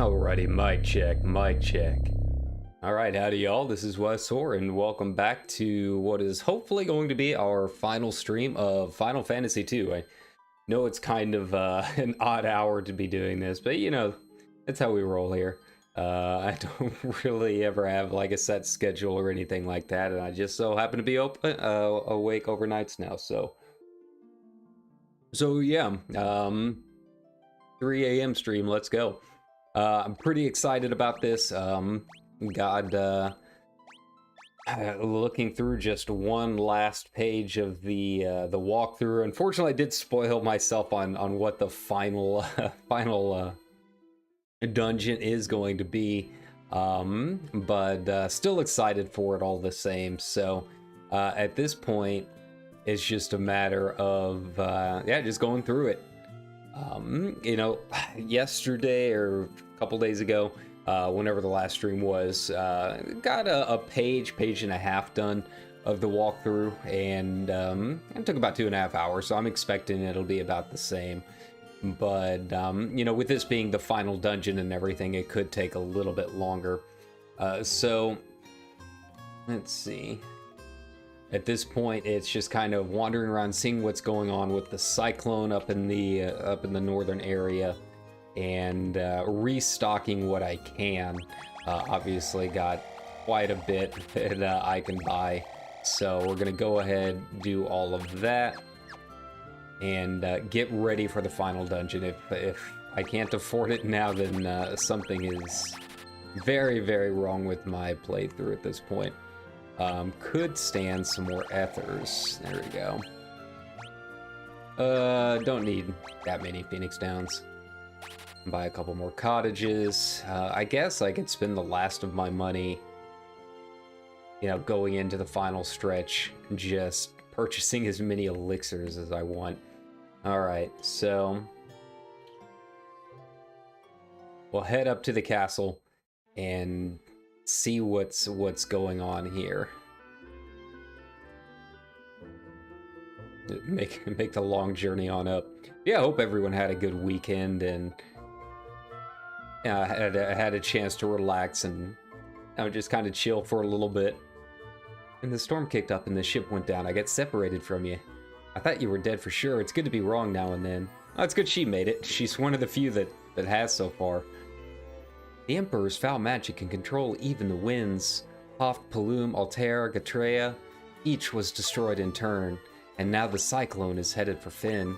Alrighty, mic check, mic check. Alright, howdy y'all, this is Weszor, and welcome back to what is hopefully going to be our final stream of Final Fantasy II. I know it's kind of an odd hour to be doing this, but you know, that's how we roll here. I don't really ever have like a set schedule or anything like that, and I just so happen to be awake overnights now, so yeah, 3 a.m. stream, let's go. I'm pretty excited about this. Looking through just one last page of the walkthrough. Unfortunately, I did spoil myself on what the final dungeon is going to be, but still excited for it all the same. So at this point, it's just a matter of just going through it. You know, yesterday or a couple days ago, whenever the last stream was, got a page and a half done of the walkthrough, and it took about 2.5 hours, so I'm expecting it'll be about the same. But, you know, with this being the final dungeon and everything, it could take a little bit longer. So, let's see. At this point, it's just kind of wandering around, seeing what's going on with the cyclone up in the northern area, and restocking what I can. Obviously, got quite a bit that I can buy, so we're gonna go ahead, do all of that, and get ready for the final dungeon. If I can't afford it now, then something is very, very wrong with my playthrough at this point. Could stand some more ethers. There we go. Don't need that many Phoenix Downs. Buy a couple more cottages. I guess I could spend the last of my money, you know, going into the final stretch, just purchasing as many elixirs as I want. Alright, so we'll head up to the castle and see what's going on here. Make the long journey on up. Yeah, I hope everyone had a good weekend and had a chance to relax and, you know, just kind of chill for a little bit. And the storm kicked up and the ship went down. I got separated from you. I thought you were dead for sure. It's good to be wrong now and then. Oh, it's good she made it. She's one of the few that has so far. The Emperor's foul magic can control even the winds. Hoft, Palum, Altera, Gatrea, each was destroyed in turn, and now the cyclone is headed for Fynn.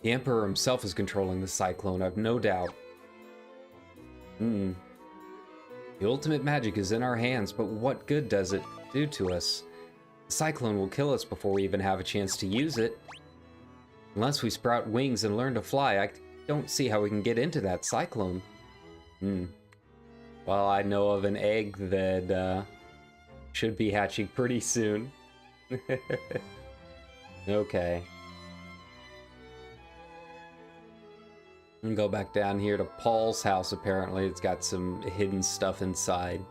The Emperor himself is controlling the cyclone, I've no doubt. The ultimate magic is in our hands, but what good does it do to us? The cyclone will kill us before we even have a chance to use it. Unless we sprout wings and learn to fly, I don't see how we can get into that cyclone. Well, I know of an egg that should be hatching pretty soon. Okay. And go back down here to Paul's house. Apparently it's got some hidden stuff inside.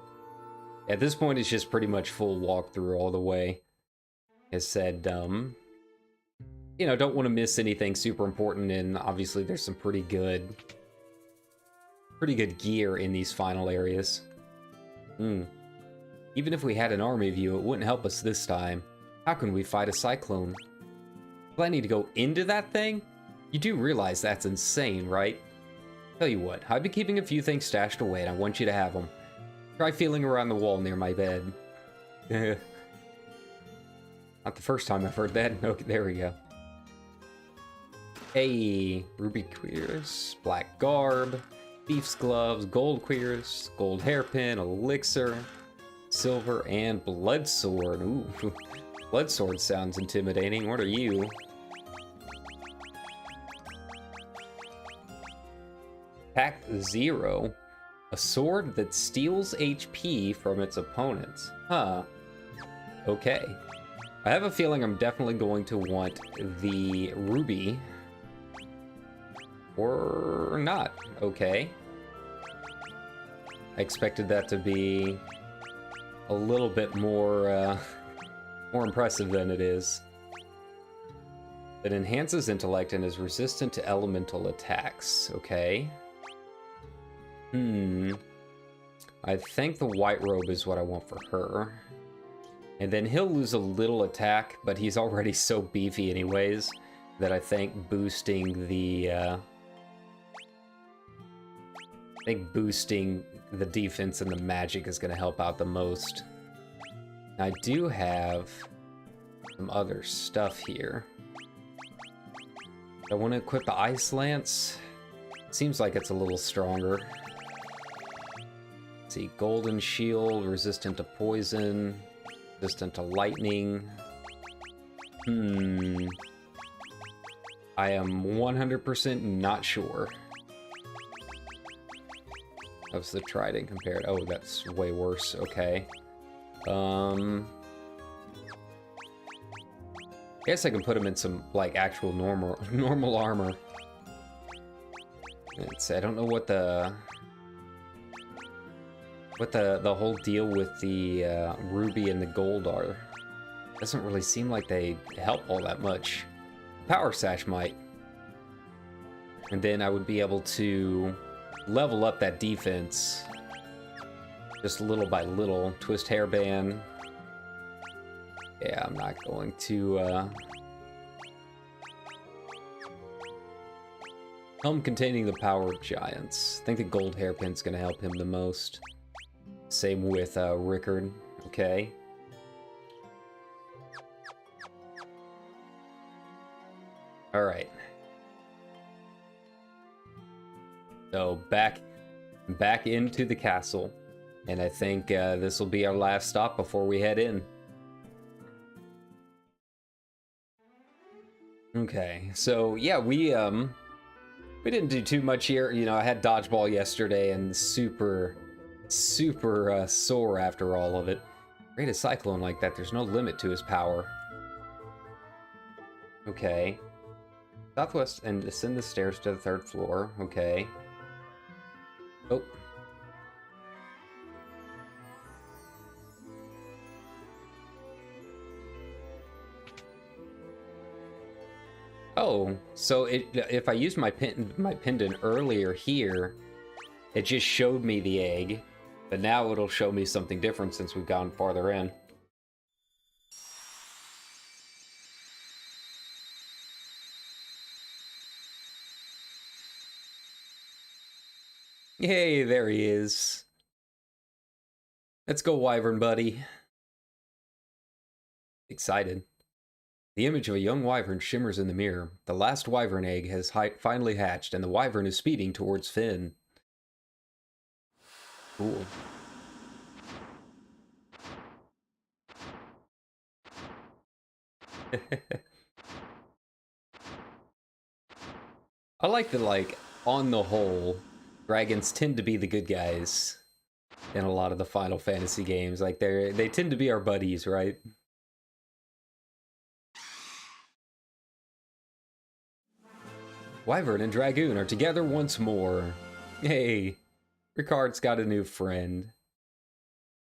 At this point it's just pretty much full walkthrough all the way. As said, you know, don't want to miss anything super important, and obviously there's some pretty good gear in these final areas. Even if we had an army view, it wouldn't help us this time. How can we fight a cyclone? Well, I need to go into that thing? You do realize that's insane, right? Tell you what, I've been keeping a few things stashed away, and I want you to have them. Try feeling around the wall near my bed. Not the first time I've heard that. Okay, there we go. Hey, ruby queers, black garb, thief's gloves, gold queers, gold hairpin, elixir, silver, and blood sword. Ooh, blood sword sounds intimidating. What are you? Pack 0, a sword that steals HP from its opponents. Huh. Okay. I have a feeling I'm definitely going to want the ruby. Or not. Okay. I expected that to be a little bit more impressive than it is. That enhances intellect and is resistant to elemental attacks. Okay. I think the white robe is what I want for her. And then he'll lose a little attack, but he's already so beefy anyways that I think boosting the defense and the magic is going to help out the most. I do have some other stuff here. I want to equip the Ice Lance. Seems like it's a little stronger. Let's see, Golden Shield, resistant to poison, resistant to lightning. I am 100% not sure. How's the Trident compared? Oh, that's way worse. Okay. I guess I can put him in some, like, actual normal armor. I don't know what the whole deal with the ruby and the gold are. Doesn't really seem like they help all that much. Power Sash might. And then I would be able to level up that defense just little by little. Twist Hairband. Yeah, I'm not going to Helm containing the power of giants. I think the gold hairpin's gonna help him the most. Same with Rickard. Okay. All right. So back into the castle, and I think this will be our last stop before we head in. Okay, so yeah, we didn't do too much here. You know, I had dodgeball yesterday and super sore after all of it. Great a cyclone like that. There's no limit to his power. Okay. Southwest and ascend the stairs to the 3rd floor. Okay. Oh. Oh, so if I used my pendant earlier here, it just showed me the egg, but now it'll show me something different since we've gone farther in. Hey, there he is. Let's go, Wyvern buddy. Excited. The image of a young wyvern shimmers in the mirror. The last wyvern egg has finally hatched, and the wyvern is speeding towards Finn. Cool. I like that, like, on the whole, dragons tend to be the good guys in a lot of the Final Fantasy games. Like, they tend to be our buddies, right? Wyvern and Dragoon are together once more. Hey, Ricard's got a new friend.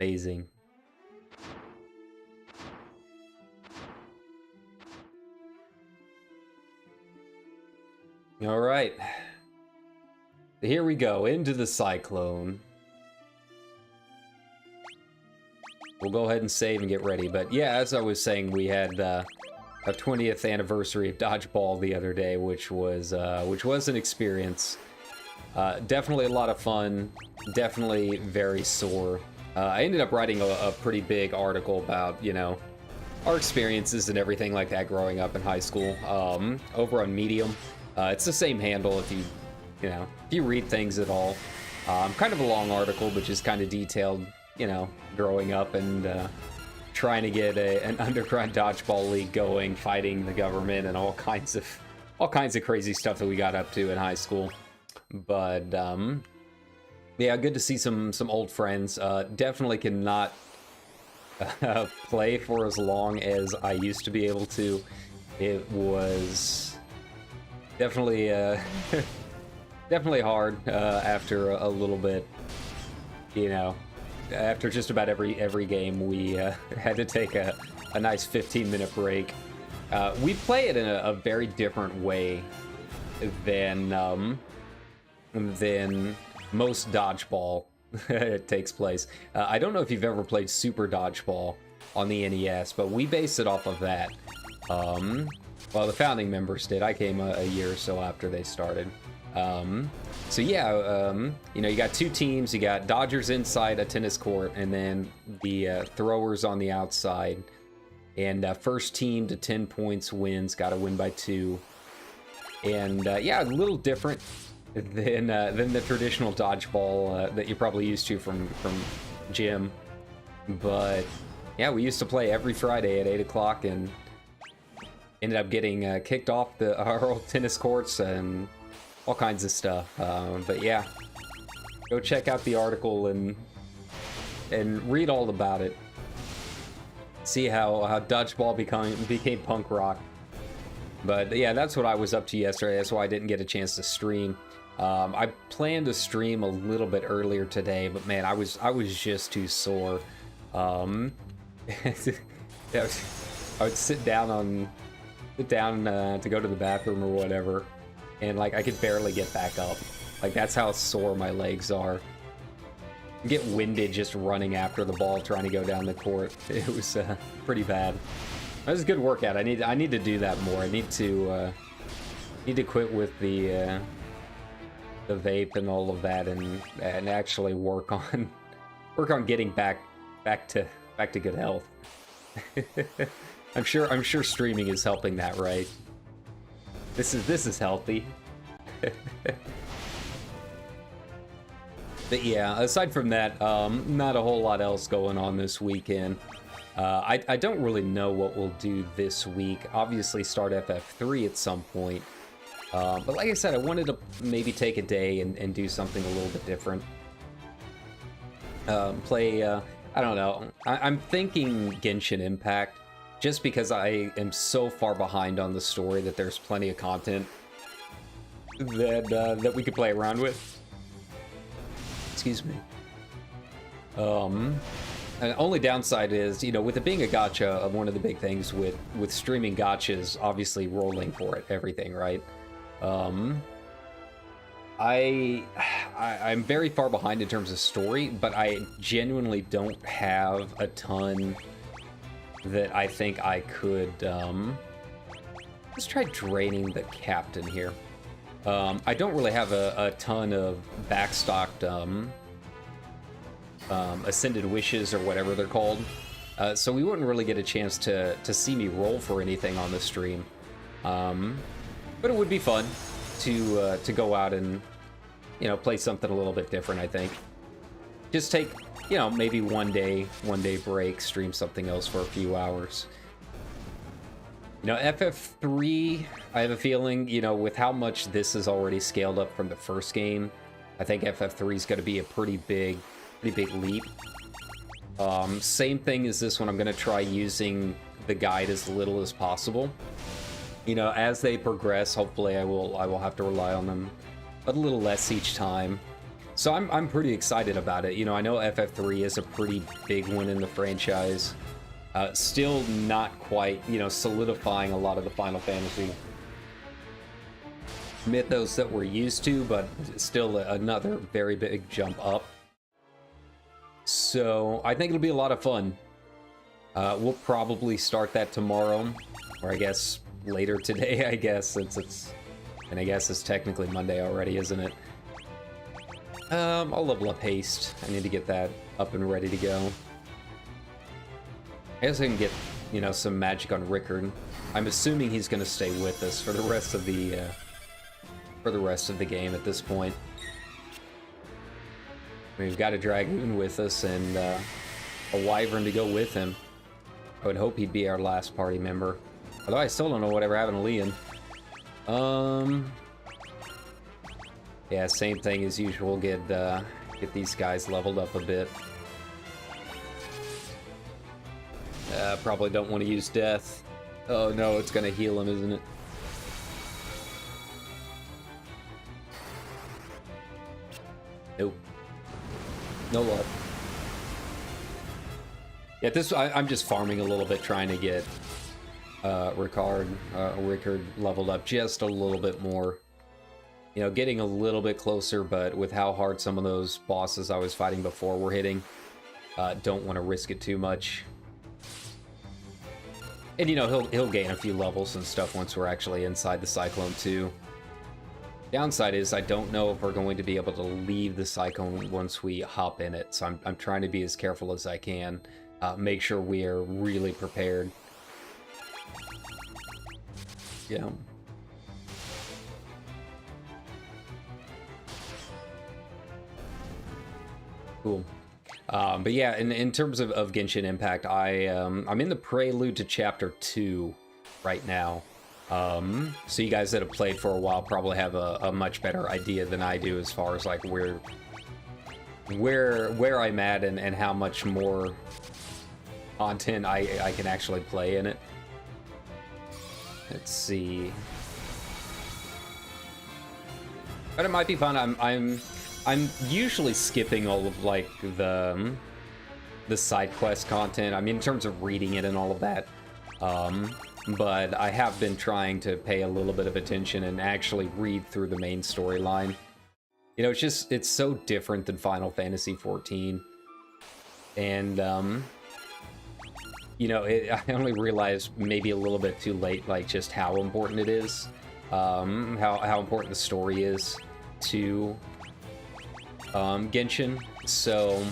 Amazing. All right. Here we go, into the cyclone. We'll go ahead and save and get ready. But yeah, as I was saying, we had a 20th anniversary of Dodgeball the other day, which was an experience. Definitely a lot of fun. Definitely very sore. I ended up writing a pretty big article about, you know, our experiences and everything like that growing up in high school. Over on Medium. It's the same handle if you read things at all. Kind of a long article, but just kind of detailed, you know, growing up and trying to get an underground dodgeball league going, fighting the government, and all kinds of crazy stuff that we got up to in high school. But yeah, good to see some old friends. Definitely cannot play for as long as I used to be able to. It was definitely definitely hard after a little bit, you know. After just about every game, we had to take a nice 15-minute break. We play it in a very different way than most dodgeball takes place. I don't know if you've ever played Super Dodgeball on the NES, but we base it off of that. Well, the founding members did. I came a year or so after they started. So yeah, you know, you got two teams. You got dodgers inside a tennis court, and then the throwers on the outside. And first team to 10 points wins. Got to win by 2. And yeah, a little different than the traditional dodgeball that you're probably used to from gym. But yeah, we used to play every Friday at 8 o'clock, and ended up getting kicked off our old tennis courts and all kinds of stuff. But yeah, go check out the article and read all about it. See how dodgeball became punk rock. But yeah, that's what I was up to yesterday. That's why I didn't get a chance to stream. I planned to stream a little bit earlier today, but man, I was just too sore. I would sit down to go to the bathroom or whatever, and like I could barely get back up. Like that's how sore my legs are. Get winded just running after the ball, trying to go down the court. It was pretty bad. That was a good workout. I need to do that more. I need to quit with the vape and all of that, and actually work on getting back to good health. I'm sure streaming is helping that, right? This is healthy. But yeah, aside from that, not a whole lot else going on this weekend. I don't really know what we'll do this week. Obviously start FF3 at some point. But like I said, I wanted to maybe take a day and do something a little bit different. Play, I don't know, I'm thinking Genshin Impact, just because I am so far behind on the story that there's plenty of content that we could play around with. Excuse me. And the only downside is, you know, with it being a gacha, one of the big things with streaming gachas, obviously rolling for it, everything, right? I'm very far behind in terms of story, but I genuinely don't have a ton that I think I could, let's try draining the captain here. I don't really have a ton of backstocked Ascended Wishes or whatever they're called, so we wouldn't really get a chance to see me roll for anything on the stream. But it would be fun to go out and, you know, play something a little bit different. I think just take, you know, maybe one day break, stream something else for a few hours. You know, FF3, I have a feeling, you know, with how much this is already scaled up from the first game, I think FF3 is going to be a pretty big leap. Same thing as this one, I'm going to try using the guide as little as possible. You know, as they progress, hopefully I will have to rely on them a little less each time. So I'm pretty excited about it. You know, I know FF3 is a pretty big one in the franchise. Still not quite, you know, solidifying a lot of the Final Fantasy mythos that we're used to, but still another very big jump up. So I think it'll be a lot of fun. We'll probably start that tomorrow, or I guess later today, I guess, since it's technically Monday already, isn't it? I'll level up haste. I need to get that up and ready to go. I guess I can get, you know, some magic on Rickard. I'm assuming he's going to stay with us for the rest of the game at this point. We've got a dragoon with us and a wyvern to go with him. I would hope he'd be our last party member. Although I still don't know whatever happened to Leon. Yeah, same thing as usual. Get these guys leveled up a bit. Probably don't want to use death. Oh no, it's gonna heal him, isn't it? Nope. No luck. Yeah, I'm just farming a little bit, trying to get Rickard leveled up just a little bit more. You know, getting a little bit closer, but with how hard some of those bosses I was fighting before were hitting, don't want to risk it too much. And you know, he'll gain a few levels and stuff once we're actually inside the Cyclone too. Downside is I don't know if we're going to be able to leave the Cyclone once we hop in it, so I'm trying to be as careful as I can. Make sure we are really prepared. Yeah. Cool. But yeah, in terms of Genshin Impact, I'm in the prelude to Chapter 2 right now. So you guys that have played for a while probably have a much better idea than I do as far as like where I'm at and how much more content I can actually play in it. Let's see. But it might be fun. I'm usually skipping all of like the side quest content. I mean, in terms of reading it and all of that. But I have been trying to pay a little bit of attention and actually read through the main storyline. You know, it's so different than Final Fantasy XIV. And, you know, I only realized maybe a little bit too late, like, just how important it is. How important the story is to Genshin. So,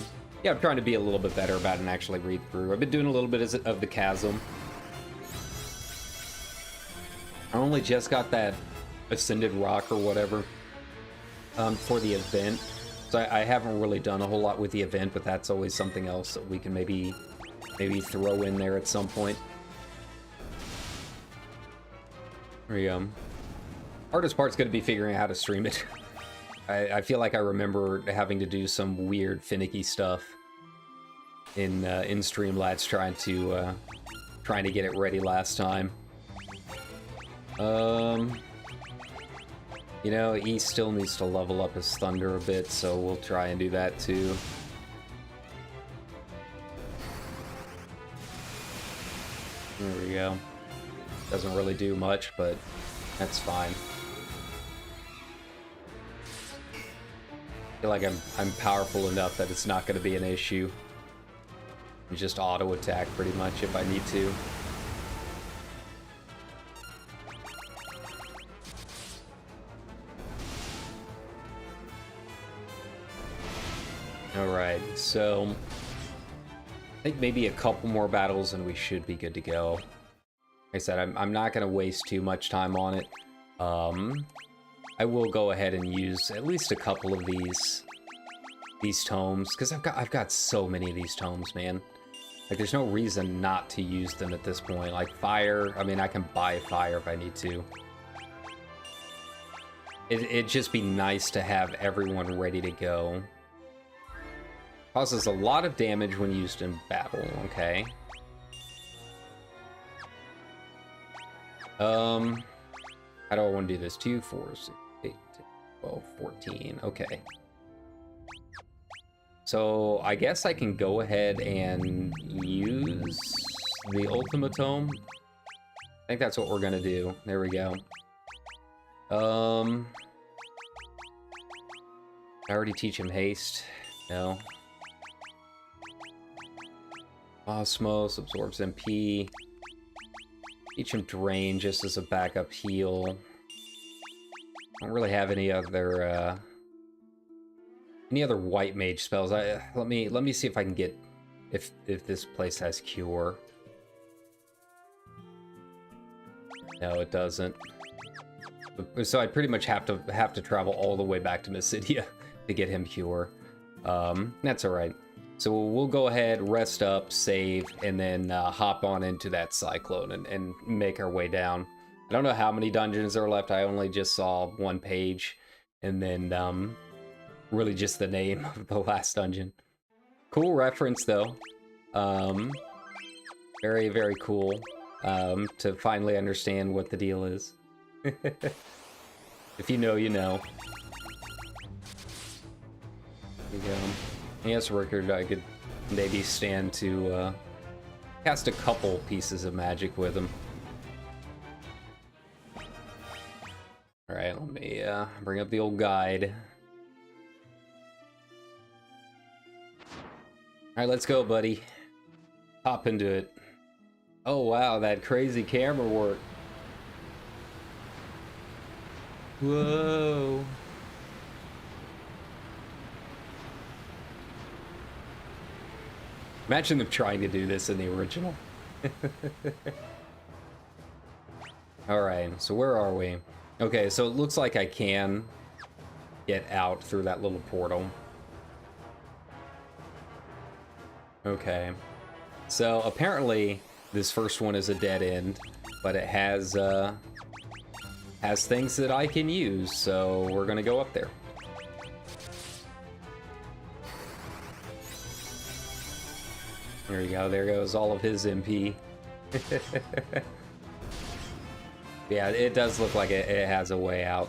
yeah, I'm trying to be a little bit better about it and actually read through. I've been doing a little bit of the Chasm. I only just got that Ascended Rock or whatever for the event. So I haven't really done a whole lot with the event, but that's always something else that we can maybe throw in there at some point. There we go. Hardest part's going to be figuring out how to stream it. I feel like I remember having to do some weird finicky stuff in Streamlabs trying to get it ready last time. You know, he still needs to level up his Thunder a bit, so we'll try and do that too. There we go. Doesn't really do much, but that's fine. I feel like I'm powerful enough that it's not going to be an issue. Just auto attack pretty much if I need to. Alright, so I think maybe a couple more battles and we should be good to go. Like I said, I'm not going to waste too much time on it. I will go ahead and use at least a couple of these tomes, because I've got so many of these tomes, man. Like, there's no reason not to use them at this point. Like, fire, I mean, I can buy fire if I need to. It'd just be nice to have everyone ready to go. Causes a lot of damage when used in battle, okay. How do I want to do this? 2, 4, 6, 8, 10, 12, 14, okay. So I guess I can go ahead and use the Ultima Tome. I think that's what we're gonna do. There we go. I already teach him haste. No. Osmos absorbs MP. Teach him Drain just as a backup heal. I don't really have any other white mage spells. Let me see if I can get if this place has cure. No, it doesn't. So I pretty much have to travel all the way back to Mysidia to get him cure. That's all right. So we'll go ahead, rest up, save, and then hop on into that Cyclone and make our way down. I don't know how many dungeons are left. I only just saw one page, and then really just the name of the last dungeon. Cool reference, though. Very, very cool to finally understand what the deal is. If you know, you know. There you go. Yes, Rickard, I could maybe stand to cast a couple pieces of magic with him. bring up the old guide. Alright, let's go, buddy. Hop into it. Oh wow, that crazy camera work. Whoa. Imagine them trying to do this in the original. Alright, so where are we? Okay, so it looks like I can get out through that little portal. Okay. So apparently this first one is a dead end, but it has things that I can use, so we're gonna go up there. There you go, there goes all of his MP. Yeah, it does look like it has a way out,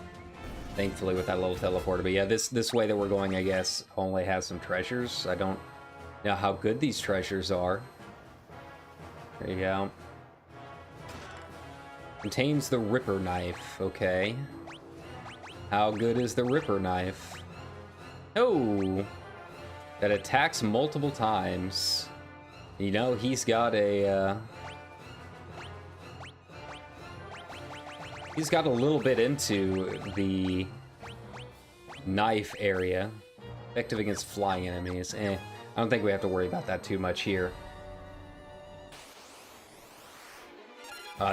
thankfully, with that little teleporter. But yeah, this way that we're going, I guess, only has some treasures. I don't know how good these treasures are. There you go. Contains the Ripper Knife, okay. How good is the Ripper Knife? Oh! That attacks multiple times. You know, he's got a, he's got a little bit into the knife area. Effective against flying enemies. I don't think we have to worry about that too much here.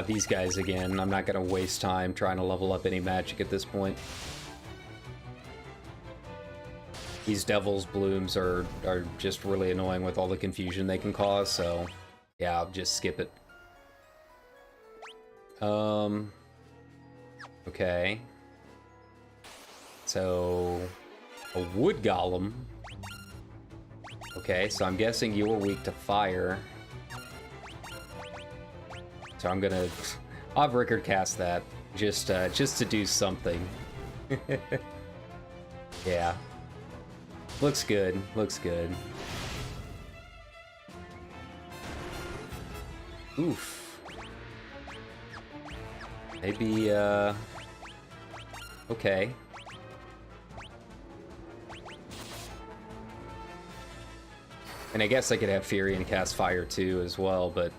These guys again. I'm not going to waste time trying to level up any magic at this point. These Devil's Blooms are just really annoying with all the confusion they can cause, so yeah, I'll just skip it. Okay. So, a Wood Golem. Okay, so I'm guessing you were weak to fire. So I'm gonna... I'll have Rickard cast that, just to do something. Yeah. Looks good, looks good. Oof. Maybe, okay. And I guess I could have Fury and cast Fire too as well, but...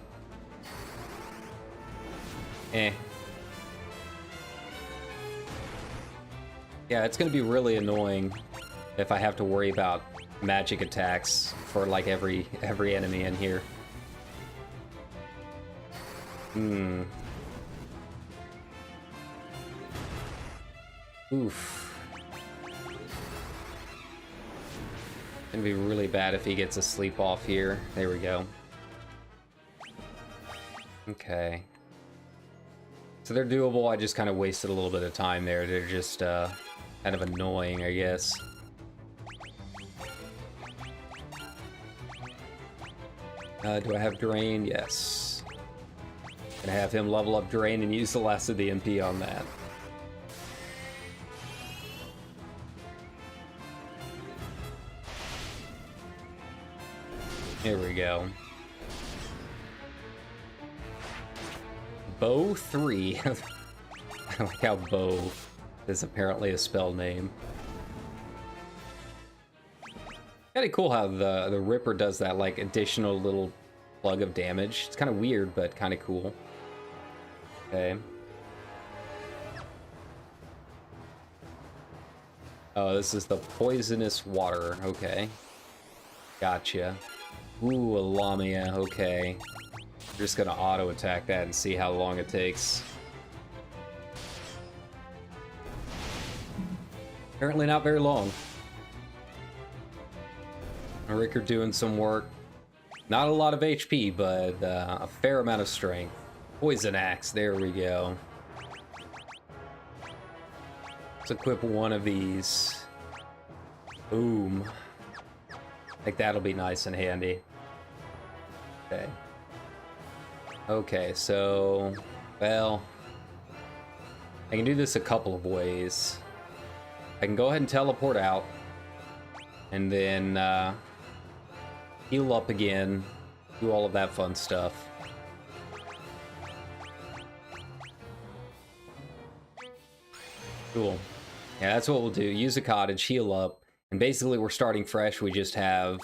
Yeah, it's gonna be really annoying if I have to worry about magic attacks for like every enemy in here. Oof. Gonna be really bad if he gets a sleep off here. There we go. Okay. So they're doable, I just kind of wasted a little bit of time there. They're just kind of annoying, I guess. Do I have Drain? Yes. Gonna have him level up Drain and use the last of the MP on that. Here we go. Bow 3. I like how Bow is apparently a spell name. Kinda cool how the Ripper does that, like, additional little plug of damage. It's kind of weird, but kind of cool. Okay. Oh, this is the Poisonous Water. Okay. Gotcha. Ooh, a Lamia. Okay. We're just gonna auto-attack that and see how long it takes. Apparently not very long. Rickard doing some work. Not a lot of HP, but a fair amount of strength. Poison Axe, there we go. Let's equip one of these. Boom. I think that'll be nice and handy. Okay. Okay, so... well... I can do this a couple of ways. I can go ahead and teleport out. And then, heal up again. Do all of that fun stuff. Cool. Yeah, that's what we'll do. Use a cottage, heal up, and basically we're starting fresh. We just have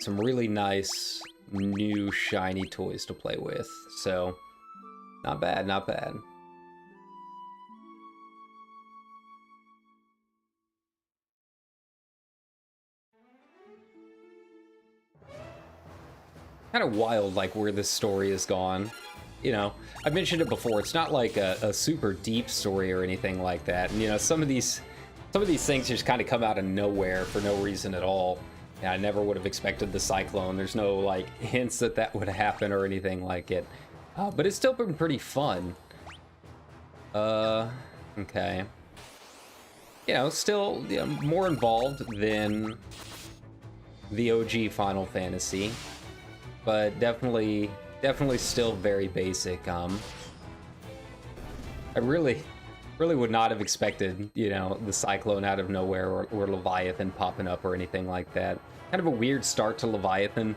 some really nice new shiny toys to play with. So, not bad, not bad. Kind of wild, like, where this story has gone. You know, I've mentioned it before, it's not like a super deep story or anything like that. And, you know, some of these things just kind of come out of nowhere for no reason at all. Yeah, I never would have expected the cyclone. There's no, like, hints that that would happen or anything like it. But it's still been pretty fun. Okay. You know, still more involved than the OG Final Fantasy. But definitely still very basic. I really would not have expected, you know, the Cyclone out of nowhere or Leviathan popping up or anything like that. Kind of a weird start to Leviathan.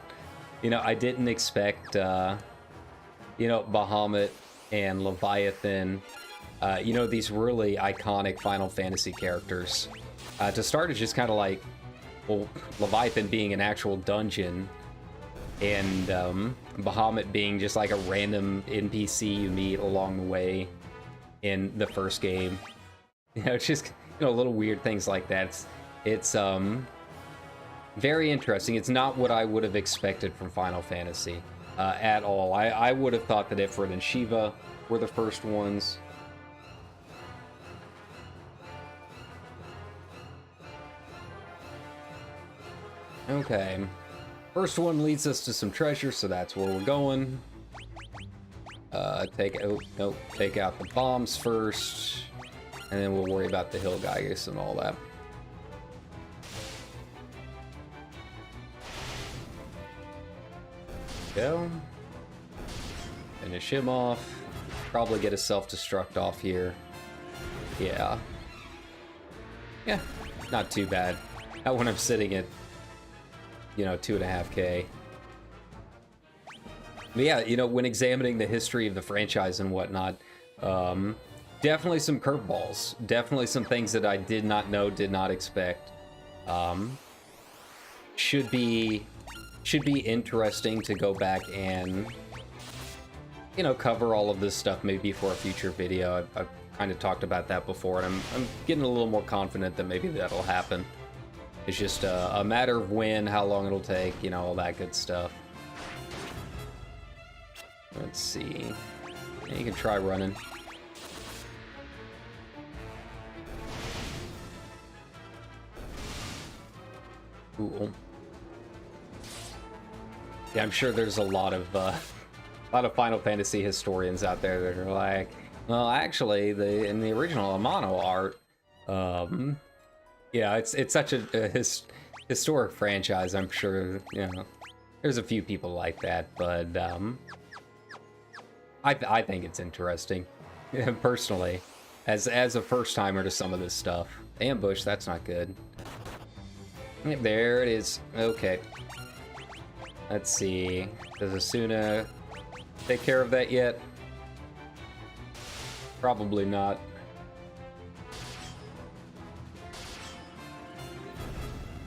You know, I didn't expect, you know, Bahamut and Leviathan, you know, these really iconic Final Fantasy characters. To start, it's just kind of like, well, Leviathan being an actual dungeon, and Bahamut being just like a random NPC you meet along the way in the first game. You know, it's just, you know, little weird things like that. It's very interesting. It's not what I would have expected from Final Fantasy at all. I would have thought that Ifrit and Shiva were the first ones. Okay. First one leads us to some treasure, so that's where we're going. Take out the bombs first, and then we'll worry about the hill guys and all that. Go. Finish him off. Probably get a self-destruct off here. Yeah. Yeah, not too bad. Not when I'm sitting at, you know, 2.5K. But yeah, you know, when examining the history of the franchise and whatnot, definitely some curveballs. Definitely some things that I did not know, did not expect. Should be interesting to go back and, you know, cover all of this stuff maybe for a future video. I've kind of talked about that before, and I'm getting a little more confident that maybe that'll happen. It's just a matter of when, how long it'll take, you know, all that good stuff. Let's see. Yeah, you can try running. Cool. Yeah, I'm sure there's a lot of Final Fantasy historians out there that are like, well, actually, in the original Amano art, yeah, it's such a historic franchise. I'm sure, you know, there's a few people like that, but I think it's interesting, personally, as a first timer to some of this stuff. Ambush, that's not good. Yep, there it is. Okay. Let's see. Does Asuna take care of that yet? Probably not.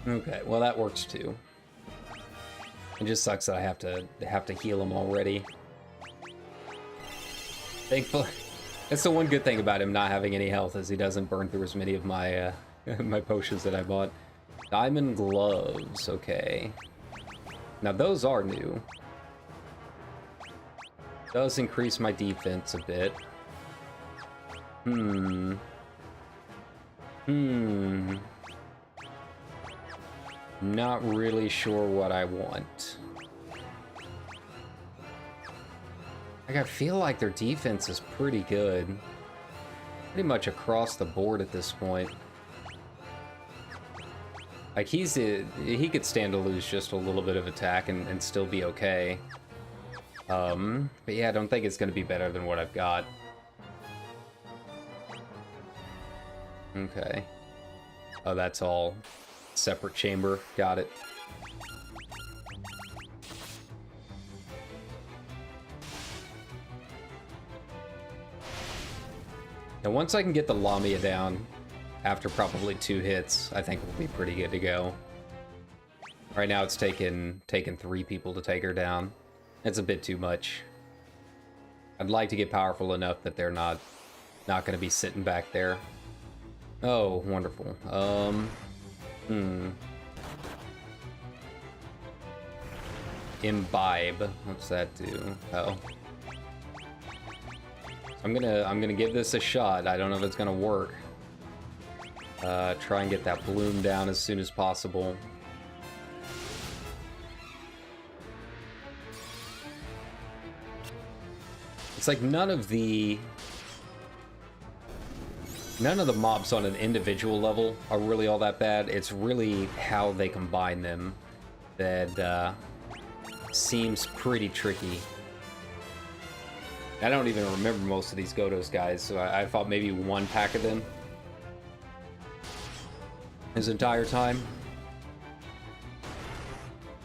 Okay, well that works too. It just sucks that I have to heal him already. Thankfully, that's the one good thing about him not having any health, is he doesn't burn through as many of my my potions that I bought. Diamond gloves, okay. Now those are new. Does increase my defense a bit. Not really sure what I want. Like, I feel like their defense is pretty good. Pretty much across the board at this point. Like, he could stand to lose just a little bit of attack and still be okay. But yeah, I don't think it's going to be better than what I've got. Okay. Oh, that's all separate chamber. Got it. Now, once I can get the Lamia down, after probably 2 hits, I think we'll be pretty good to go. Right now it's taken 3 people to take her down. It's a bit too much. I'd like to get powerful enough that they're not going to be sitting back there. Oh, wonderful. Imbibe. What's that do? Oh. I'm gonna give this a shot. I don't know if it's gonna work. Try and get that bloom down as soon as possible. It's like none of the mobs on an individual level are really all that bad. It's really how they combine them that seems pretty tricky. I don't even remember most of these Godos guys, so I fought maybe 1 pack of them his entire time.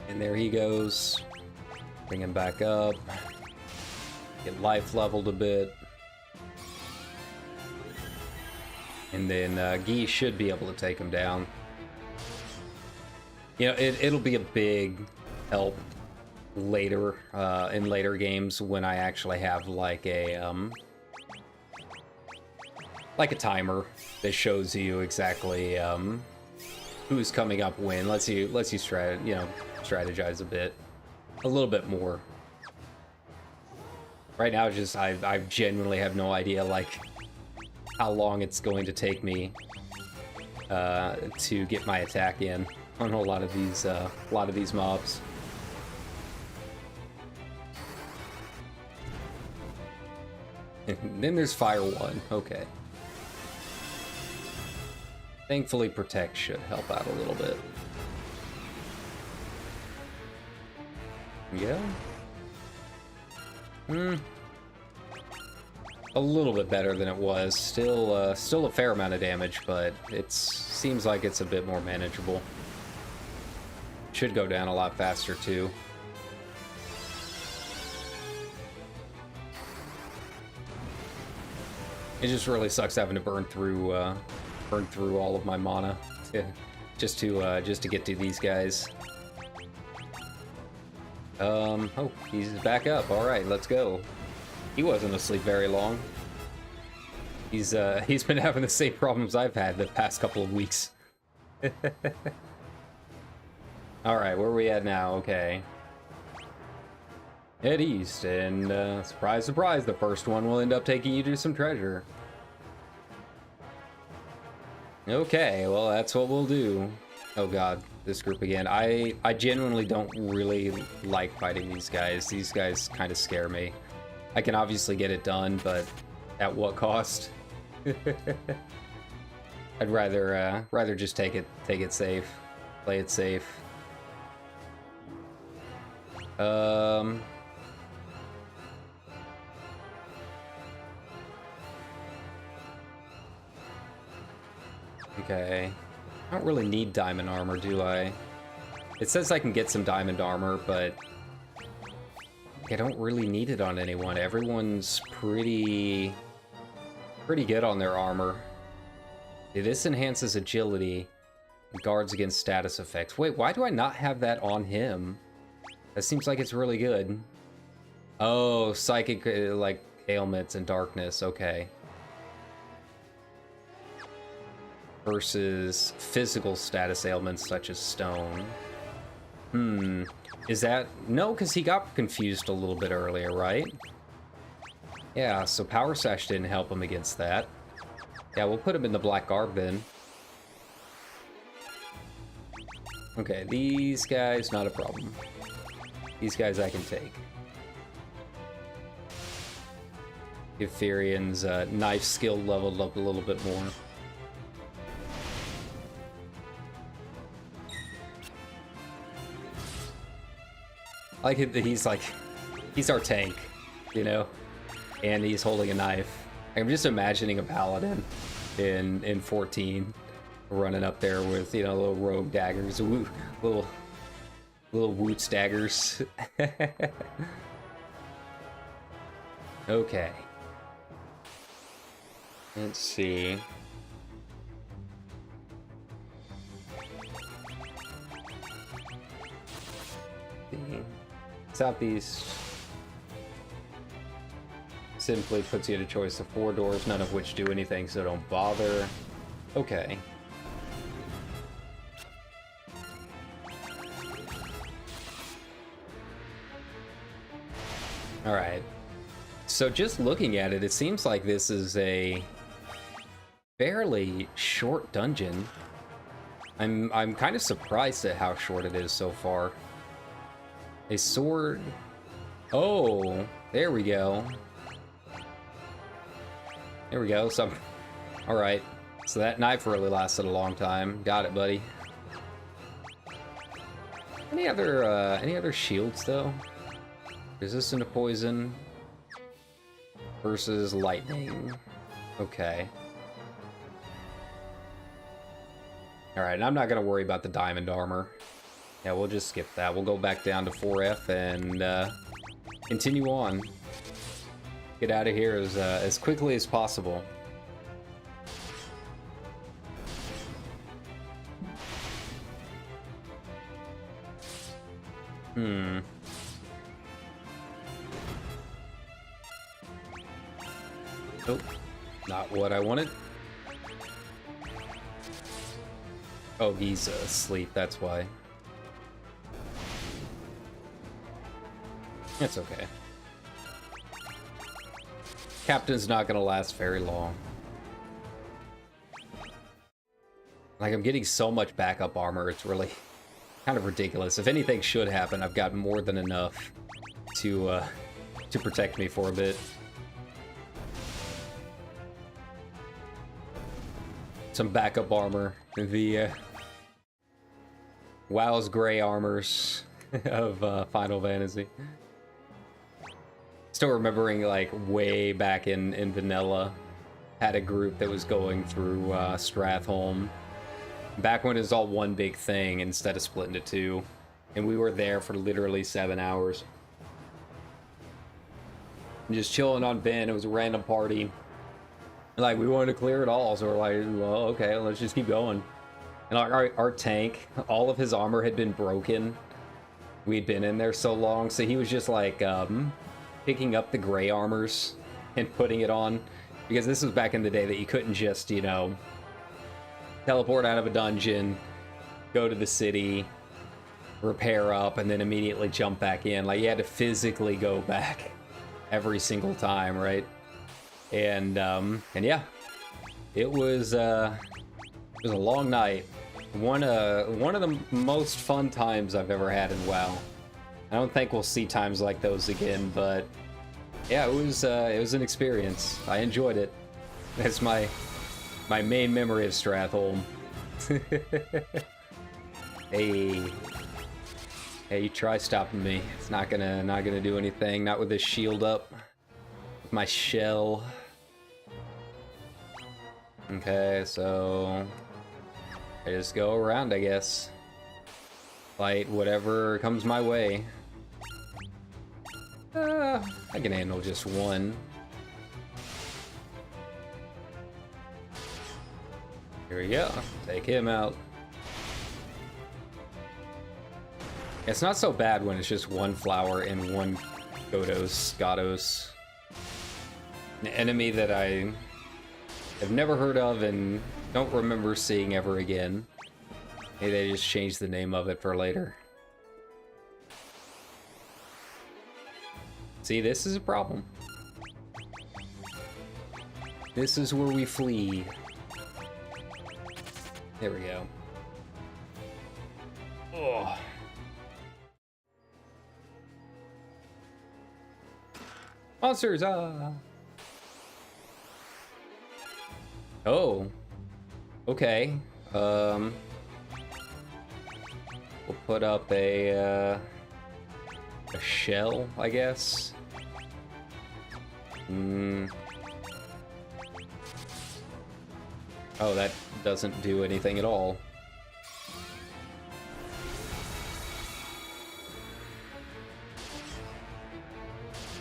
And there he goes. Bring him back up. Get life leveled a bit. And then Guy should be able to take him down. You know, it'll be a big help later in later games when I actually have like a timer that shows you exactly who's coming up when. Lets you strategize a little bit more. Right now, it's just I genuinely have no idea like how long it's going to take me to get my attack in on a lot of these mobs. And then there's Fire 1. Okay. Thankfully, Protect should help out a little bit. Yeah. A little bit better than it was. Still a fair amount of damage, but it seems like it's a bit more manageable. Should go down a lot faster too. It just really sucks having to burn through all of my mana just to get to these guys. Oh, he's back up. All right, let's go. He wasn't asleep very long. He's been having the same problems I've had the past couple of weeks. All right, where are we at now? Okay. Head east, and surprise, surprise, the first one will end up taking you to some treasure. Okay, well, that's what we'll do. Oh god, this group again. I genuinely don't really like fighting these guys. These guys kind of scare me. I can obviously get it done, but at what cost? I'd rather just take it safe, play it safe. Okay. I don't really need diamond armor, do I? It says I can get some diamond armor, but I don't really need it on anyone. Everyone's pretty good on their armor. This enhances agility and guards against status effects. Wait, why do I not have that on him? That seems like it's really good. Oh, psychic, like ailments and darkness. Okay. Versus physical status ailments such as stone. Is that... No, because he got confused a little bit earlier, right? Yeah, so Power Sash didn't help him against that. Yeah, we'll put him in the black garb then. Okay, these guys, not a problem. These guys I can take. Give Therian's knife skill leveled up a little bit more. Like he's our tank, you know, and he's holding a knife. I'm just imagining a paladin in 14 running up there with, you know, little rogue daggers, little woots daggers. Okay. Let's see. southeast simply puts you at a choice of 4 doors, none of which do anything, so don't bother. Okay. Alright. So just looking at it, it seems like this is a fairly short dungeon. I'm kind of surprised at how short it is so far. A sword. Oh, there we go. There we go. So, all right. So that knife really lasted a long time. Got it, buddy. Any other shields though? Resistant to poison versus lightning. Okay. Alright, and I'm not going to worry about the diamond armor. Yeah, we'll just skip that. We'll go back down to 4F and continue on. Get out of here as quickly as possible. Nope, not what I wanted. Oh, he's asleep, that's why. It's okay. Captain's not gonna last very long. Like, I'm getting so much backup armor, it's really kind of ridiculous. If anything should happen, I've got more than enough to protect me for a bit. Some backup armor. The WoW's gray armors of Final Fantasy. Still remembering, like, way back in Vanilla, had a group that was going through Stratholme. Back when it was all one big thing instead of split into 2. And we were there for literally 7 hours. Just chilling on Ben. It was a random party. Like, we wanted to clear it all, so we're like, well, okay, let's just keep going. And our tank, all of his armor had been broken. We'd been in there so long, so he was just like picking up the gray armors and putting it on. Because this was back in the day that you couldn't just, you know, teleport out of a dungeon, go to the city, repair up, and then immediately jump back in. Like, you had to physically go back every single time, right? And yeah, it was a long night. One of the most fun times I've ever had in WoW. I don't think we'll see times like those again, but yeah, it was an experience. I enjoyed it. That's my main memory of Stratholme. Hey, you try stopping me. It's not gonna do anything. Not with this shield up. With my shell. Okay, so I just go around, I guess. Fight whatever comes my way. I can handle just one. Here we go. Take him out. It's not so bad when it's just one flower and one Gatos. An enemy that I have never heard of and don't remember seeing ever again. Maybe they just changed the name of it for later. See, this is a problem. This is where we flee. There we go. Oh. Monsters, ah! Oh. Okay. We'll put up a shell, I guess. Oh, that doesn't do anything at all.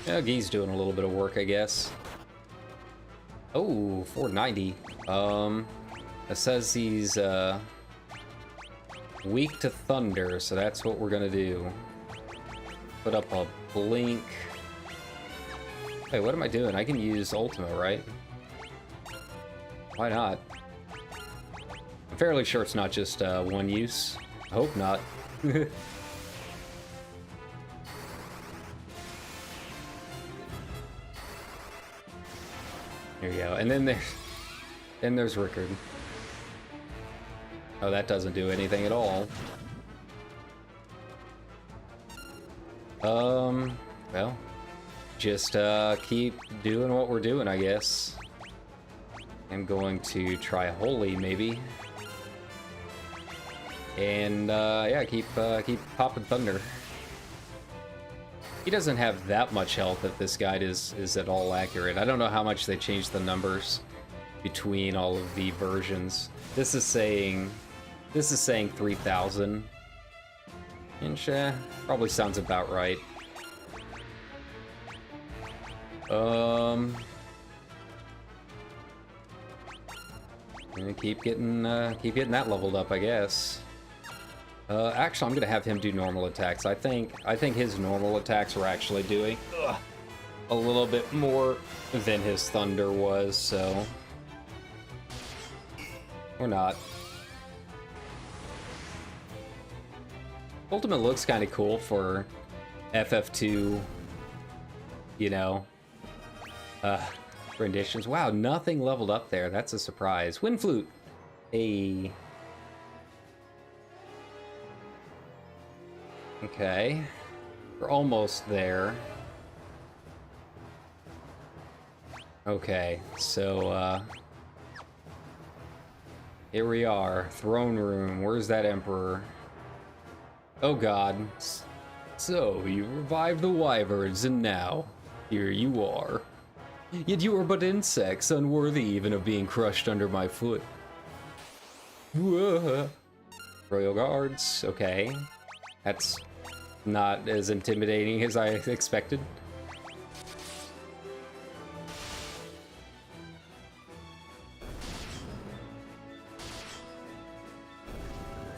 Yeah, Guy's doing a little bit of work, I guess. Oh, 490. It says he's weak to thunder, so that's what we're gonna do. put up a blink. Wait, what am I doing? I can use Ultima, right? Why not? I'm fairly sure it's not just one use. I hope not. There you go. And then there's Rickard. Oh, that doesn't do anything at all. Well, just keep doing what we're doing, I guess. I'm going to try Holy, maybe. And yeah, keep popping Thunder. He doesn't have that much health if this guide is at all accurate. I don't know how much they changed the numbers between all of the versions. This is saying 3,000. Inch, probably sounds about right. I'm gonna keep getting that leveled up, I guess. Actually, I'm gonna have him do normal attacks. I think his normal attacks were actually doing a little bit more than his thunder was, so or not. Ultimate looks kind of cool for FF2, you know, renditions. Wow, nothing leveled up there. That's a surprise. Wind Flute. Hey. Okay. We're almost there. Okay, so, here we are. Throne room. Where's that Emperor? Oh god. So, you revived the Wyverns, and now, here you are. Yet you are but insects, unworthy even of being crushed under my foot. Whoa. Royal Guards, okay. That's not as intimidating as I expected.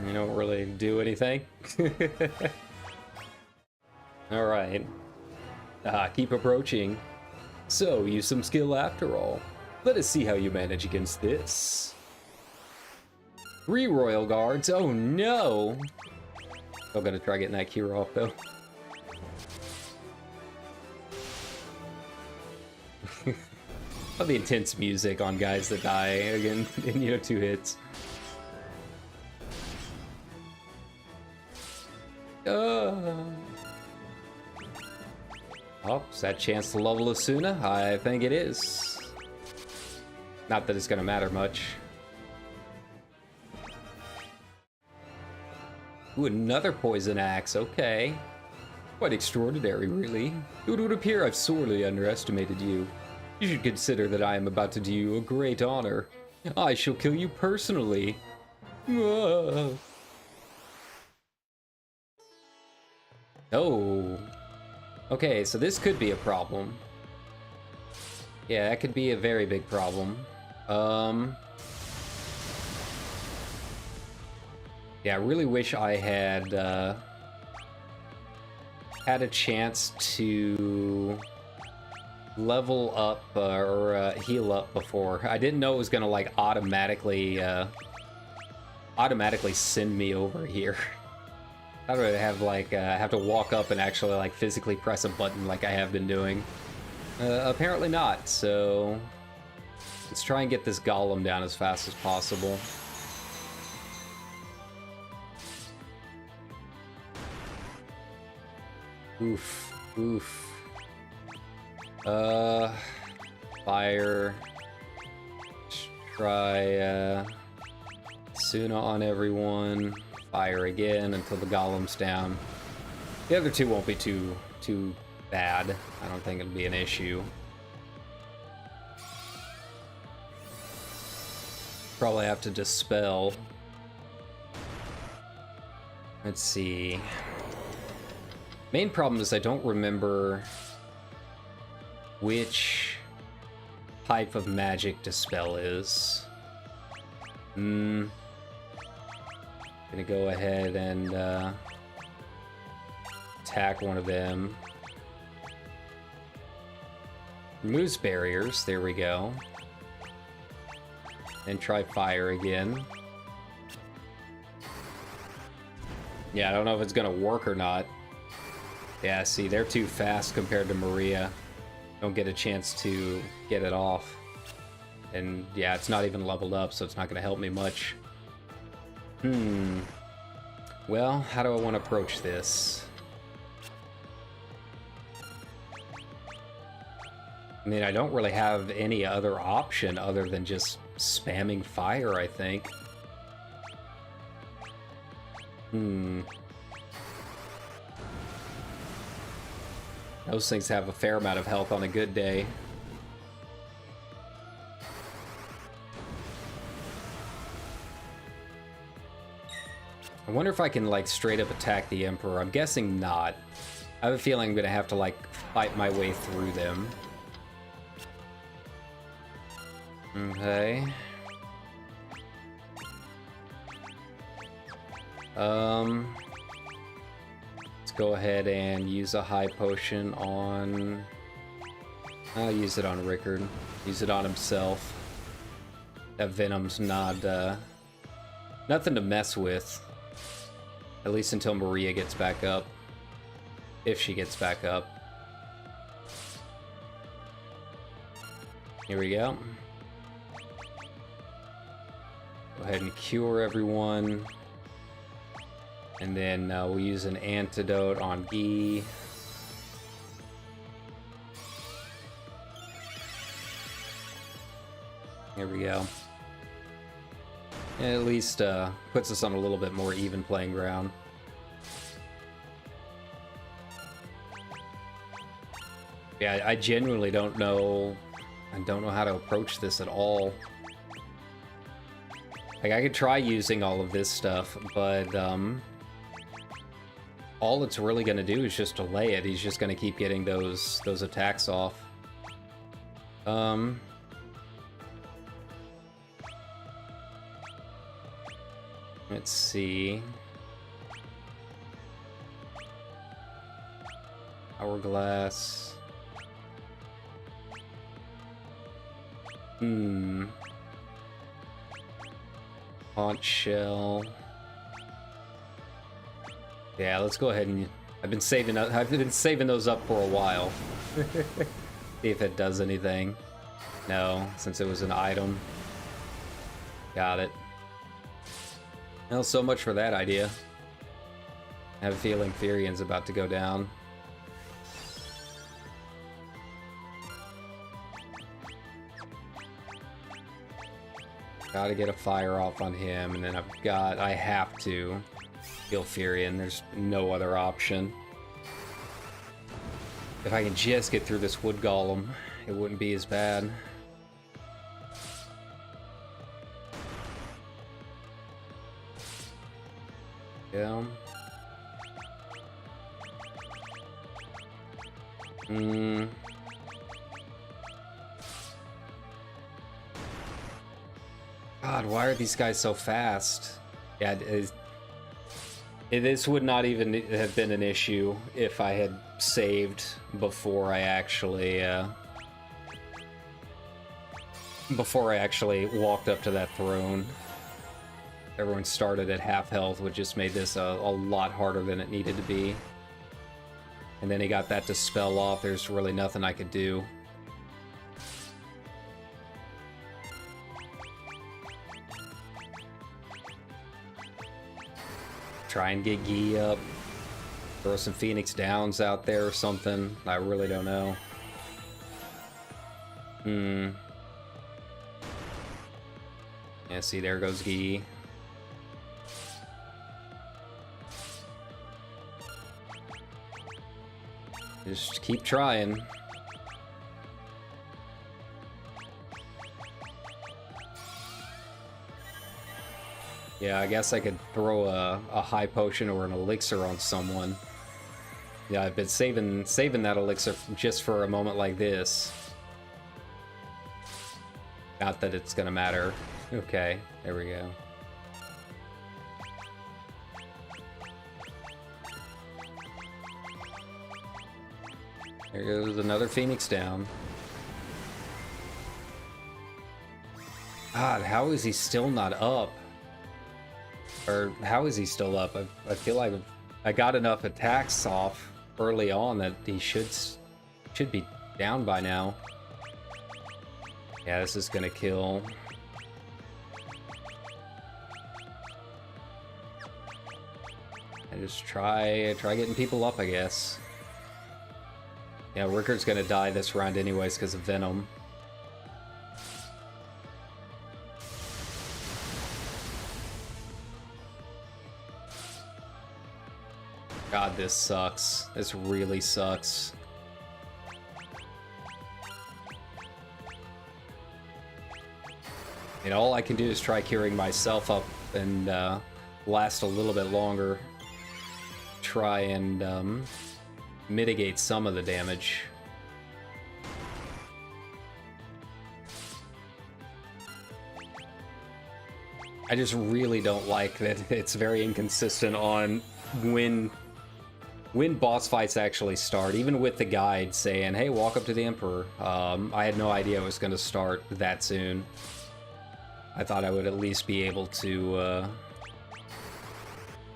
You don't really do anything. Alright. Keep approaching. So, use some skill after all. Let us see how you manage against this. 3 Royal Guards, oh no! Still gotta try getting that cure off though. Love the intense music on guys that die again in, you know, 2 hits. Oh, is that chance to level Asuna? I think it is. Not that it's gonna matter much. Ooh, another poison axe, okay. Quite extraordinary, really. It would appear I've sorely underestimated you. You should consider that I am about to do you a great honor. I shall kill you personally. Whoa. Oh. Okay, so this could be a problem. Yeah, that could be a very big problem. Yeah, I really wish I had had a chance to level up or heal up before. I didn't know it was gonna like automatically send me over here. I would have like have to walk up and actually like physically press a button like I have been doing. Apparently not. So let's try and get this Golem down as fast as possible. Oof, oof. Fire. Try Suna on everyone. Fire again until the Golem's down. The other 2 won't be too bad. I don't think it'll be an issue. Probably have to dispel. Let's see. Main problem is I don't remember which type of magic dispel is. Gonna go ahead and attack one of them. Removes barriers, there we go. And try fire again. Yeah, I don't know if it's gonna work or not. Yeah, see, they're too fast compared to Maria. Don't get a chance to get it off. And yeah, it's not even leveled up, so it's not gonna help me much. Well, how do I want to approach this? I mean, I don't really have any other option other than just spamming fire, I think. Those things have a fair amount of health on a good day. I wonder if I can, like, straight up attack the Emperor. I'm guessing not. I have a feeling I'm gonna have to, like, fight my way through them. Okay. Let's go ahead and use a high potion on... I'll use it on Rickard. Use it on himself. That Venom's not, nothing to mess with. At least until Maria gets back up. If she gets back up. Here we go. Go ahead and cure everyone. And then we'll use an antidote on Guy. Here we go. At least puts us on a little bit more even playing ground. Yeah, I genuinely don't know. I don't know how to approach this at all. Like, I could try using all of this stuff, but all it's really going to do is just delay it. He's just going to keep getting those attacks off. Let's see. Hourglass. Haunch shell. Yeah, let's go ahead and... I've been saving those up for a while. See if it does anything. No, since it was an item. Got it. Well, so much for that idea. I have a feeling Therian's about to go down. Gotta get a fire off on him, and then I have to kill Therian. There's no other option. If I can just get through this wood golem, it wouldn't be as bad. Yeah. God, why are these guys so fast? Yeah, this would not even have been an issue if I had saved before I actually walked up to that throne. Everyone started at half health, which just made this a lot harder than it needed to be. And then he got that to spell off. There's really nothing I could do. Try and get Guy up. Throw some Phoenix Downs out there or something. I really don't know. Yeah, see, there goes Guy. Just keep trying. Yeah, I guess I could throw a high potion or an elixir on someone. Yeah, I've been saving that elixir just for a moment like this. Not that it's gonna matter. Okay, there we go. There goes another Phoenix down. God, how is he still not up? Or how is he still up? I feel like I got enough attacks off early on that he should be down by now. Yeah, this is gonna kill. I just try getting people up, I guess. Yeah, Rickard's gonna die this round anyways because of Venom. God, this sucks. This really sucks. And all I can do is try curing myself up and last a little bit longer. Try and mitigate some of the damage. I just really don't like that it's very inconsistent on when boss fights actually start, even with the guide saying, hey, walk up to the Emperor. I had no idea it was going to start that soon. I thought I would at least be able to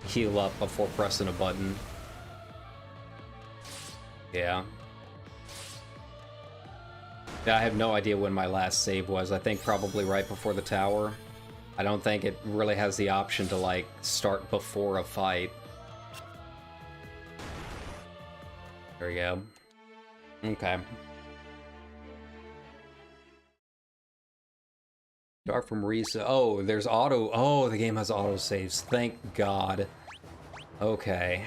heal up before pressing a button. Yeah. I have no idea when my last save was. I think probably right before the tower. I don't think it really has the option to, like, start before a fight. There we go. Okay. Start from reset. Oh, there's auto. Oh, the game has auto saves. Thank God. Okay.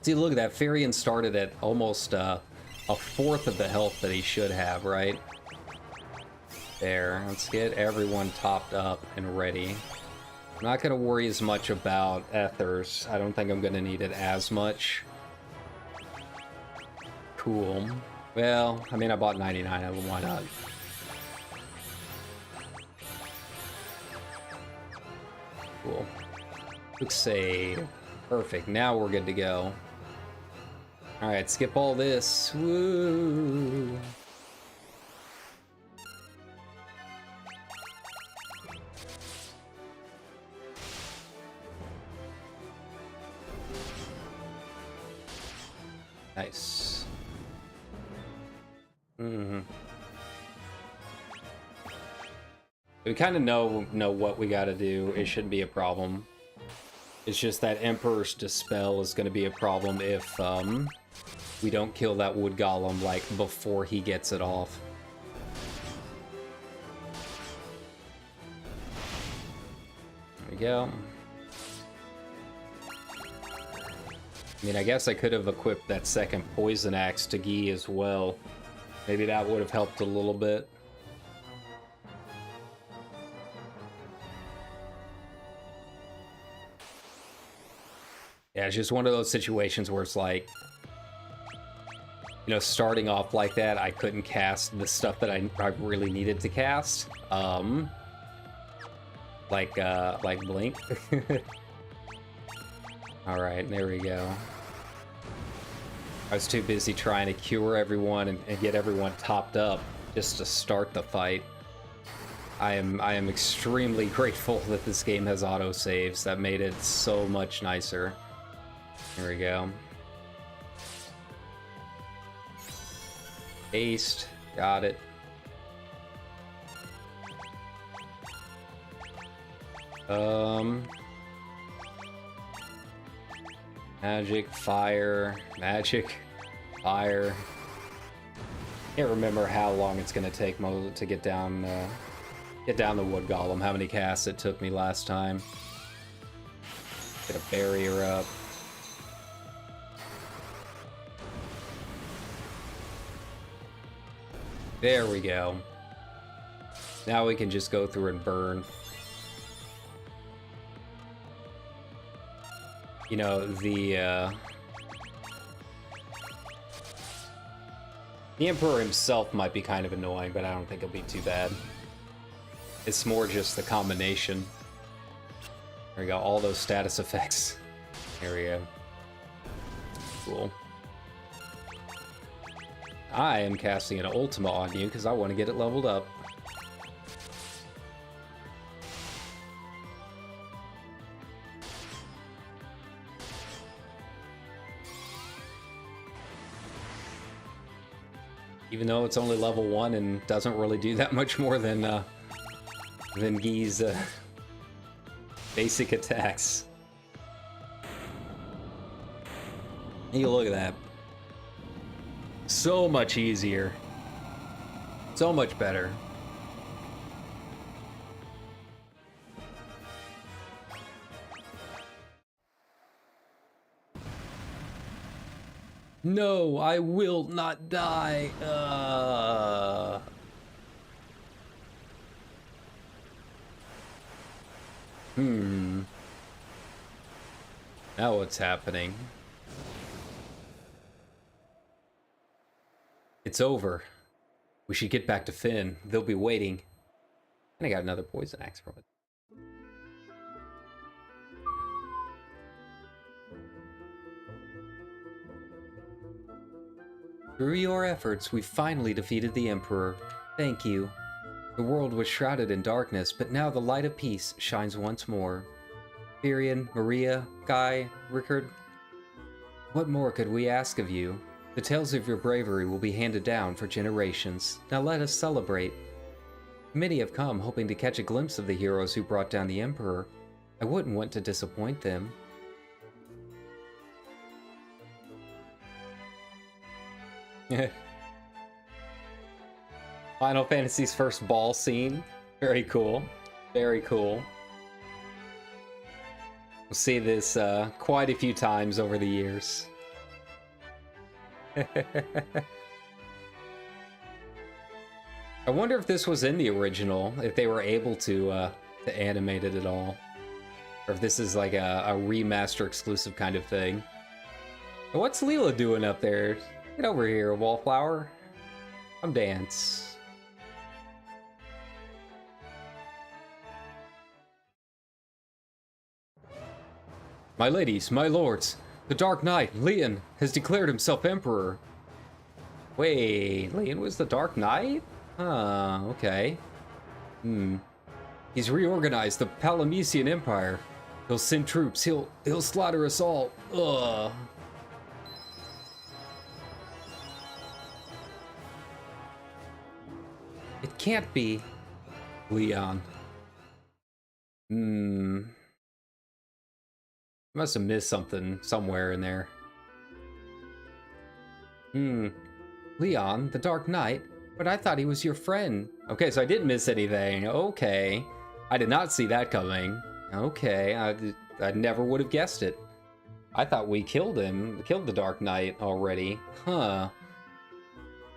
See, look at that. Farian started at almost a fourth of the health that he should have, right? There. Let's get everyone topped up and ready. I'm not going to worry as much about Ethers. I don't think I'm going to need it as much. Cool. Well, I mean, I bought 99 of them. Why not? Cool. Quick save. Perfect. Now we're good to go. Alright, skip all this. Woo! Nice. We kind of know what we gotta do. It shouldn't be a problem. It's just that Emperor's Dispel is gonna be a problem if we don't kill that wood golem like before he gets it off. There we go. I mean, I guess I could have equipped that second poison axe to Guy as well. Maybe that would have helped a little bit. Yeah, it's just one of those situations where it's like, you know, starting off like that, I couldn't cast the stuff that I really needed to cast. Like Blink. All right, there we go. I was too busy trying to cure everyone and get everyone topped up just to start the fight. I am extremely grateful that this game has autosaves. That made it so much nicer. There we go. Haste. Got it. Magic, fire, magic, fire. Can't remember how long it's gonna take to get down the wood golem. How many casts it took me last time. Get a barrier up. There we go. Now we can just go through and burn. You know, the Emperor himself might be kind of annoying, but I don't think it'll be too bad. It's more just the combination. There we go, all those status effects. There we go. Cool. I am casting an Ultima on you because I want to get it leveled up. Even though it's only level 1 and doesn't really do that much more than Guy's basic attacks. You look at that. So much easier. So much better. No, I will not die. Now what's happening? It's over. We should get back to Finn. They'll be waiting. And I got another poison axe from it. Through your efforts, we finally defeated the Emperor. Thank you. The world was shrouded in darkness, but now the light of peace shines once more. Firion, Maria, Guy, Rickard, what more could we ask of you? The tales of your bravery will be handed down for generations. Now let us celebrate. Many have come hoping to catch a glimpse of the heroes who brought down the Emperor. I wouldn't want to disappoint them. Final Fantasy's first ball scene. Very cool. Very cool. We'll see this quite a few times over the years. I wonder if this was in the original, if they were able to animate it at all. Or if this is like a remaster exclusive kind of thing. But what's Leela doing up there? Get over here, Wallflower. Come dance. My ladies, my lords, the Dark Knight, Leon, has declared himself Emperor. Wait, Leon was the Dark Knight? Huh, okay. He's reorganized the Palamecian Empire. He'll send troops, he'll slaughter us all. Ugh. It can't be Leon. Must have missed something somewhere in there. Leon, the Dark Knight? But I thought he was your friend. Okay, so I didn't miss anything. Okay. I did not see that coming. Okay, I never would have guessed it. I thought we killed him. We killed the Dark Knight already. Huh.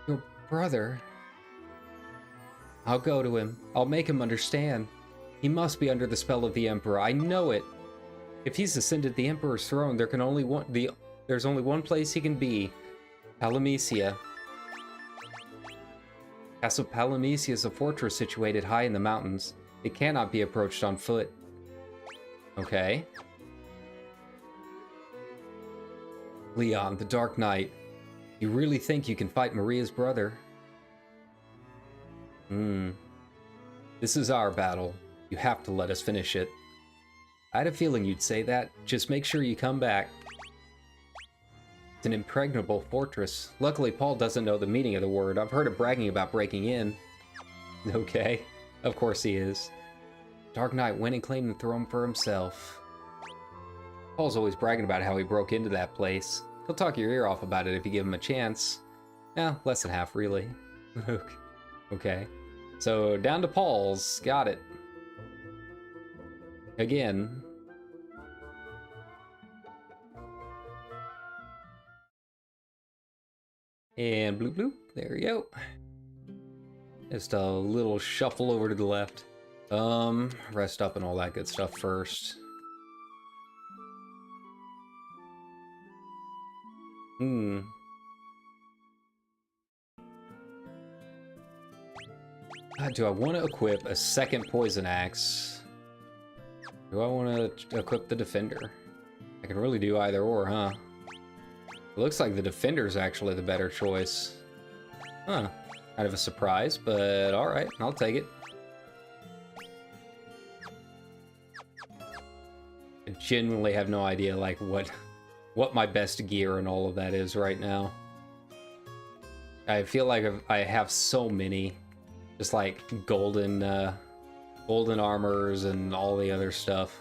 Your brother. I'll go to him. I'll make him understand. He must be under the spell of the Emperor. I know it. If he's ascended the Emperor's throne, there's only one place he can be. Palamecia. Castle Palamecia is a fortress situated high in the mountains. It cannot be approached on foot. Okay. Leon, the Dark Knight. You really think you can fight Maria's brother? This is our battle. You have to let us finish it. I had a feeling you'd say that. Just make sure you come back. It's an impregnable fortress. Luckily, Paul doesn't know the meaning of the word. I've heard him bragging about breaking in. Okay, of course he is. Dark Knight went and claimed the throne for himself. Paul's always bragging about how he broke into that place. He'll talk your ear off about it if you give him a chance. Eh, less than half, really. Okay. So, down to Paul's. Got it. Again. And bloop bloop. There we go. Just a little shuffle over to the left. Rest up and all that good stuff first. Do I want to equip a second poison axe? Do I want to equip the defender? I can really do either or, huh? It looks like the defender's actually the better choice. Huh. Kind of a surprise, but alright, I'll take it. I genuinely have no idea, like, what my best gear and all of that is right now. I feel like I have so many, just like golden armors and all the other stuff.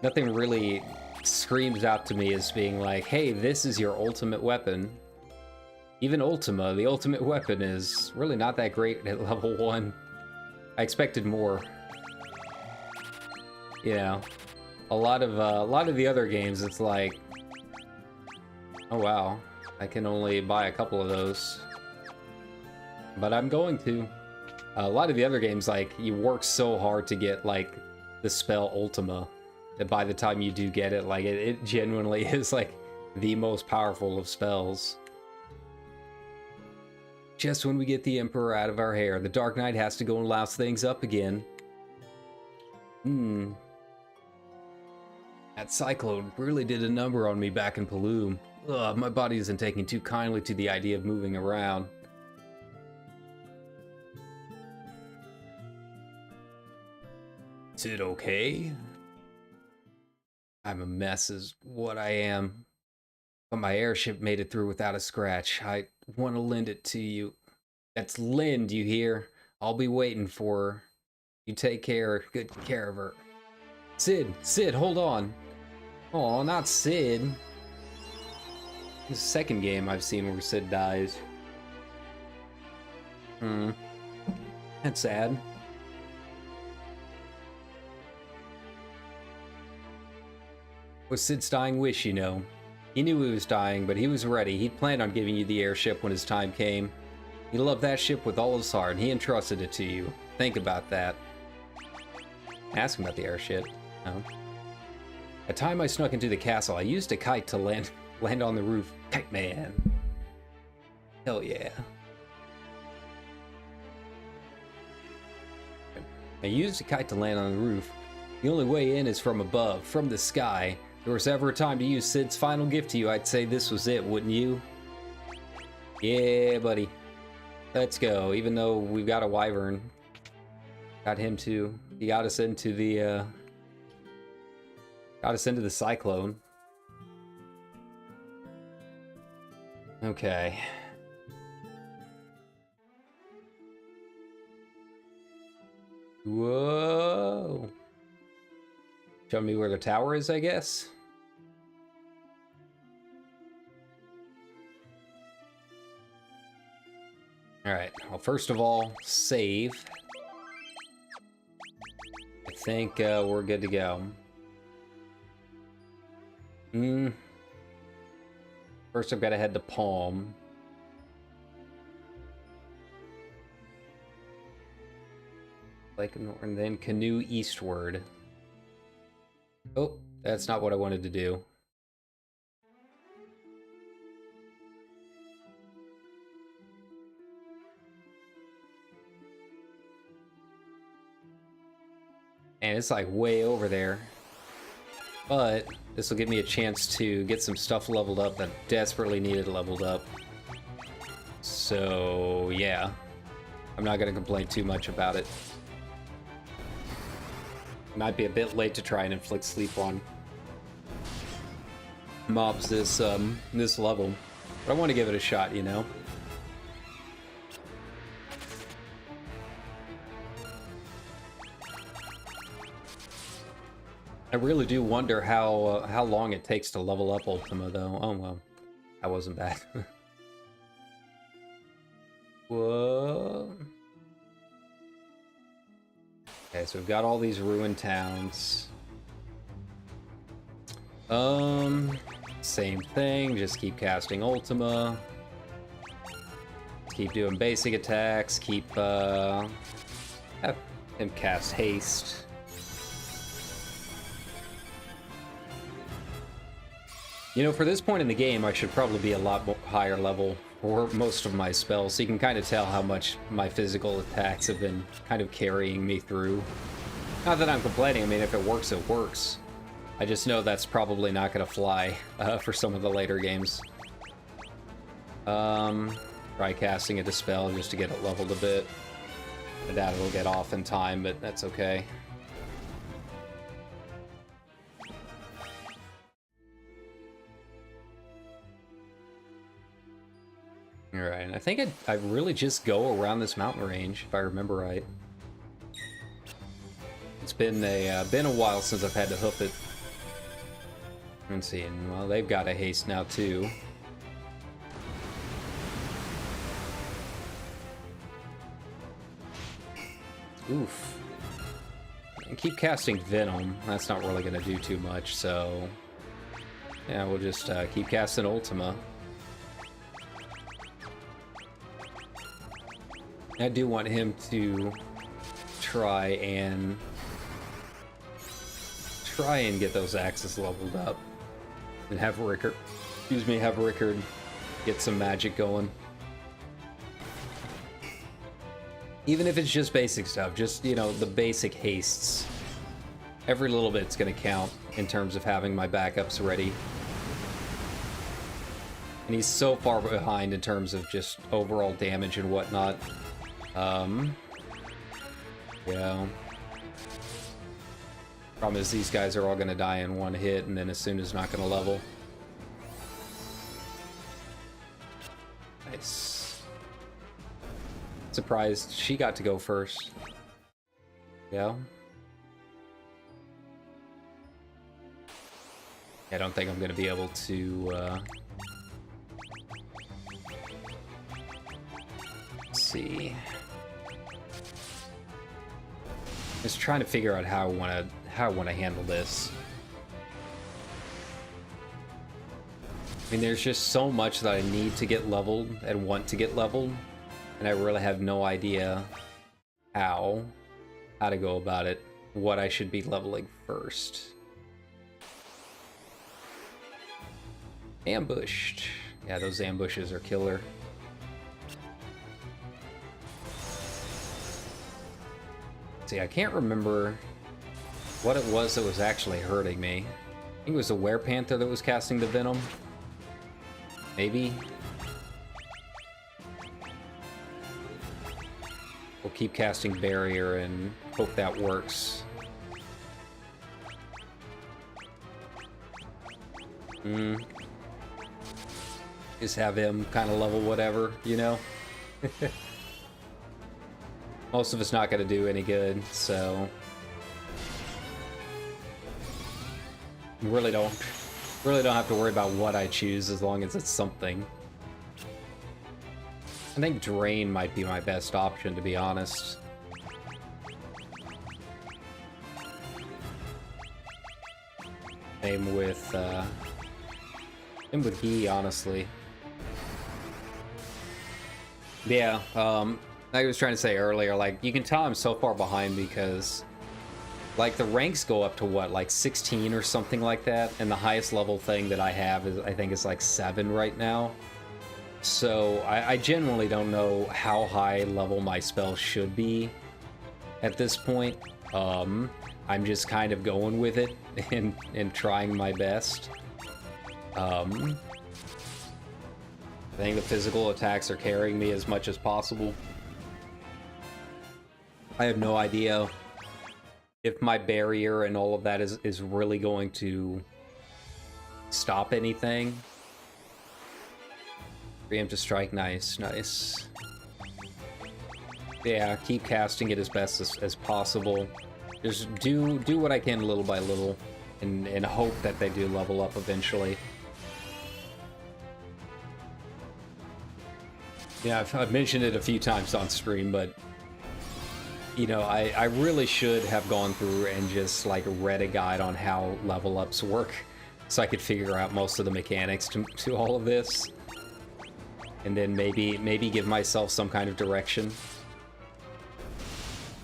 Nothing really screams out to me as being like, hey, this is your ultimate weapon. Even Ultima, the ultimate weapon, is really not that great at level 1. I expected more. You know, a lot of the other games, it's like, oh wow, I can only buy a couple of those, but I'm going to. A lot of the other games, like, you work so hard to get like the spell Ultima, that by the time you do get it, like it genuinely is like the most powerful of spells. Just when we get the Emperor out of our hair, the Dark Knight has to go and louse things up again. That cyclone really did a number on me back in Paloom. Ugh, my body isn't taking too kindly to the idea of moving around. Is it okay? I'm a mess is what I am. But my airship made it through without a scratch. I want to lend it to you. That's lend, you hear? I'll be waiting for her. You take good care of her. Sid, hold on. Oh, not Sid. This is the second game I've seen where Sid dies. That's sad. Was Sid's dying wish, you know. He knew he was dying, but he was ready. He'd planned on giving you the airship when his time came. He loved that ship with all his heart, and he entrusted it to you. Think about that. Ask him about the airship. No. At time I snuck into the castle, I used a kite to land on the roof. Kite man. Hell yeah. I used a kite to land on the roof. The only way in is from above, from the sky. If there was ever a time to use Sid's final gift to you, I'd say this was it, wouldn't you? Yeah, buddy. Let's go. Even though we've got a Wyvern. Got him too. He got us into the, cyclone. Okay. Whoa. Show me where the tower is, I guess. Alright, well, first of all, save. I think we're good to go. First I've got to head to Palm. Lake Norton, then canoe eastward. Oh, that's not what I wanted to do. And it's like way over there. But this will give me a chance to get some stuff leveled up that desperately needed leveled up. So, yeah. I'm not going to complain too much about it. Might be a bit late to try and inflict sleep on mobs this level, but I want to give it a shot, you know. I really do wonder how long it takes to level up Ultima, though. Oh well, that wasn't bad. Whoa. Okay, so we've got all these ruined towns. Same thing, just keep casting Ultima. Keep doing basic attacks, keep, have him cast haste. You know, for this point in the game, I should probably be a lot more higher level for most of my spells, so you can kind of tell how much my physical attacks have been kind of carrying me through. Not that I'm complaining, I mean, if it works, it works. I just know that's probably not going to fly for some of the later games. Try casting a Dispel just to get it leveled a bit. I doubt it'll get off in time, but that's okay. Alright, I think I really just go around this mountain range, if I remember right. It's been a while since I've had to hoof it. Let's see, well, they've got a haste now, too. Oof. And keep casting Venom. That's not really going to do too much, so... yeah, we'll just keep casting Ultima. I do want him to try and get those axes leveled up. And have Rickard get some magic going. Even if it's just basic stuff, just, you know, the basic hastes. Every little bit's gonna count in terms of having my backups ready. And he's so far behind in terms of just overall damage and whatnot. Yeah. Problem is these guys are all gonna die in one hit, and then as soon as not gonna level. Nice. Surprised she got to go first. Yeah. I don't think I'm gonna be able to, let's see. Just trying to figure out how I wanna handle this. I mean, there's just so much that I need to get leveled and want to get leveled, and I really have no idea how to go about it, what I should be leveling first. Ambushed. Yeah, those ambushes are killer. See, I can't remember what it was that was actually hurting me. I think it was the Werepanther that was casting the Venom. Maybe. We'll keep casting Barrier and hope that works. Just have him kind of level whatever, you know? Most of it's not going to do any good, so... really don't have to worry about what I choose as long as it's something. I think Drain might be my best option, to be honest. Same with He, honestly. Yeah, like I was trying to say earlier, like, you can tell I'm so far behind because, like, the ranks go up to what, like 16 or something like that, and the highest level thing that I have is, I think, is like 7 right now. So I genuinely don't know how high level my spell should be at this point. I'm just kind of going with it and trying my best. I think the physical attacks are carrying me as much as possible. I have no idea if my barrier and all of that is really going to stop anything. Preemptive strike, nice, nice. Yeah, keep casting it as best as possible. Just do what I can little by little, and hope that they do level up eventually. Yeah, I've mentioned it a few times on stream, but you know, I really should have gone through and just like read a guide on how level ups work, so I could figure out most of the mechanics to all of this, and then maybe give myself some kind of direction.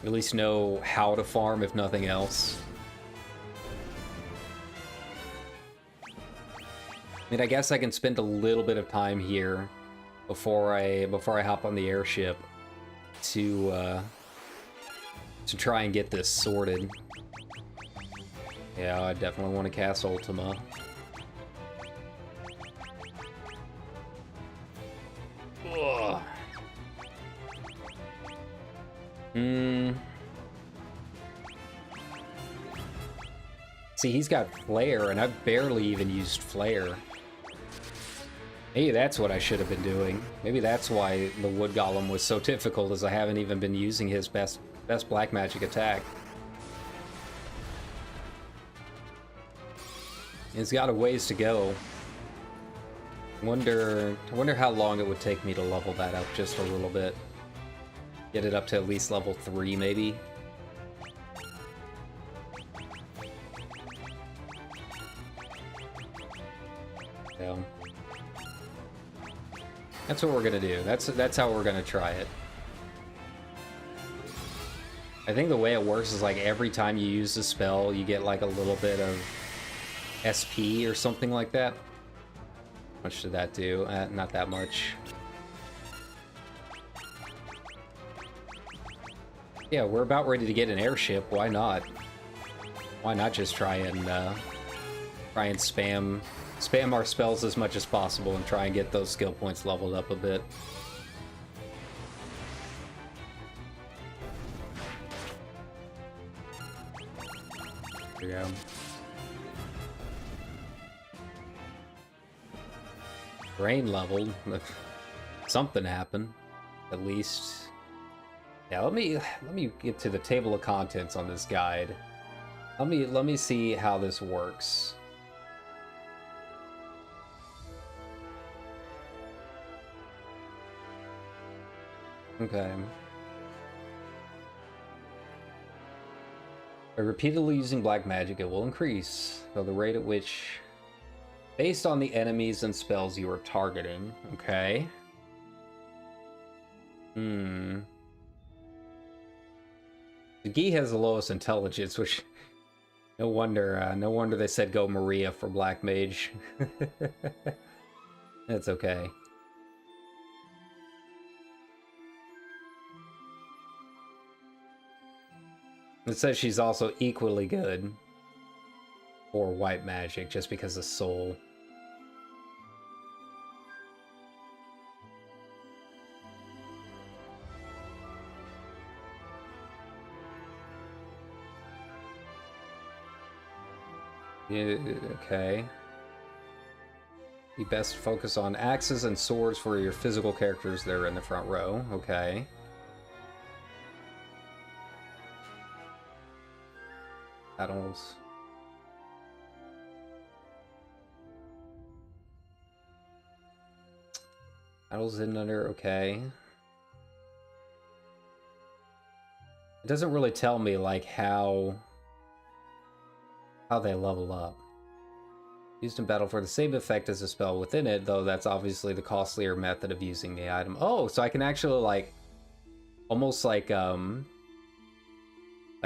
At least know how to farm, if nothing else. I mean, I guess I can spend a little bit of time here before I hop on the airship to try and get this sorted. Yeah, I definitely want to cast Ultima. Ugh. See, he's got Flare, and I've barely even used Flare. Maybe that's what I should have been doing. Maybe that's why the Wood Golem was so difficult, as I haven't even been using his best black magic attack. He's got a ways to go. I wonder how long it would take me to level that up just a little bit. Get it up to at least level 3, maybe. So that's what we're gonna do. That's how we're gonna try it. I think the way it works is like every time you use the spell, you get like a little bit of SP or something like that. How much did that do? Not that much. Yeah, we're about ready to get an airship. Why not? Why not just try and spam our spells as much as possible and try and get those skill points leveled up a bit. There we go. Brain leveled. Something happened, at least. Yeah, let me get to the table of contents on this guide. Let me see how this works. Okay. By repeatedly using black magic, it will increase, though the rate at which, based on the enemies and spells you are targeting. Okay. The Gi has the lowest intelligence, which no wonder they said go Maria for black mage. That's okay. It says she's also equally good for white magic, just because of soul. Yeah, okay. You best focus on axes and swords for your physical characters that are in the front row. Okay. Battles. Battles in under, okay. It doesn't really tell me like how they level up. Used in battle for the same effect as a spell within it, though that's obviously the costlier method of using the item. Oh, so I can actually like almost like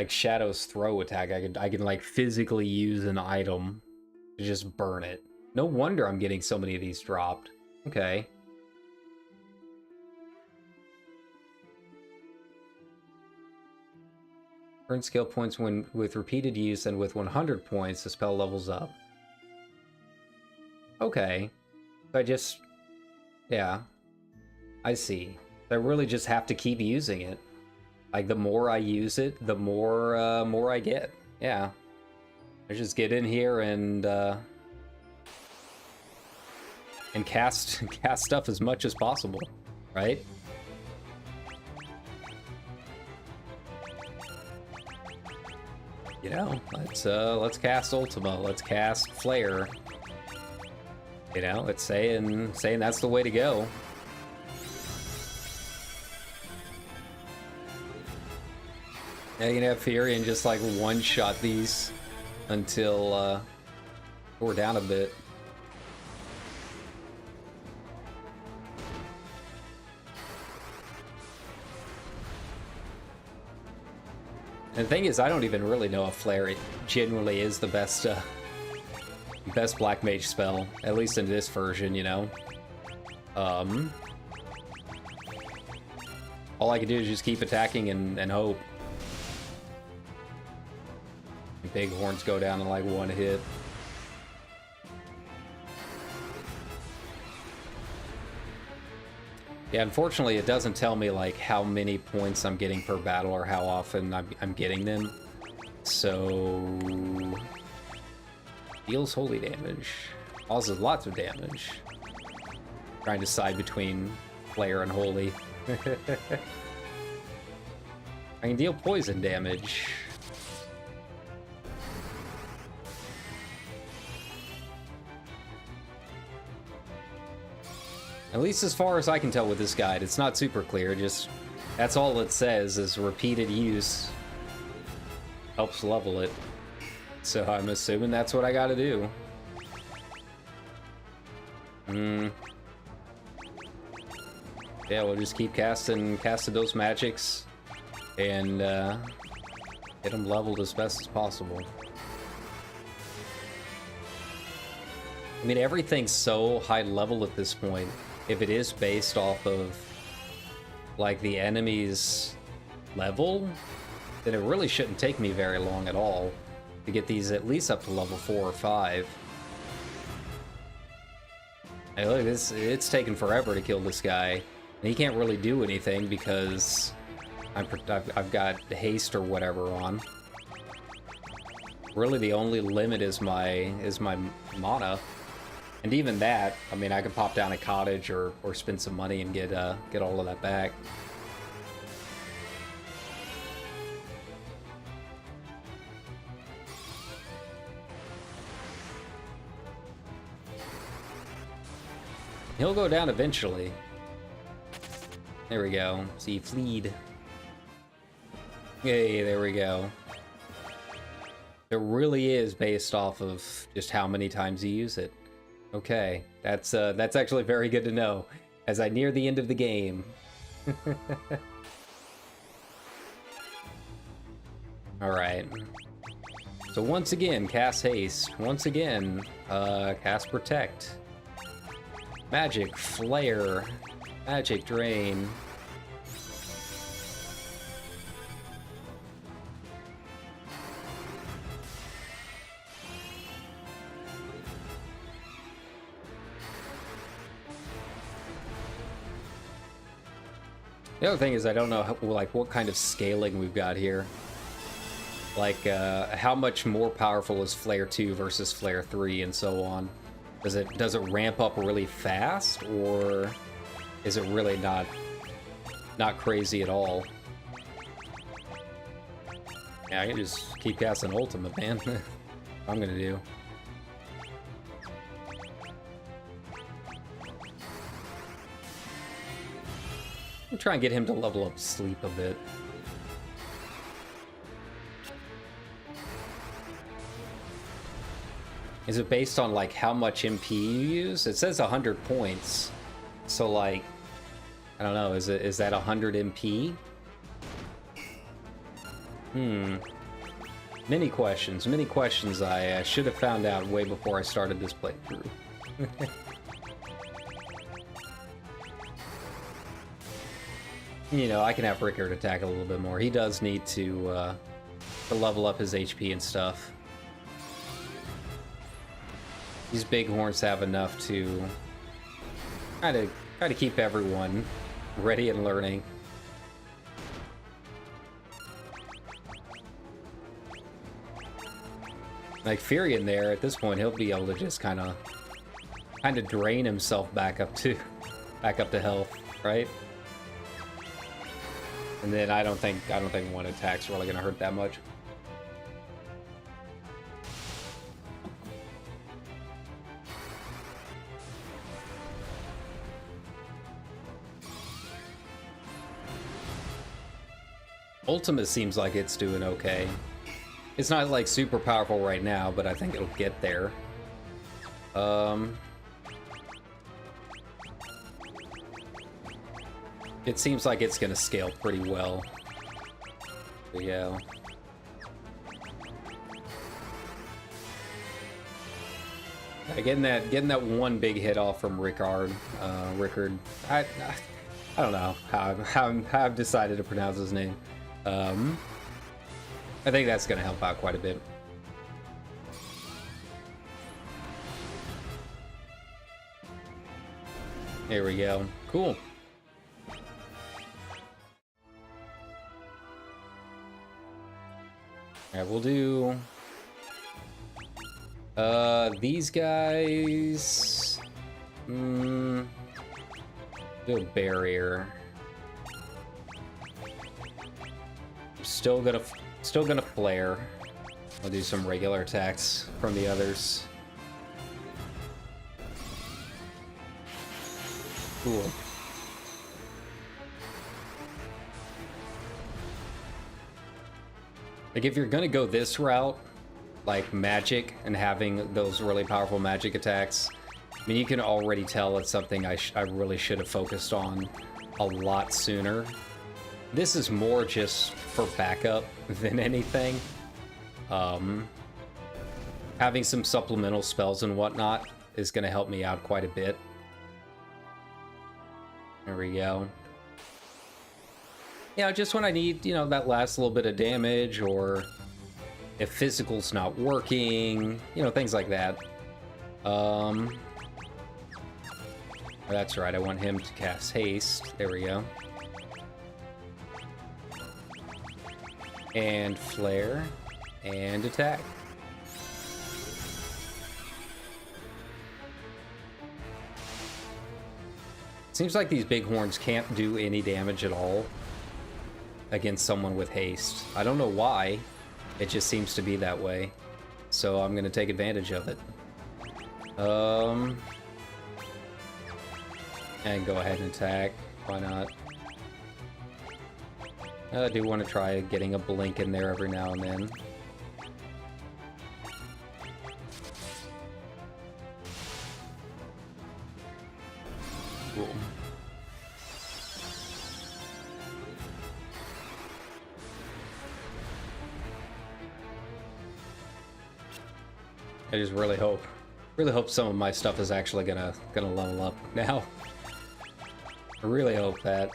Shadow's throw attack. I can like physically use an item to just burn it. No wonder I'm getting so many of these dropped. Okay. Earn skill points when with repeated use, and with 100 points, the spell levels up. Okay. Yeah. I see. I really just have to keep using it. Like, the more I use it, the more I get. Yeah. I just get in here and cast stuff as much as possible, right? You know, let's cast Ultima, let's cast Flare. You know, it's saying that's the way to go. Now you can have Fury and just like one-shot these until we're down a bit. And the thing is, I don't even really know if Flare genuinely is the best black mage spell, at least in this version, you know. All I can do is just keep attacking and hope. Big horns go down in like one hit. Yeah, unfortunately, it doesn't tell me like how many points I'm getting per battle or how often I'm getting them. So deals holy damage, causes lots of damage. Trying to decide between flare and holy. I can deal poison damage. At least as far as I can tell with this guide, it's not super clear, just that's all it says is repeated use helps level it. So I'm assuming that's what I gotta do. Yeah, we'll just keep casting those magics and get them leveled as best as possible. I mean, everything's so high level at this point. If it is based off of like the enemy's level, then it really shouldn't take me very long at all to get these at least up to level 4 or 5. Hey, look, it's taken forever to kill this guy. And he can't really do anything because I've got haste or whatever on. Really, the only limit is my mana. And even that, I mean, I could pop down a cottage or spend some money and get all of that back. He'll go down eventually. There we go. See, fleed. Yay, there we go. It really is based off of just how many times you use it. Okay, that's actually very good to know as I near the end of the game. All right. So once again, cast haste. Once again, cast protect. Magic flare. Magic drain. The other thing is I don't know what kind of scaling we've got here. Like how much more powerful is Flare 2 versus Flare 3 and so on. Does it ramp up really fast, or is it really not crazy at all? Yeah, I can just keep casting ultimate, man. I'm gonna do. I'm trying to get him to level up sleep a bit. Is it based on like how much MP you use? It says 100 points. So like, I don't know, is that 100 MP? Many questions I should have found out way before I started this playthrough. You know, I can have Rickard attack a little bit more. He does need to level up his HP and stuff. These bighorns have enough to kind of keep everyone ready and learning. Like Furion there, at this point, he'll be able to just kind of drain himself back up to health, right? And then I don't think one attack's really gonna hurt that much. Ultimate seems like it's doing okay. It's not like super powerful right now, but I think it'll get there. It seems like it's gonna scale pretty well. So, yeah. Getting that one big hit off from Rickard. I don't know how I've decided to pronounce his name. I think that's gonna help out quite a bit. There we go. Cool. Alright, we'll do... these guys... do a barrier. I'm still gonna flare. I'll do some regular attacks from the others. Cool. Like, if you're gonna go this route, like magic and having those really powerful magic attacks, I mean, you can already tell it's something I really should have focused on a lot sooner. This is more just for backup than anything. Having some supplemental spells and whatnot is going to help me out quite a bit. There we go. Yeah, just when I need, you know, that last little bit of damage, or if physical's not working, you know, things like that. That's right, I want him to cast haste. There we go. And flare, and attack. Seems like these bighorns can't do any damage at all against someone with haste. I don't know why, it just seems to be that way. So I'm gonna take advantage of it. And go ahead and attack. Why not? I do want to try getting a blink in there every now and then. Cool. I just really hope some of my stuff is actually gonna level up now. I really hope that.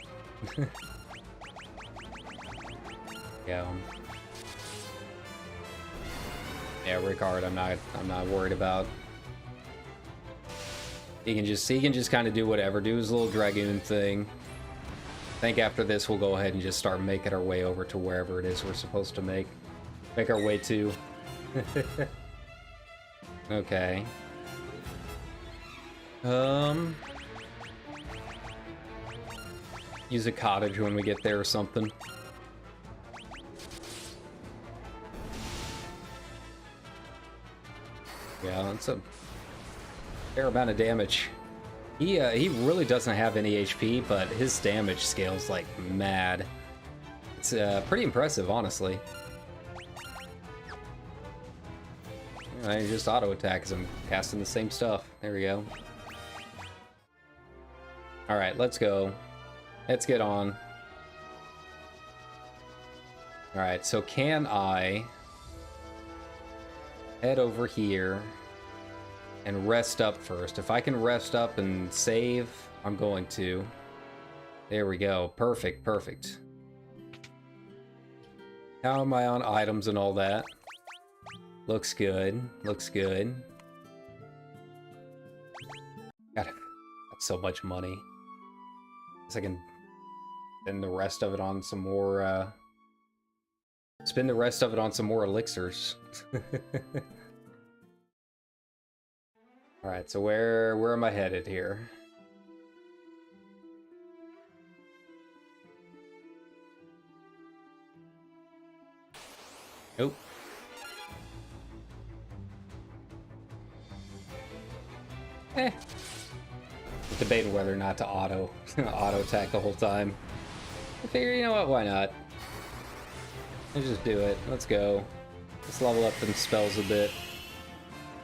Yeah. Yeah, Rickard, I'm not worried about. He can just kind of do whatever, do his little dragoon thing. I think after this we'll go ahead and just start making our way over to wherever it is we're supposed to make our way to. Okay. Use a cottage when we get there or something. Yeah, that's a fair amount of damage. He really doesn't have any HP, but his damage scales like mad. It's pretty impressive, honestly. I just auto attack as I'm casting the same stuff. There we go. All right, let's go. Let's get on. All right, so can I head over here and rest up first? If I can rest up and save, I'm going to. There we go. Perfect, perfect. How am I on items and all that? Looks good. Looks good. God, that's so much money. Guess I can spend the rest of it on some more, spend the rest of it on some more elixirs. Alright, so where am I headed here? Nope. Debating whether or not to auto attack the whole time. I figure, you know what, why not? Let's just do it. Let's go. Let's level up them spells a bit.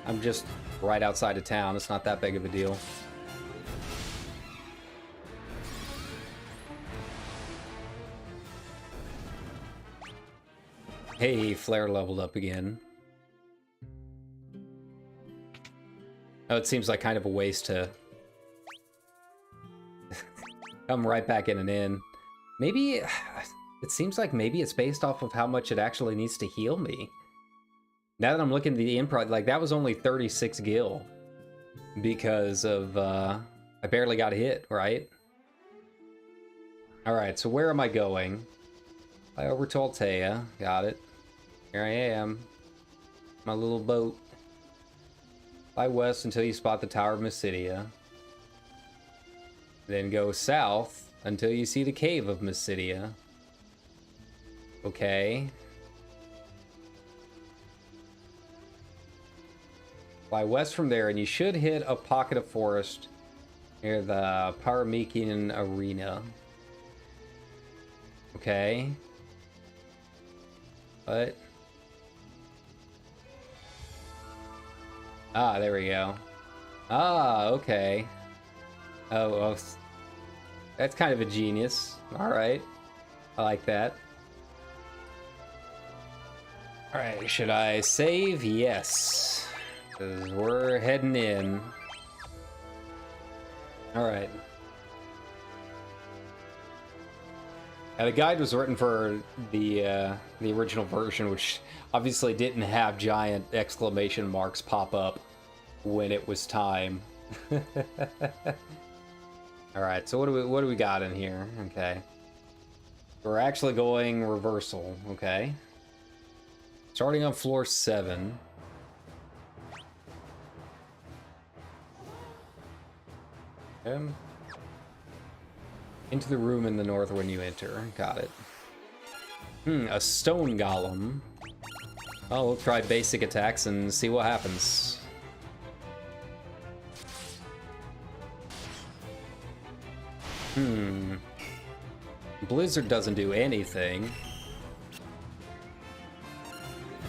I'm just right outside of town. It's not that big of a deal. Hey, Flare leveled up again. Oh, it seems like kind of a waste to come right back in an inn. Maybe, it seems like maybe it's based off of how much it actually needs to heal me. Now that I'm looking at the improv, like that was only 36 gil because of, I barely got hit, right? All right, so where am I going? Fly over to Altea, got it. Here I am. My little boat. Fly west until you spot the Tower of Mysidia. Then go south until you see the Cave of Mysidia. Okay. Fly west from there, and you should hit a pocket of forest near the Paramecian Arena. Okay. What? Ah, there we go. Ah, okay. Oh, well, that's kind of a genius. Alright. I like that. Alright, should I save? Yes. Because we're heading in. Alright. Now, the guide was written for the original version, which obviously didn't have giant exclamation marks pop up when it was time. Alright, so what do we got in here? Okay. We're actually going reversal, okay. Starting on floor 7. Into the room in the north when you enter. Got it. A stone golem. Oh, we'll try basic attacks and see what happens. Blizzard doesn't do anything.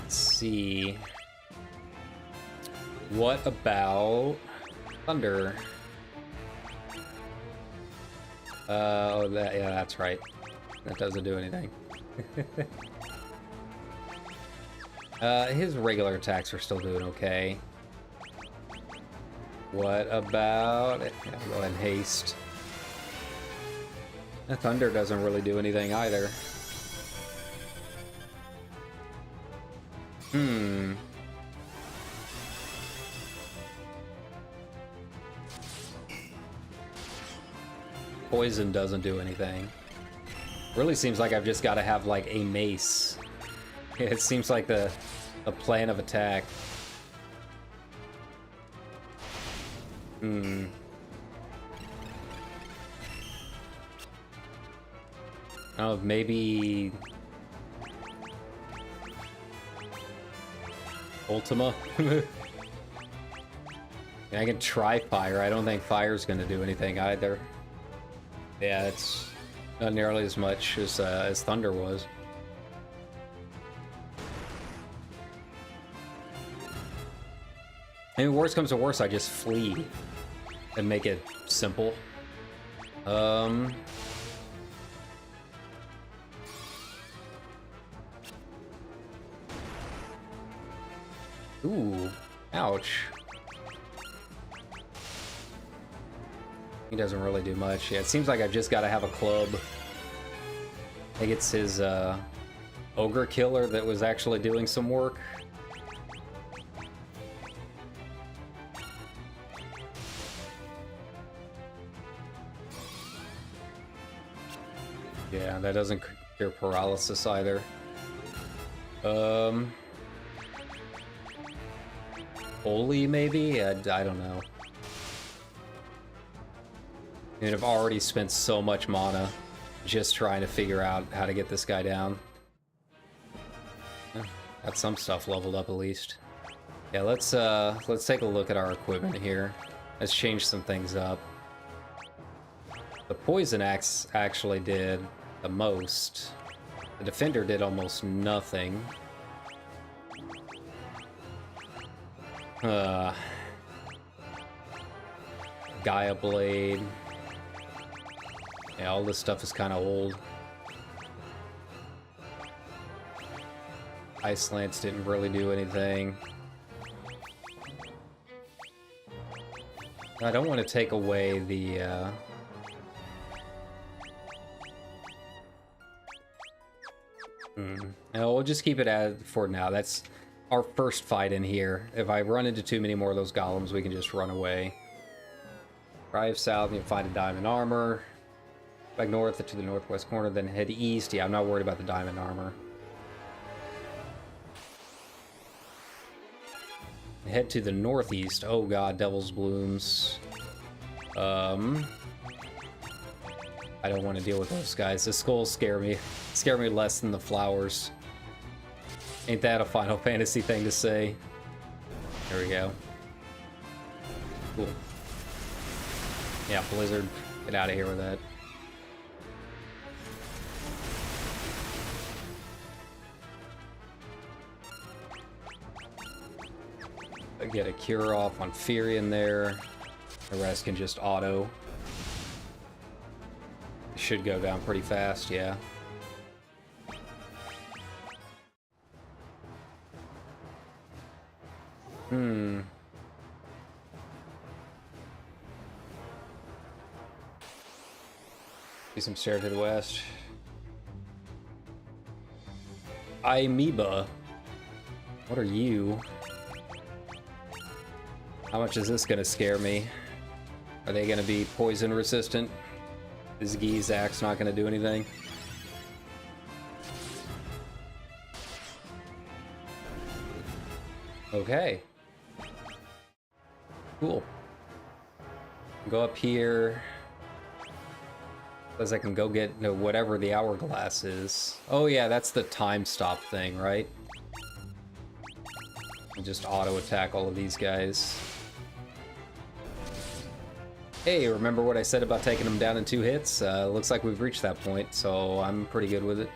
Let's see. What about thunder? Oh, yeah, that's right. That doesn't do anything. His regular attacks are still doing okay. What about... Yeah, go ahead and haste. The thunder doesn't really do anything either. Poison doesn't do anything. Really seems like I've just got to have like a mace. It seems like the plan of attack. Oh, maybe Ultima. I can try fire. I don't think fire's gonna do anything either. Yeah, it's not nearly as much as thunder was. I mean, worst comes to worst, I just flee and make it simple. Ooh, ouch. He doesn't really do much. Yeah, it seems like I've just got to have a club. I think it's his ogre killer that was actually doing some work. Yeah, that doesn't cure paralysis either. Holy, maybe? I don't know. And I've already spent so much mana just trying to figure out how to get this guy down. Got some stuff leveled up at least. Yeah, let's take a look at our equipment here. Let's change some things up. The poison axe actually did the most. The defender did almost nothing. Gaia blade. Yeah, all this stuff is kind of old. Ice Lance didn't really do anything. I don't want to take away the... No, we'll just keep it as for now. That's our first fight in here. If I run into too many more of those golems, we can just run away. Drive south and you'll find a diamond armor. Back north to the northwest corner, then head east. Yeah, I'm not worried about the diamond armor. head to the northeast. Oh god, Devil's Blooms. I don't want to deal with those guys. The skulls scare me. Scare me less than the flowers. Ain't that a Final Fantasy thing to say? There we go. Cool. Yeah, Blizzard. Get out of here with that. I get a cure off on Furion there. The rest can just auto. Should go down pretty fast, yeah. Do some stare to the west. Amoeba. What are you? How much is this gonna scare me? Are they gonna be poison resistant? Is Gizak's not gonna do anything? Okay. Cool. Go up here. As I can go get whatever the hourglass is. Oh yeah, that's the time stop thing, right? And just auto attack all of these guys. Hey, remember what I said about taking them down in 2 hits? Looks like we've reached that point, so I'm pretty good with it.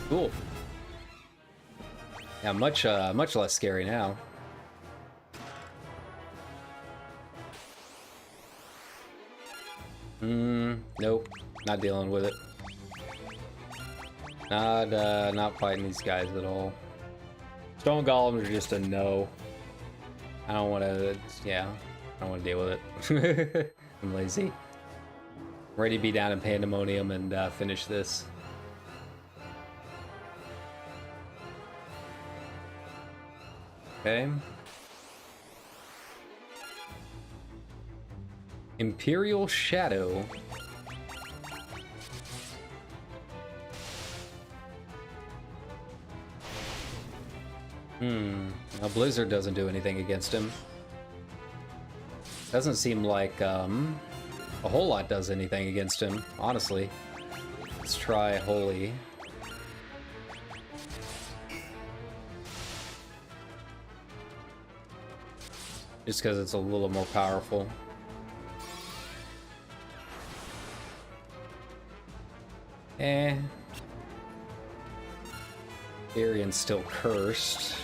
Cool. Yeah, much less scary now. Nope, not dealing with it. Not fighting these guys at all. Stone Golems are just a no. I don't want to, yeah, I don't want to deal with it. I'm lazy. Ready to be down in Pandemonium and finish this. Okay. Imperial Shadow. Now Blizzard doesn't do anything against him. Doesn't seem like a whole lot does anything against him, honestly. Let's try Holy. Just because it's a little more powerful. Furion's still cursed.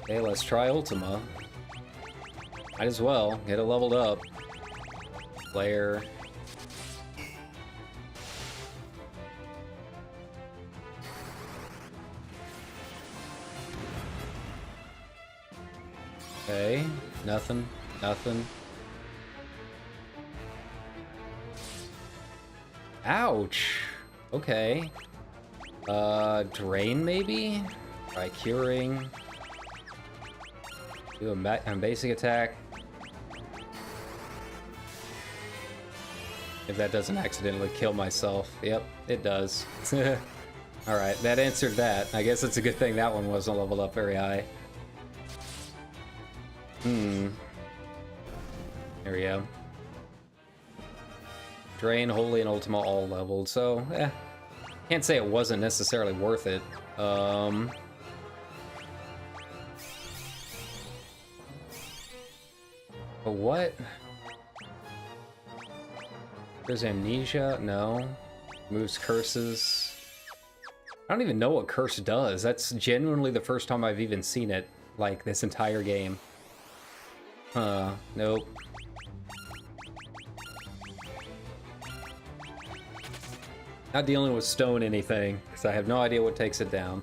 Okay, let's try Ultima. Might as well get it leveled up. Player. Okay, nothing, nothing. Ouch! Okay. Drain maybe? Try curing. Do a basic attack. If that doesn't accidentally kill myself. Yep, it does. Alright, that answered that. I guess it's a good thing that one wasn't leveled up very high. There we go. Drain, Holy, and Ultima all leveled, so, can't say it wasn't necessarily worth it. But what? There's Amnesia? No. Moves curses. I don't even know what curse does. That's genuinely the first time I've even seen it, like, this entire game. Nope. Not dealing with stone anything, because I have no idea what takes it down.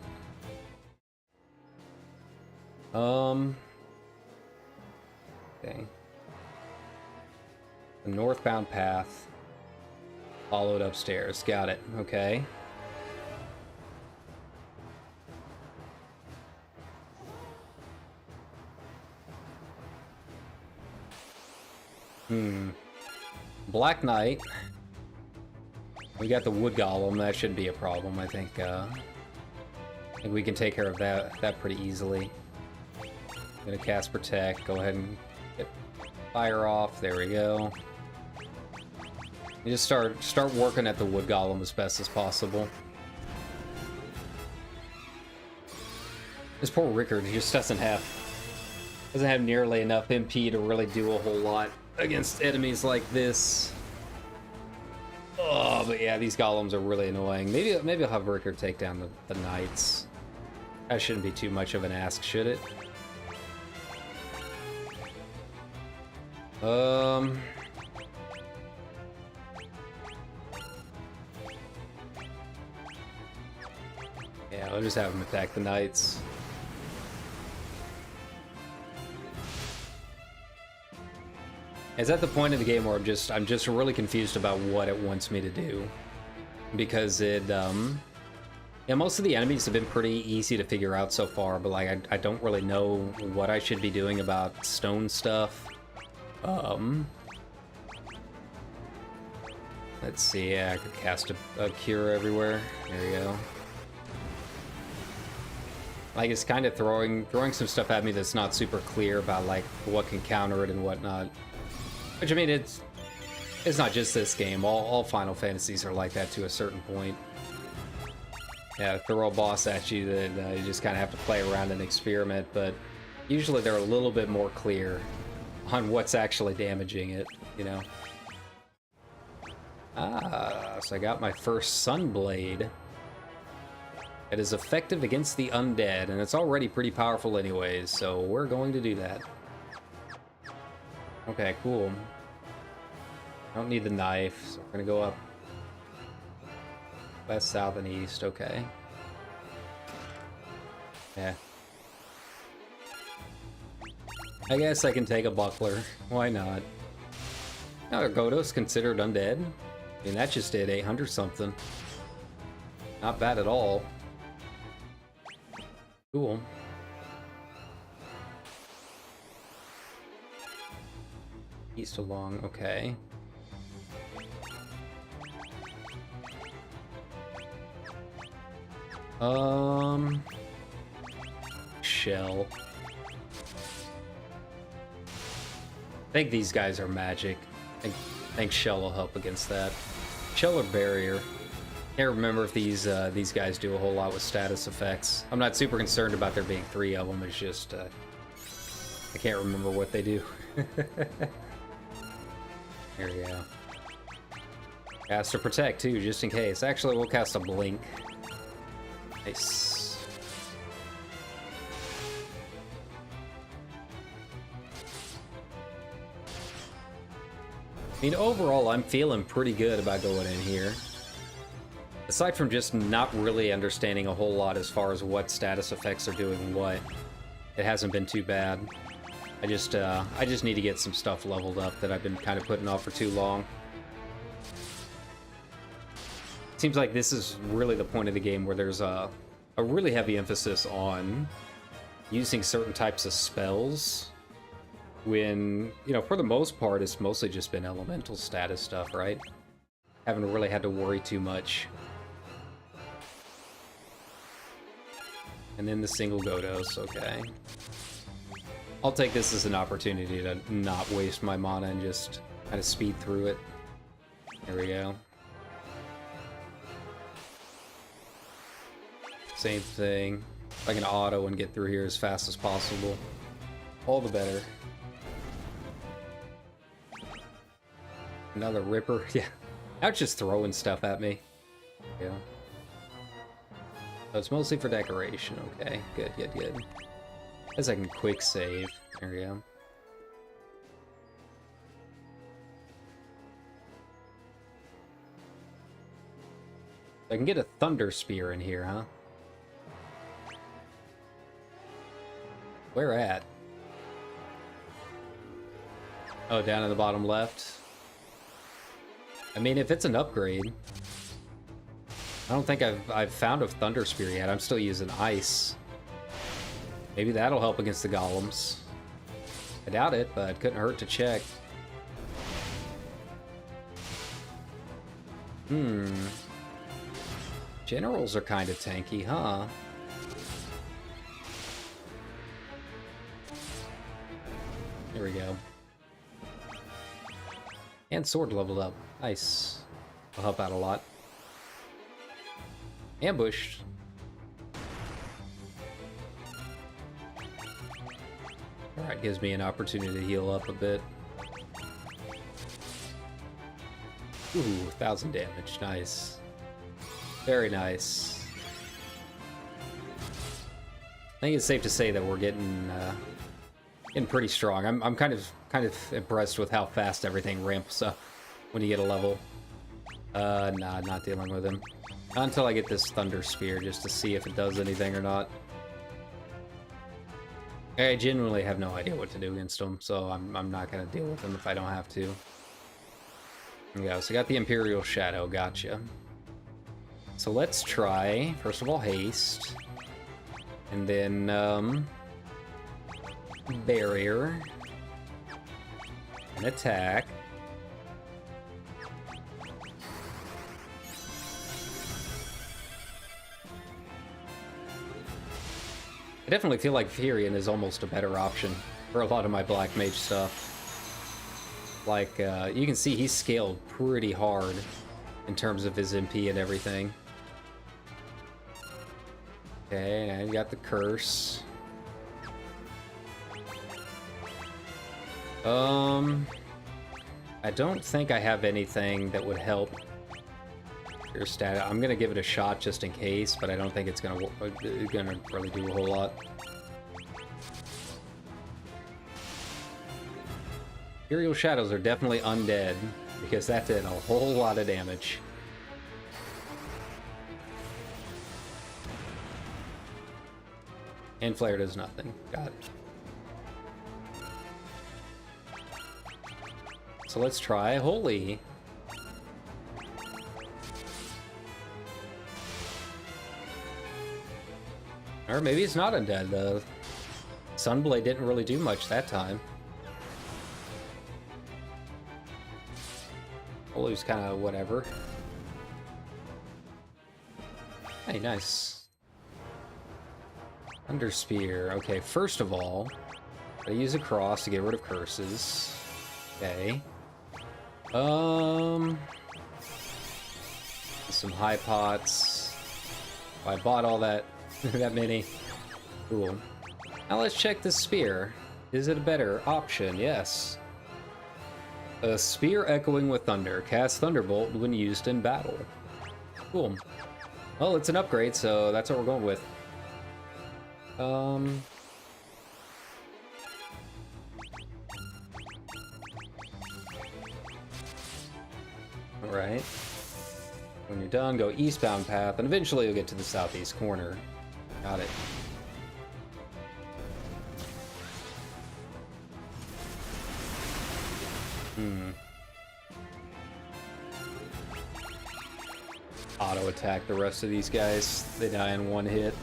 Okay. The northbound path. Followed upstairs. Got it. Okay. Black Knight. We got the wood golem. That shouldn't be a problem. I think we can take care of that pretty easily. Gonna cast protect. Go ahead and get fire off. There we go. You just start working at the wood golem as best as possible. This poor Rickard, he just doesn't have nearly enough MP to really do a whole lot against enemies like this. Oh, but yeah, these golems are really annoying. Maybe I'll have Rickard take down the knights. That shouldn't be too much of an ask, should it? Yeah, I'll just have him attack the knights. It's at the point in the game where I'm just really confused about what it wants me to do, because yeah, most of the enemies have been pretty easy to figure out so far, but like I don't really know what I should be doing about stone stuff. Let's see. Yeah, I could cast a cure everywhere. There you go. Like, it's kind of throwing some stuff at me that's not super clear about like what can counter it and whatnot. Which, I mean, it's not just this game. All Final Fantasies are like that to a certain point. Yeah, throw a boss at you, then you just kind of have to play around and experiment, but usually they're a little bit more clear on what's actually damaging it, you know? Ah, so I got my first Sunblade. It is effective against the undead, and it's already pretty powerful anyways, so we're going to do that. Okay, cool. I don't need the knife, so we're gonna go up west, south, and east. Okay. Yeah. I guess I can take a buckler. Why not? Now, are Godos considered undead? I mean, that just did 800 something. Not bad at all. Cool. East along, okay. Shell. I think these guys are magic. I think Shell will help against that. Shell or Barrier. Can't remember if these guys do a whole lot with status effects. I'm not super concerned about there being 3 of them. It's just I can't remember what they do. Here we go. Cast a protect too, just in case. Actually, we'll cast a blink. Nice. I mean, overall, I'm feeling pretty good about going in here. Aside from just not really understanding a whole lot as far as what status effects are doing what, it hasn't been too bad. I just need to get some stuff leveled up that I've been kind of putting off for too long. Seems like this is really the point of the game where there's a really heavy emphasis on using certain types of spells when, you know, for the most part, it's mostly just been elemental status stuff, right? Haven't really had to worry too much. And then the single Godos, okay. I'll take this as an opportunity to not waste my mana and just kind of speed through it. There we go. Same thing. If I can auto and get through here as fast as possible, all the better. Another Ripper. Yeah. Now it's just throwing stuff at me. Yeah. So it's mostly for decoration. Okay, good, good, good. As I can quick save. There we go. I can get a Thunder Spear in here, huh? Where at? Oh, down in the bottom left. I mean, if it's an upgrade, I don't think I've found a Thunder Spear yet. I'm still using Ice. Maybe that'll help against the golems. I doubt it, but it couldn't hurt to check. Generals are kind of tanky, huh? There we go. And sword leveled up. Nice. Will help out a lot. Ambushed. Alright, gives me an opportunity to heal up a bit. Ooh, 1,000 damage. Nice. Very nice. I think it's safe to say that we're getting pretty strong. I'm kind of impressed with how fast everything ramps up when you get a level. Nah, not dealing with him. Not until I get this Thunder Spear, just to see if it does anything or not. I genuinely have no idea what to do against him, so I'm not gonna deal with him if I don't have to. Yeah, so I got the Imperial Shadow, gotcha. So let's try, first of all, haste. And then, barrier. And attack. I definitely feel like Furion is almost a better option for a lot of my Black Mage stuff. Like, you can see he's scaled pretty hard in terms of his MP and everything. Okay, and you got the Curse. I don't think I have anything that would help your stat. I'm gonna give it a shot just in case, but I don't think it's gonna really do a whole lot. Imperial Shadows are definitely undead, because that did a whole lot of damage. And Flare does nothing. Got it. So let's try Holy. Or maybe it's not undead. The Sunblade didn't really do much that time. Holy's kind of whatever. Hey, nice. Thunder Spear. Okay, first of all, I use a cross to get rid of curses. Okay. Some high pots. I bought all that that many. Cool. Now let's check the spear. Is it a better option? Yes. A spear echoing with thunder. Cast Thunderbolt when used in battle. Cool. Well, it's an upgrade, so that's what we're going with. Alright. When you're done, go eastbound path, and eventually you'll get to the southeast corner. Got it. Auto attack the rest of these guys. They die in one hit.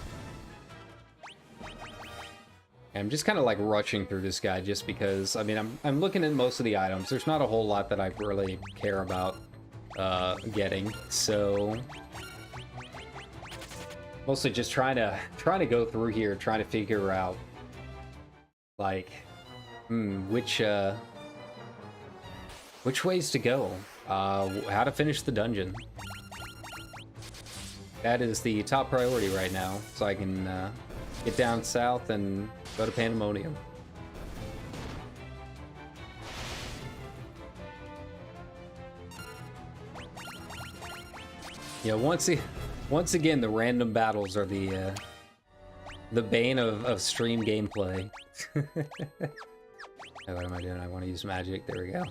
I'm just kind of like rushing through this guy just because, I mean, I'm looking at most of the items. There's not a whole lot that I really care about getting, so mostly just trying to go through here, trying to figure out like which ways to go, how to finish the dungeon. That is the top priority right now, so I can get down south and go to Pandemonium. Yeah, once again, the random battles are the bane of stream gameplay. What am I doing? I want to use magic. There we go.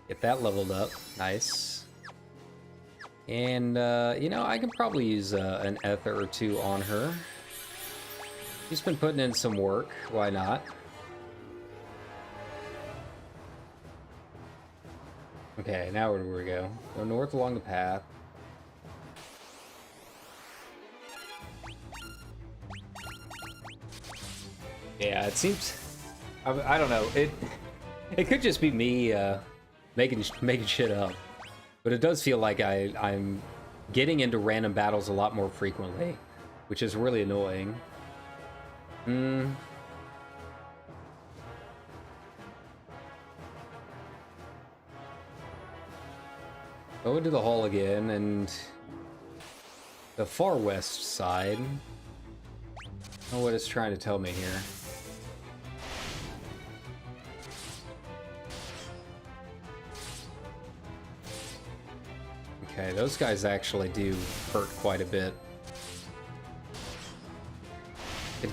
Get that leveled up. Nice. And, you know, I can probably use an ether or two on her. She's been putting in some work. Why not? Okay, now where do we go? Go north along the path. Yeah, it seems... I don't know. It could just be me making shit up. But it does feel like I'm getting into random battles a lot more frequently, which is really annoying. Go into the hall again, and the far west side. I don't know what it's trying to tell me here. Okay, those guys actually do hurt quite a bit.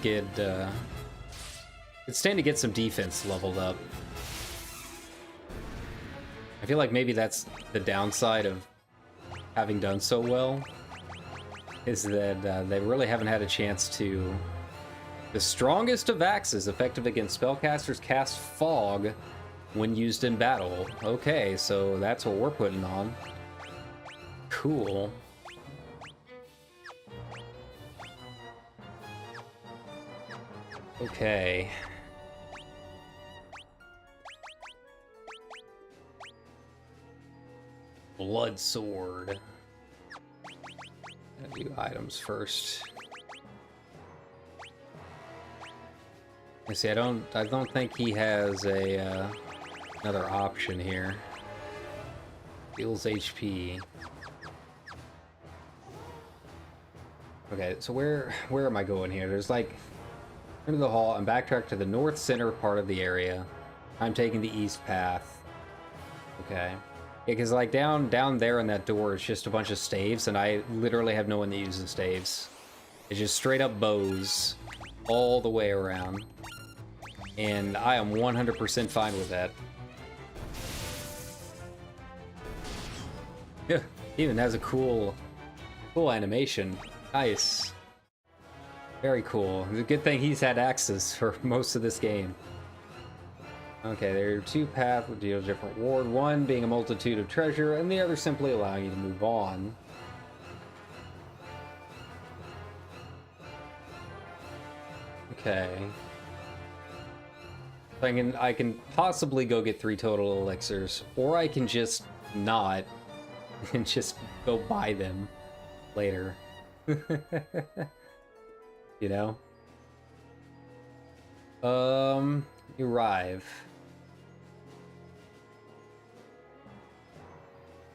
Could stand to get some defense leveled up. I feel like maybe that's the downside of having done so well, is that they really haven't had a chance to... The strongest of axes, effective against spellcasters, cast fog when used in battle. Okay, so that's what we're putting on. Cool. Okay. Blood sword. Gotta do items first. I see. I don't think he has a another option here. Heals HP. Okay, so where am I going here? There's like into the hall and backtrack to the north center part of the area. I'm taking the east path. Okay. Yeah, because like down there in that door is just a bunch of staves, and I literally have no one that uses staves. It's just straight up bows all the way around. And I am 100% fine with that. Yeah, even has a cool animation. Nice. Very cool. It's a good thing he's had axes for most of this game. Okay, there are two paths with deal different reward. One being a multitude of treasure, and the other simply allowing you to move on. Okay. I can possibly go get 3 total elixirs, or I can just not and just go buy them later. You know? You arrive.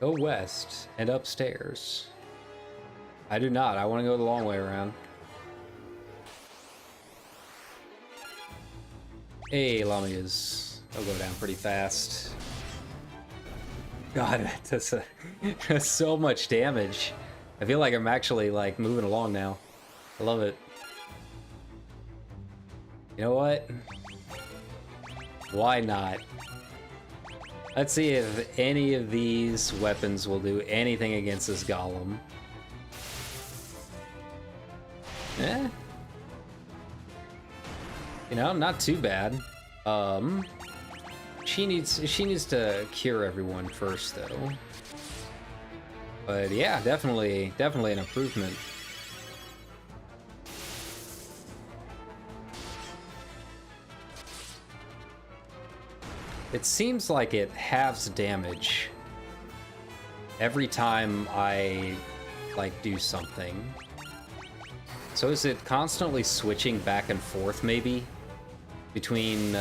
Go west and upstairs. I do not. I want to go the long way around. Hey, Lamias. They'll go down pretty fast. God, that's so much damage. I feel like I'm actually like moving along now. I love it. You know what? Why not? Let's see if any of these weapons will do anything against this golem. Eh? You know, not too bad. She needs to cure everyone first, though. But yeah, definitely an improvement. It seems like it halves damage every time I like do something. So is it constantly switching back and forth maybe between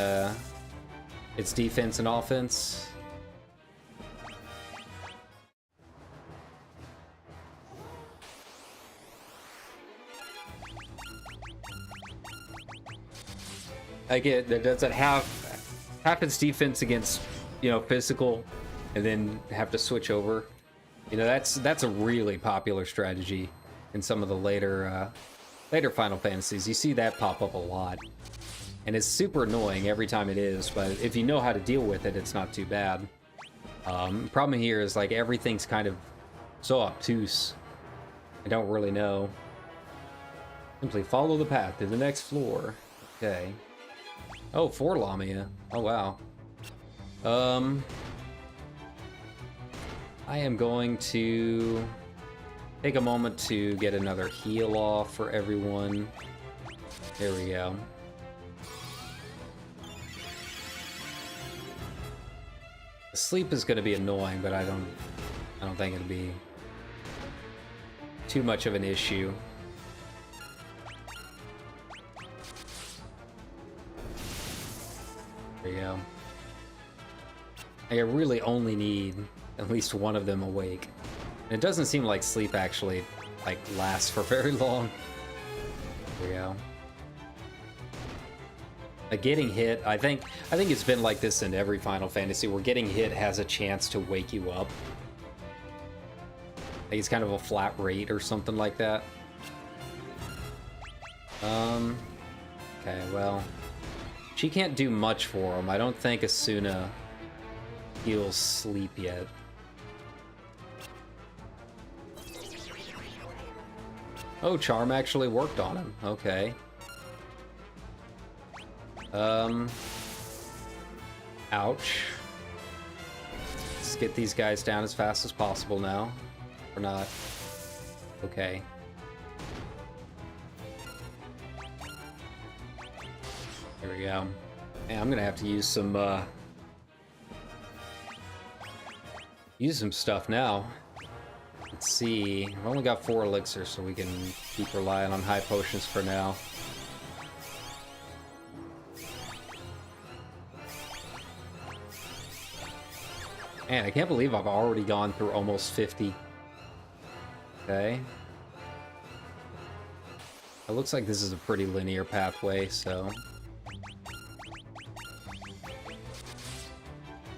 its defense and offense? I get that. Does it have half its defense against, you know, physical, and then have to switch over? You know, that's a really popular strategy in some of the later Final Fantasies. You see that pop up a lot, and it's super annoying every time it is. But if you know how to deal with it, it's not too bad. Problem here is like everything's kind of so obtuse. I don't really know. Simply follow the path to the next floor. Okay. Oh, 4 Lamia. Oh, wow. I am going to take a moment to get another heal off for everyone. There we go. Sleep is going to be annoying, but I I don't think it'll be too much of an issue. There you go. I really only need at least one of them awake. And it doesn't seem like sleep actually like lasts for very long. There we go. Like getting hit, I think it's been like this in every Final Fantasy, where getting hit has a chance to wake you up. Like it's kind of a flat rate or something like that. Okay, well, she can't do much for him. I don't think Asuna heals sleep yet. Oh, Charm actually worked on him. Okay. Ouch. Let's get these guys down as fast as possible now. Or not. Okay. There we go. Man, I'm gonna have to use some stuff now. Let's see. I've only got 4 elixirs, so we can keep relying on high potions for now. Man, I can't believe I've already gone through almost 50. Okay. It looks like this is a pretty linear pathway, so...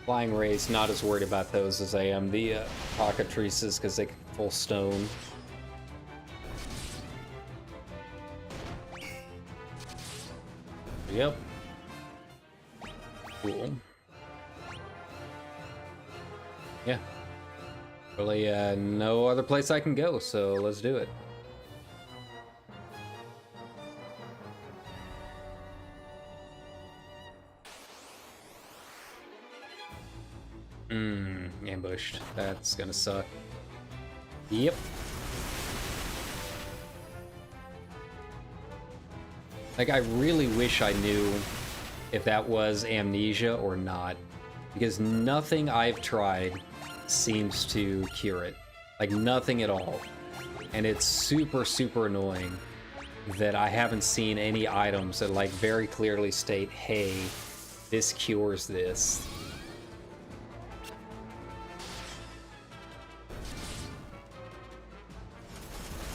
Flying Rays, not as worried about those as I am the Cockatrices, because they can full stone. Yep. Cool. Yeah. Really, no other place I can go, so let's do it. Ambushed. That's gonna suck. Yep. Like, I really wish I knew if that was amnesia or not, because nothing I've tried seems to cure it. Like, nothing at all. And it's super, super annoying that I haven't seen any items that, like, very clearly state, hey, this cures this.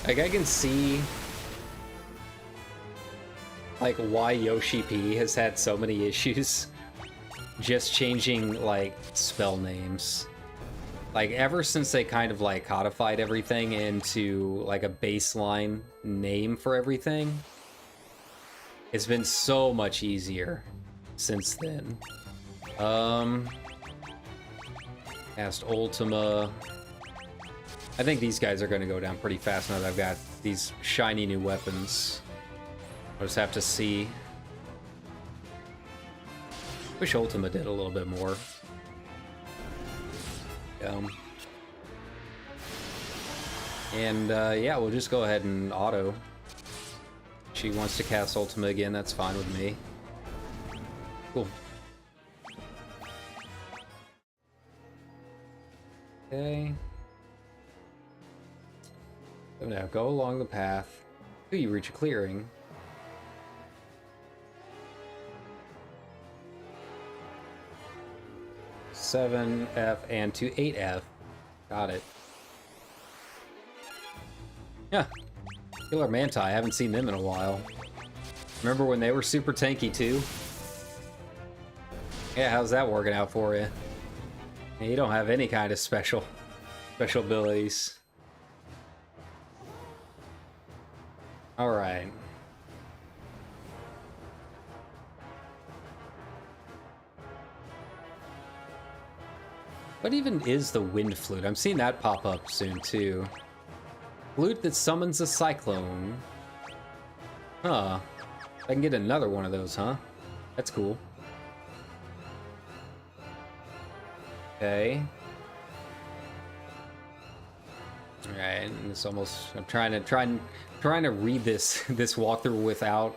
Like, I can see, like, why Yoshi P has had so many issues just changing, like, spell names. Like, ever since they kind of, like, codified everything into, like, a baseline name for everything, it's been so much easier since then. Cast Ultima. I think these guys are going to go down pretty fast now that I've got these shiny new weapons. I'll just have to see. Wish Ultima did a little bit more. And yeah, we'll just go ahead and auto. She wants to cast Ultima again, that's fine with me. Cool. Okay. So now go along the path till you reach a clearing. Seven F and to 8F. Got it. Yeah. Killer Manti, I haven't seen them in a while. Remember when they were super tanky too? Yeah, how's that working out for you? You don't have any kind of special abilities. Alright. What even is the wind flute? I'm seeing that pop up soon too. Flute that summons a cyclone. Huh. I can get another one of those, huh? That's cool. Okay. Alright, it's almost... I'm trying to read this walkthrough without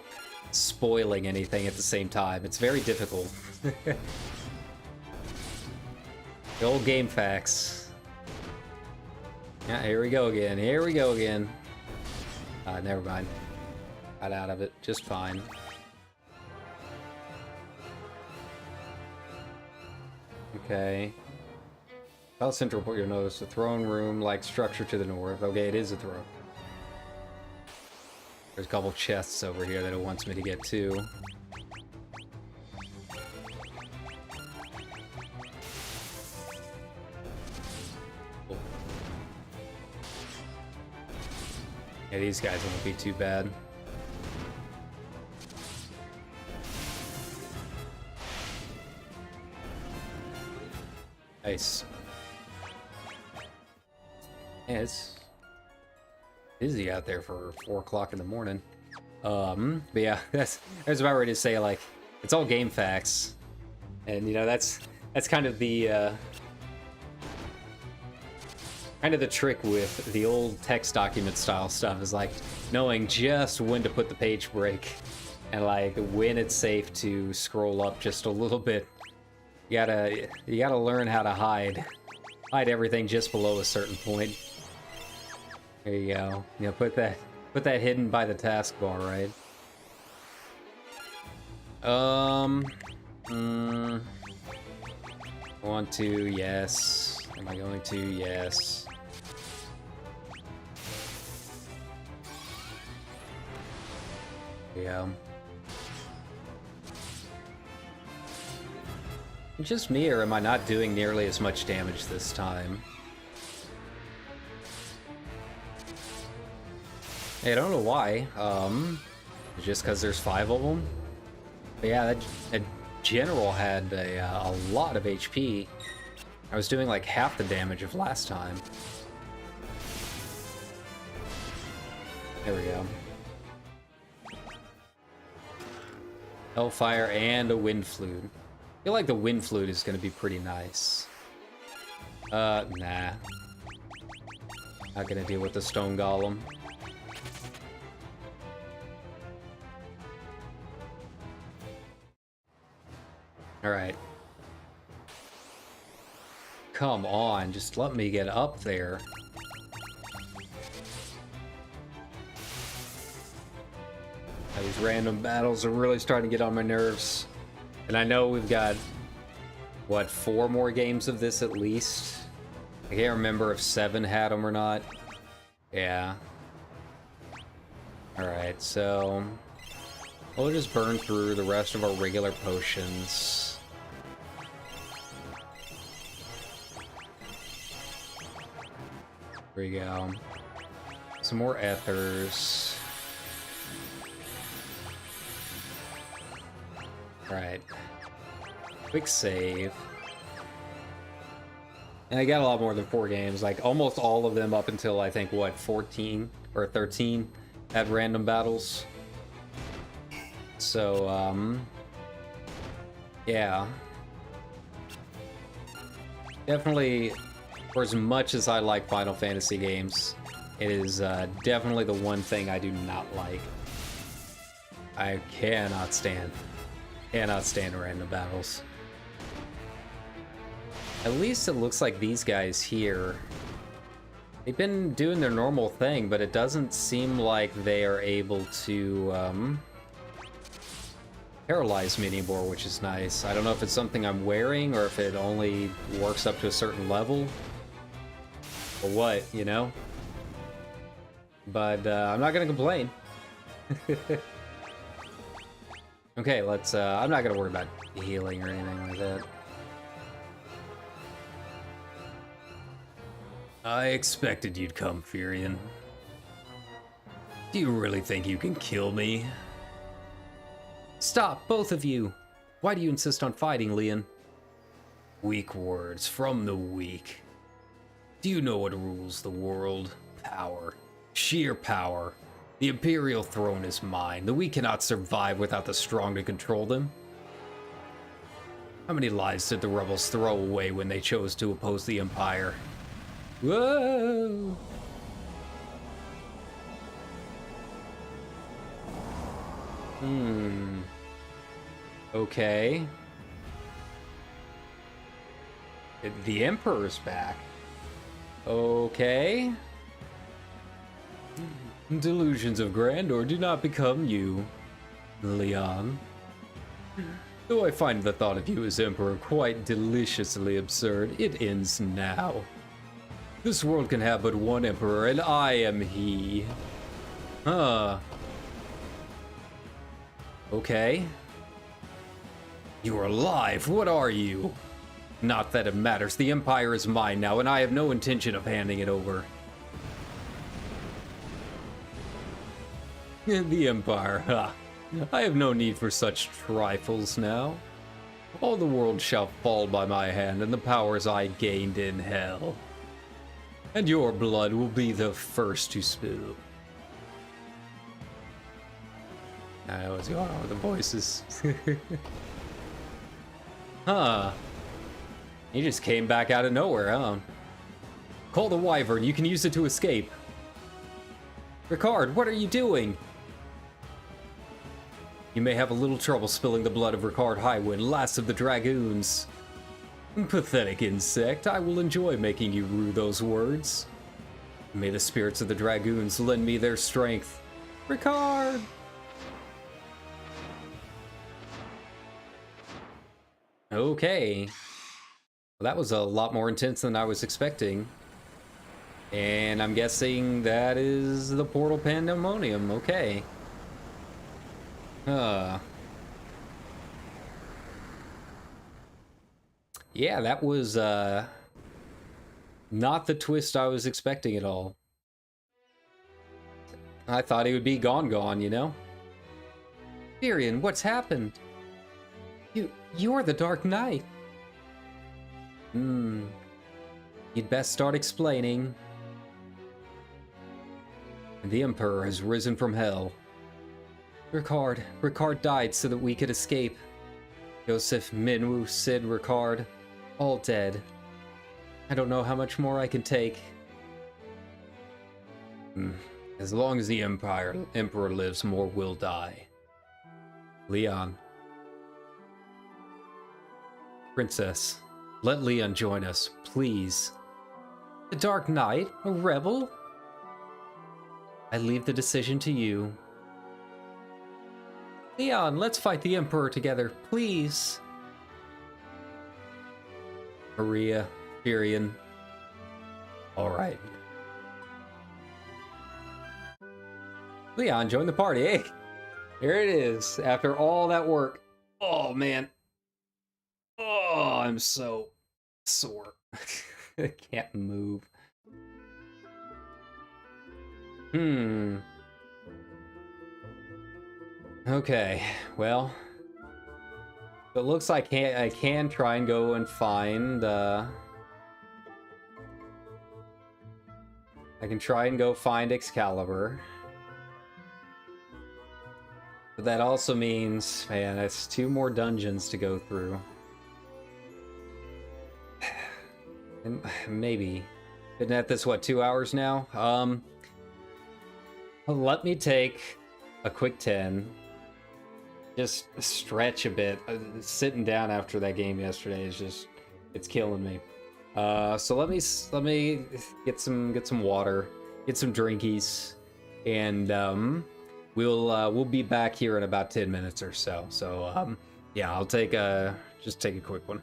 spoiling anything at the same time. It's very difficult. The old game facts. Yeah, here we go again. Here we go again. Never mind. Got out of it just fine. Okay. South Central Port, you'll notice the throne room-like structure to the north. Okay, it is a throne. There's a couple chests over here that it wants me to get to. Yeah, these guys won't be too bad. Nice. Yeah, it's busy out there for 4 o'clock in the morning. But yeah, that's about ready to say, like, it's all game facts. And, you know, that's kind of the trick with the old text document style stuff, is like knowing just when to put the page break and like when it's safe to scroll up just a little bit. You gotta learn how to hide everything just below a certain point. There you go. You know, put that hidden by the taskbar, right? Want to? Yes. Am I going to? Yes. Yeah. Just me, or am I not doing nearly as much damage this time? Hey, I don't know why. Just because there's 5 of them? But yeah, that general had a lot of HP. I was doing like half the damage of last time. There we go. Hellfire and a wind flute. I feel like the wind flute is going to be pretty nice. Nah. Not going to deal with the stone golem. Alright. Come on, just let me get up there. These random battles are really starting to get on my nerves. And I know we've got, what, 4 more games of this at least? I can't remember if 7 had them or not. Yeah. Alright, so we'll just burn through the rest of our regular potions. There we go. Some more ethers. Right. Quick save. And I got a lot more than 4 games, like almost all of them up until I think, what, 14 or 13 had random battles. So, yeah. Definitely, for as much as I like Final Fantasy games, it is definitely the one thing I do not like. I cannot stand random battles. At least it looks like these guys here, they've been doing their normal thing, but it doesn't seem like they are able to paralyze me anymore, which is nice. I don't know if it's something I'm wearing or if it only works up to a certain level or what, you know? But I'm not gonna complain. Okay, let's, I'm not gonna worry about healing or anything like that. I expected you'd come, Furion. Do you really think you can kill me? Stop, both of you! Why do you insist on fighting, Leon? Weak words from the weak. Do you know what rules the world? Power. Sheer power. The Imperial throne is mine. The weak cannot survive without the strong to control them. How many lives did the rebels throw away when they chose to oppose the Empire? Whoa! Okay. The Emperor's back. Okay. Delusions of grandeur do not become you, Leon. Though I find the thought of you as Emperor quite deliciously absurd, it ends now. This world can have but one Emperor, and I am he. Huh. Okay. You are alive. What are you? Not that it matters. The Empire is mine now, and I have no intention of handing it over. The Empire, ha. I have no need for such trifles now. All the world shall fall by my hand, and the powers I gained in hell. And your blood will be the first to spill. I know what's going on with the voices. Huh. He just came back out of nowhere, huh? Call the Wyvern, you can use it to escape. Ricard, what are you doing? You may have a little trouble spilling the blood of Ricard Highwind, last of the Dragoons. Pathetic insect, I will enjoy making you rue those words. May the spirits of the Dragoons lend me their strength. Ricard! Okay. Well, that was a lot more intense than I was expecting. And I'm guessing that is the portal Pandemonium. Okay. Yeah, that was not the twist I was expecting at all. I thought he would be gone, you know? Tyrion, what's happened? You're the Dark Knight. You'd best start explaining. The Emperor has risen from hell. Ricard died so that we could escape. Joseph, Minwu, Sid, Ricard, all dead. I don't know how much more I can take. As long as the Emperor lives, more will die. Leon. Princess, let Leon join us, please. The Dark Knight? A rebel? I leave the decision to you. Leon, let's fight the Emperor together, please. Maria, Tyrion. Alright. Leon, join the party. Hey, here it is. After all that work. Oh, man. Oh, I'm so sore. I can't move. Okay, well, it looks like I can try and go and find, I can try and go find Excalibur. But that also means, man, it's 2 more dungeons to go through. And maybe. Been at this, what, 2 hours now? Let me take a quick 10. Just stretch a bit. Sitting down after that game yesterday is just, it's killing me. So let me get some water, get some drinkies, and we'll be back here in about 10 minutes or so. So yeah, I'll just take a quick one.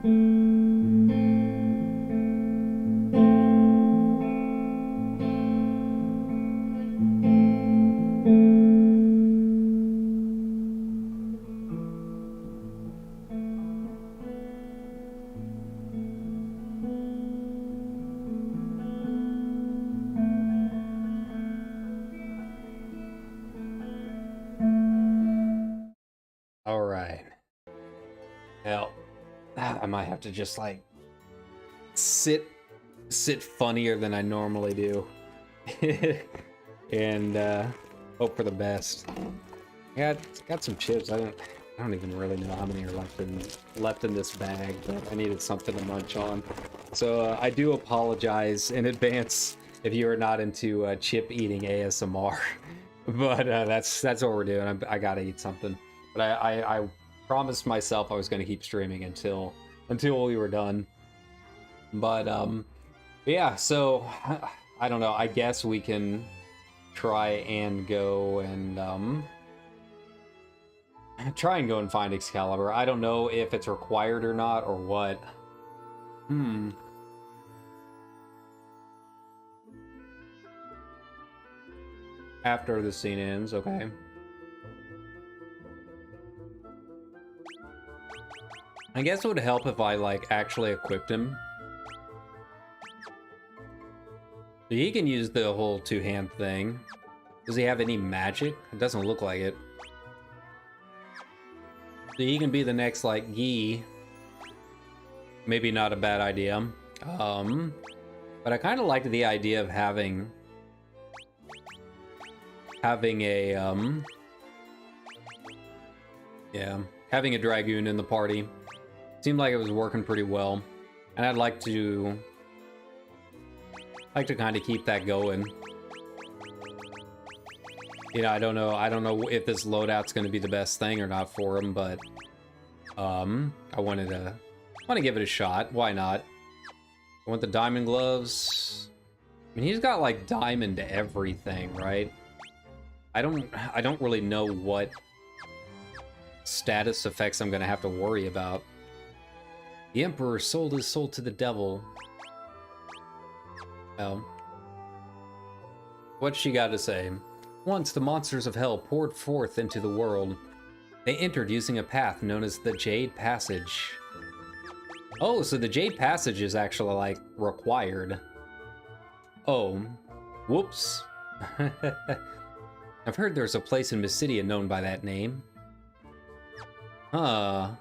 All right. Now, I might have to just like sit funnier than I normally do, and hope for the best. Got some chips. I don't even really know how many are left in this bag, but I needed something to munch on. So I do apologize in advance if you are not into chip eating ASMR, but that's what we're doing. I gotta eat something, but I promised myself I was going to keep streaming until we were done. But yeah, so I don't know. I guess we can try and go and find Excalibur. I don't know if it's required or not or what. After the scene ends, okay. I guess it would help if I, like, actually equipped him. So he can use the whole two-hand thing. Does he have any magic? It doesn't look like it. So he can be the next, like, Yi. Maybe not a bad idea. But I kind of liked the idea of having a, having a Dragoon in the party. Seemed like it was working pretty well, and I'd like to kind of keep that going. You know, I don't know if this loadout's going to be the best thing or not for him, but I want to give it a shot. Why not? I want the diamond gloves. I mean, he's got like diamond everything, right? I don't really know what status effects I'm going to have to worry about. The Emperor sold his soul to the devil. Well, what's she got to say? Once the monsters of hell poured forth into the world, they entered using a path known as the Jade Passage. Oh, so the Jade Passage is actually, like, required. Oh, whoops. I've heard there's a place in Mysidia known by that name. Huh.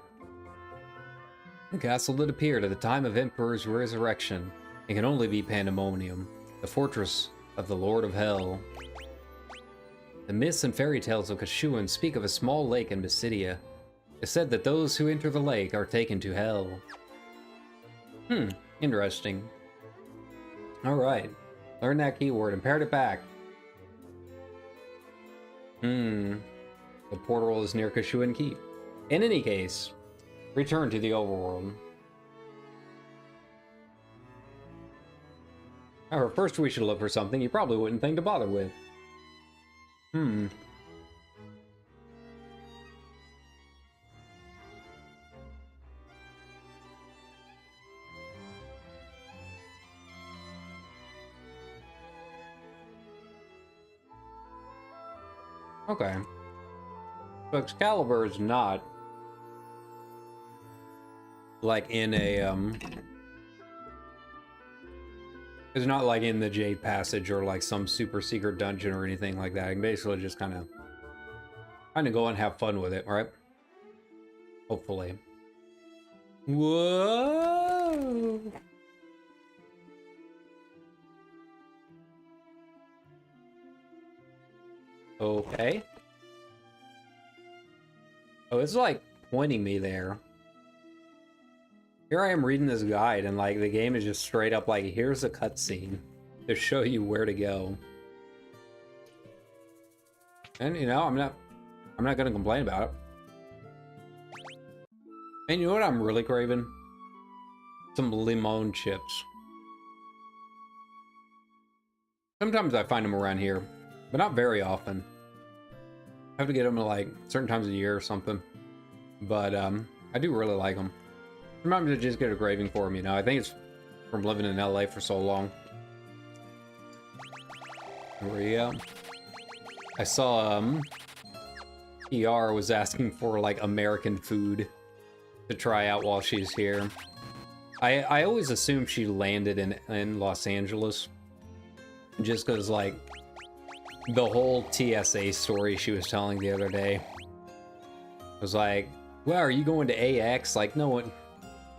The castle that appeared at the time of Emperor's resurrection. It can only be Pandemonium, the fortress of the Lord of Hell. The myths and fairy tales of Kashuan speak of a small lake in Mysidia. It's said that those who enter the lake are taken to hell. Interesting. Alright. Learn that keyword and parrot it back. The portal is near Kashuan Keep. In any case, return to the overworld. However, first we should look for something you probably wouldn't think to bother with. Okay. So Excalibur is not like in a it's not like in the Jade Passage or like some super secret dungeon or anything like that. I can basically just kind of go and have fun with it, right? Hopefully. Whoa! Okay. Oh, it's like pointing me there. Here I am reading this guide, and like the game is just straight up like, here's a cutscene to show you where to go. And you know, I'm not gonna complain about it. And you know what I'm really craving? Some limon chips. Sometimes I find them around here, but not very often. I have to get them at like certain times of the year or something. But I do really like them. Sometimes I just get a craving for them, you know. I think it's from living in LA for so long. There we go. I saw, ER was asking for, like, American food to try out while she's here. I always assumed she landed in Los Angeles. Just because, like, the whole TSA story she was telling the other day was like, well, are you going to AX? Like, no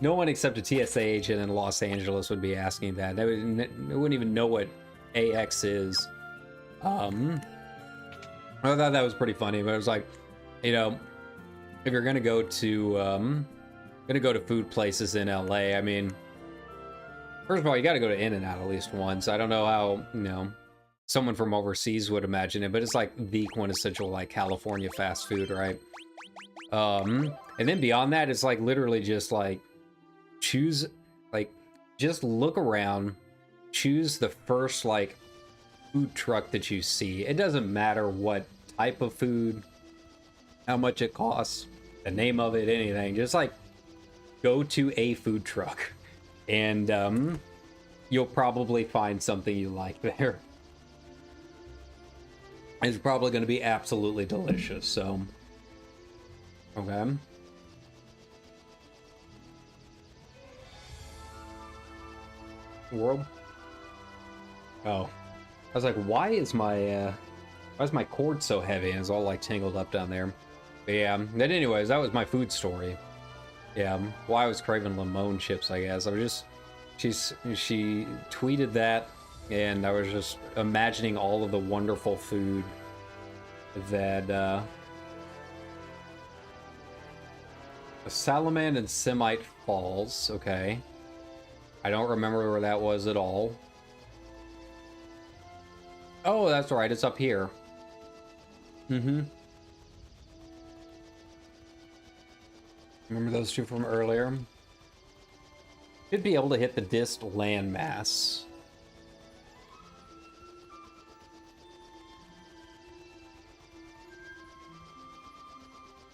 one except a TSA agent in Los Angeles would be asking that. They wouldn't even know what AX is. I thought that was pretty funny, but it was like, you know, if you're gonna go to food places in LA, I mean, first of all, you gotta go to In-N-Out at least once. I don't know how, you know, someone from overseas would imagine it, but it's like the quintessential, like, California fast food, right? And then beyond that, it's like literally just like choose, like, just look around, choose the first, like, food truck that you see. It doesn't matter what type of food, how much it costs, the name of it, anything. Just like go to a food truck and you'll probably find something you like there. It's probably going to be absolutely delicious. So okay. World. Oh, I was like, why is my cord so heavy? And it's all like tangled up down there. But yeah. But anyways, that was my food story. Yeah. Why I was craving lemon chips, I guess. I was just, she tweeted that, and I was just imagining all of the wonderful food that Salaman and Semite Falls. Okay. I don't remember where that was at all. Oh, that's right. It's up here. Mm-hmm. Remember those two from earlier? Should be able to hit the Dist landmass.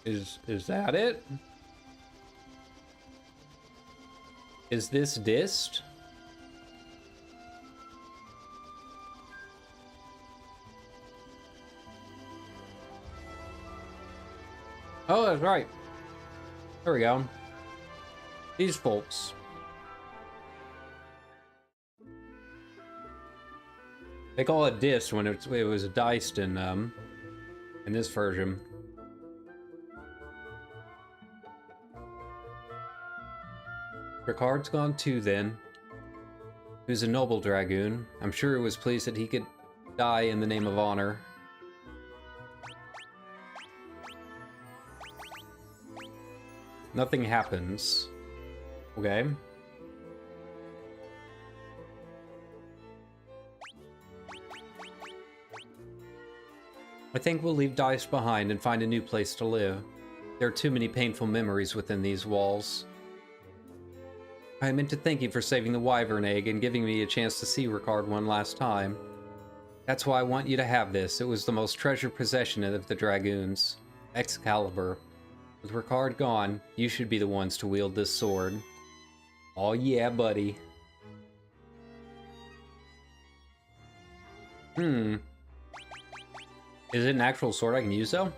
Is that it? Is this Dist? Oh, that's right. There we go. These folks. They call it Dist when it was diced in this version. Ricard's gone too, then. He was a noble dragoon. I'm sure he was pleased that he could die in the name of honor. Nothing happens. Okay. I think we'll leave Dice behind and find a new place to live. There are too many painful memories within these walls. I meant to thank you for saving the Wyvern Egg and giving me a chance to see Ricard one last time. That's why I want you to have this. It was the most treasured possession of the Dragoons. Excalibur. With Ricard gone, you should be the ones to wield this sword. Oh yeah, buddy. Is it an actual sword I can use, though?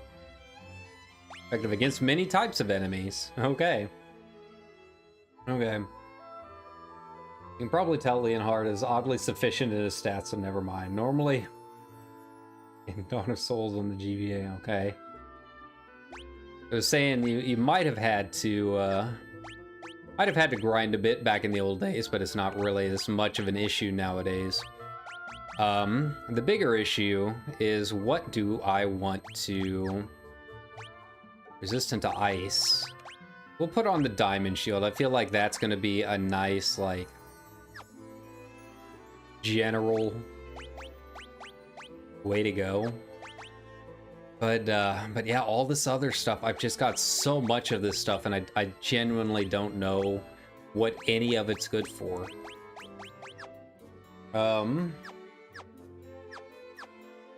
Effective against many types of enemies. Okay. Okay. You can probably tell Leonhard is oddly sufficient in his stats, so never mind. Normally, in Dawn of Souls on the GBA, okay. I was saying you might have had to grind a bit back in the old days, but it's not really this much of an issue nowadays. The bigger issue is, what do I want to... Resistant to ice. We'll put on the diamond shield. I feel like that's going to be a nice, like, general way to go. But yeah, all this other stuff, I've just got so much of this stuff, and I genuinely don't know what any of it's good for.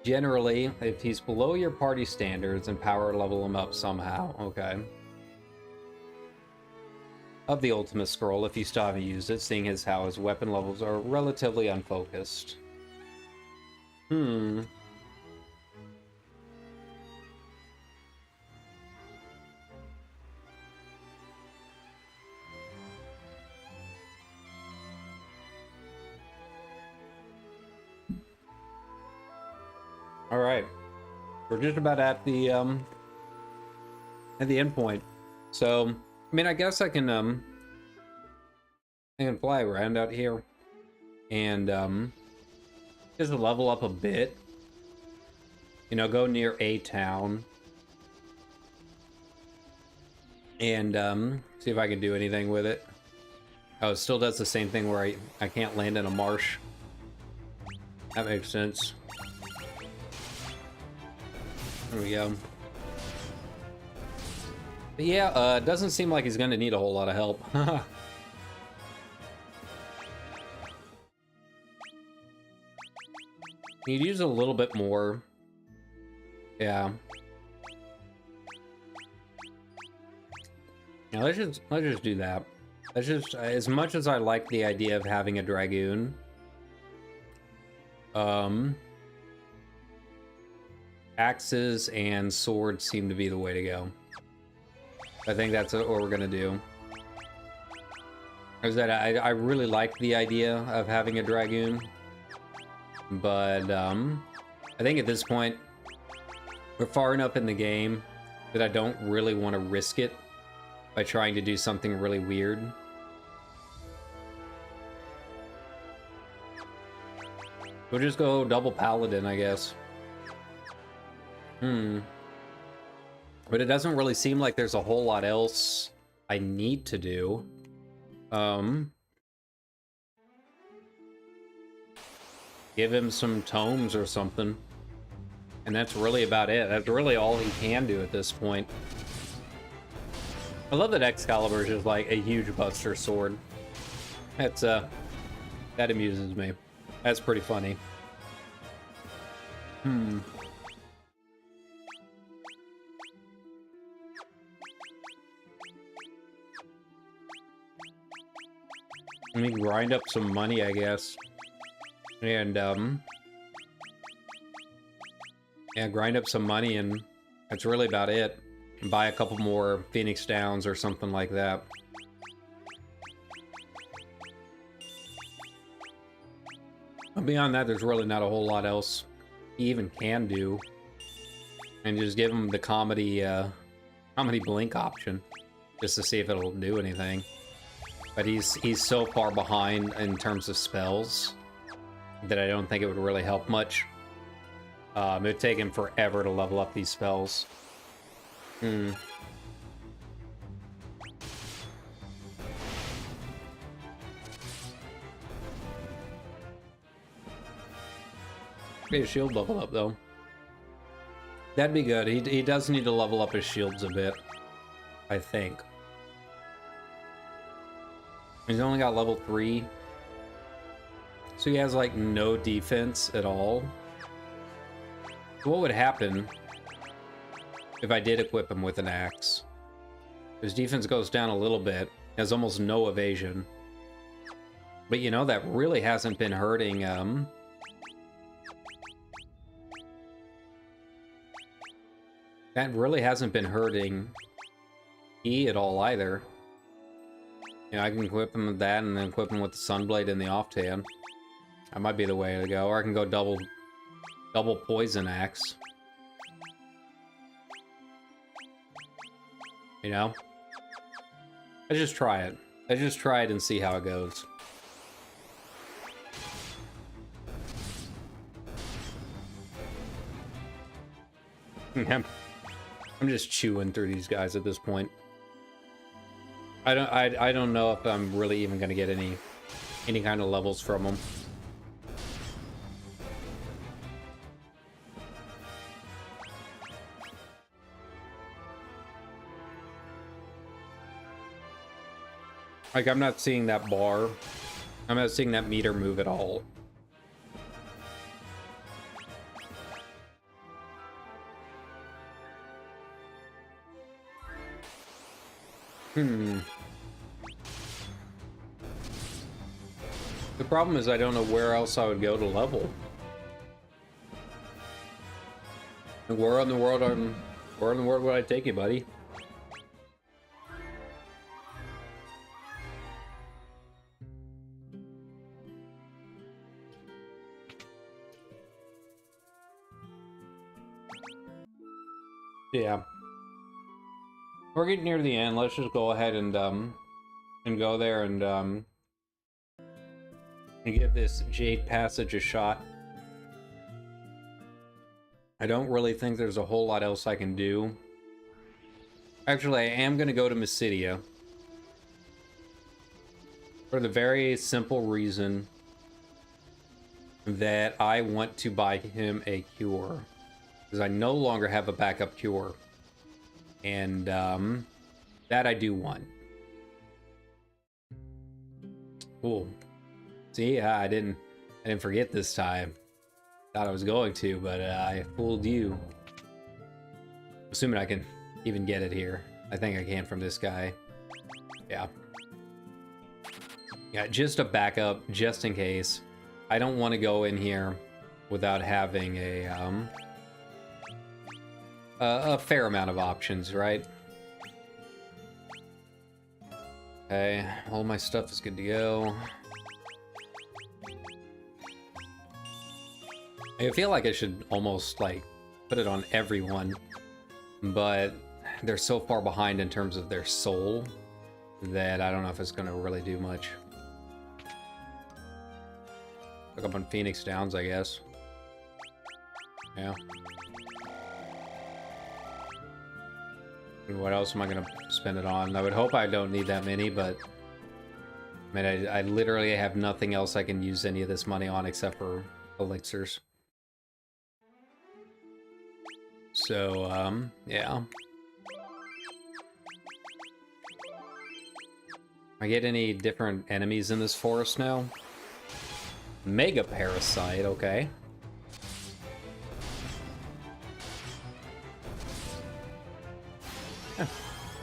Generally, if he's below your party standards, and power level him up somehow. Okay. of the ultimate scroll if you still haven't used it, seeing as how his weapon levels are relatively unfocused. All right, we're just about at the end point. So, I mean, I guess I can fly around out here and just level up a bit. You know, go near a town and see if I can do anything with it. Oh, it still does the same thing where I can't land in a marsh. That makes sense. There we go. But yeah, it doesn't seem like he's gonna need a whole lot of help. He'd use a little bit more. Yeah. Now let's just do that. Let's just, as much as I like the idea of having a dragoon, axes and swords seem to be the way to go. I think that's what we're gonna do. Is that I really like the idea of having a dragoon, but I think at this point we're far enough in the game that I don't really want to risk it by trying to do something really weird. We'll just go double paladin, I guess. But it doesn't really seem like there's a whole lot else I need to do. Give him some tomes or something. And that's really about it. That's really all he can do at this point. I love that Excalibur is just like a huge buster sword. That's, that amuses me. That's pretty funny. Let me grind up some money, I guess. And, yeah, grind up some money, and that's really about it. Buy a couple more Phoenix Downs or something like that. But beyond that, there's really not a whole lot else he even can do. And just give him the comedy blink option, just to see if it'll do anything. But he's so far behind in terms of spells that I don't think it would really help much. It would take him forever to level up these spells. Get his shield level up, though. That'd be good. He does need to level up his shields a bit, I think. He's only got level 3. So he has, like, no defense at all. So what would happen if I did equip him with an axe? His defense goes down a little bit. He has almost no evasion. But, you know, that really hasn't been hurting, that really hasn't been hurting E at all, either. You know, I can equip him with that and then equip him with the Sunblade and the Off-Tan. That might be the way to go. Or I can go double Poison Axe. You know? Let's just try it. Let's just try it and see how it goes. I'm just chewing through these guys at this point. I don't know if I'm really even gonna get any kind of levels from them. Like, I'm not seeing that bar. I'm not seeing that meter move at all. The problem is I don't know where else I would go to level. Where in the world would I take you, buddy? Yeah. We're getting near the end. Let's just go ahead and go there and give this Jade Passage a shot. I don't really think there's a whole lot else I can do. Actually, I am going to go to Mysidia. For the very simple reason that I want to buy him a cure. Because I no longer have a backup cure. And that I do want. Cool. See, I didn't forget this time. Thought I was going to, but I fooled you. Assuming I can even get it here. I think I can from this guy. Yeah. Yeah, just a backup, just in case. I don't want to go in here without having a fair amount of options, right? Okay, all my stuff is good to go. I feel like I should almost, like, put it on everyone, but they're so far behind in terms of their soul that I don't know if it's going to really do much. Look up on Phoenix Downs, I guess. Yeah. And what else am I going to spend it on? I would hope I don't need that many, but I mean, I literally have nothing else I can use any of this money on except for elixirs. So, yeah. I get any different enemies in this forest now? Mega Parasite, okay.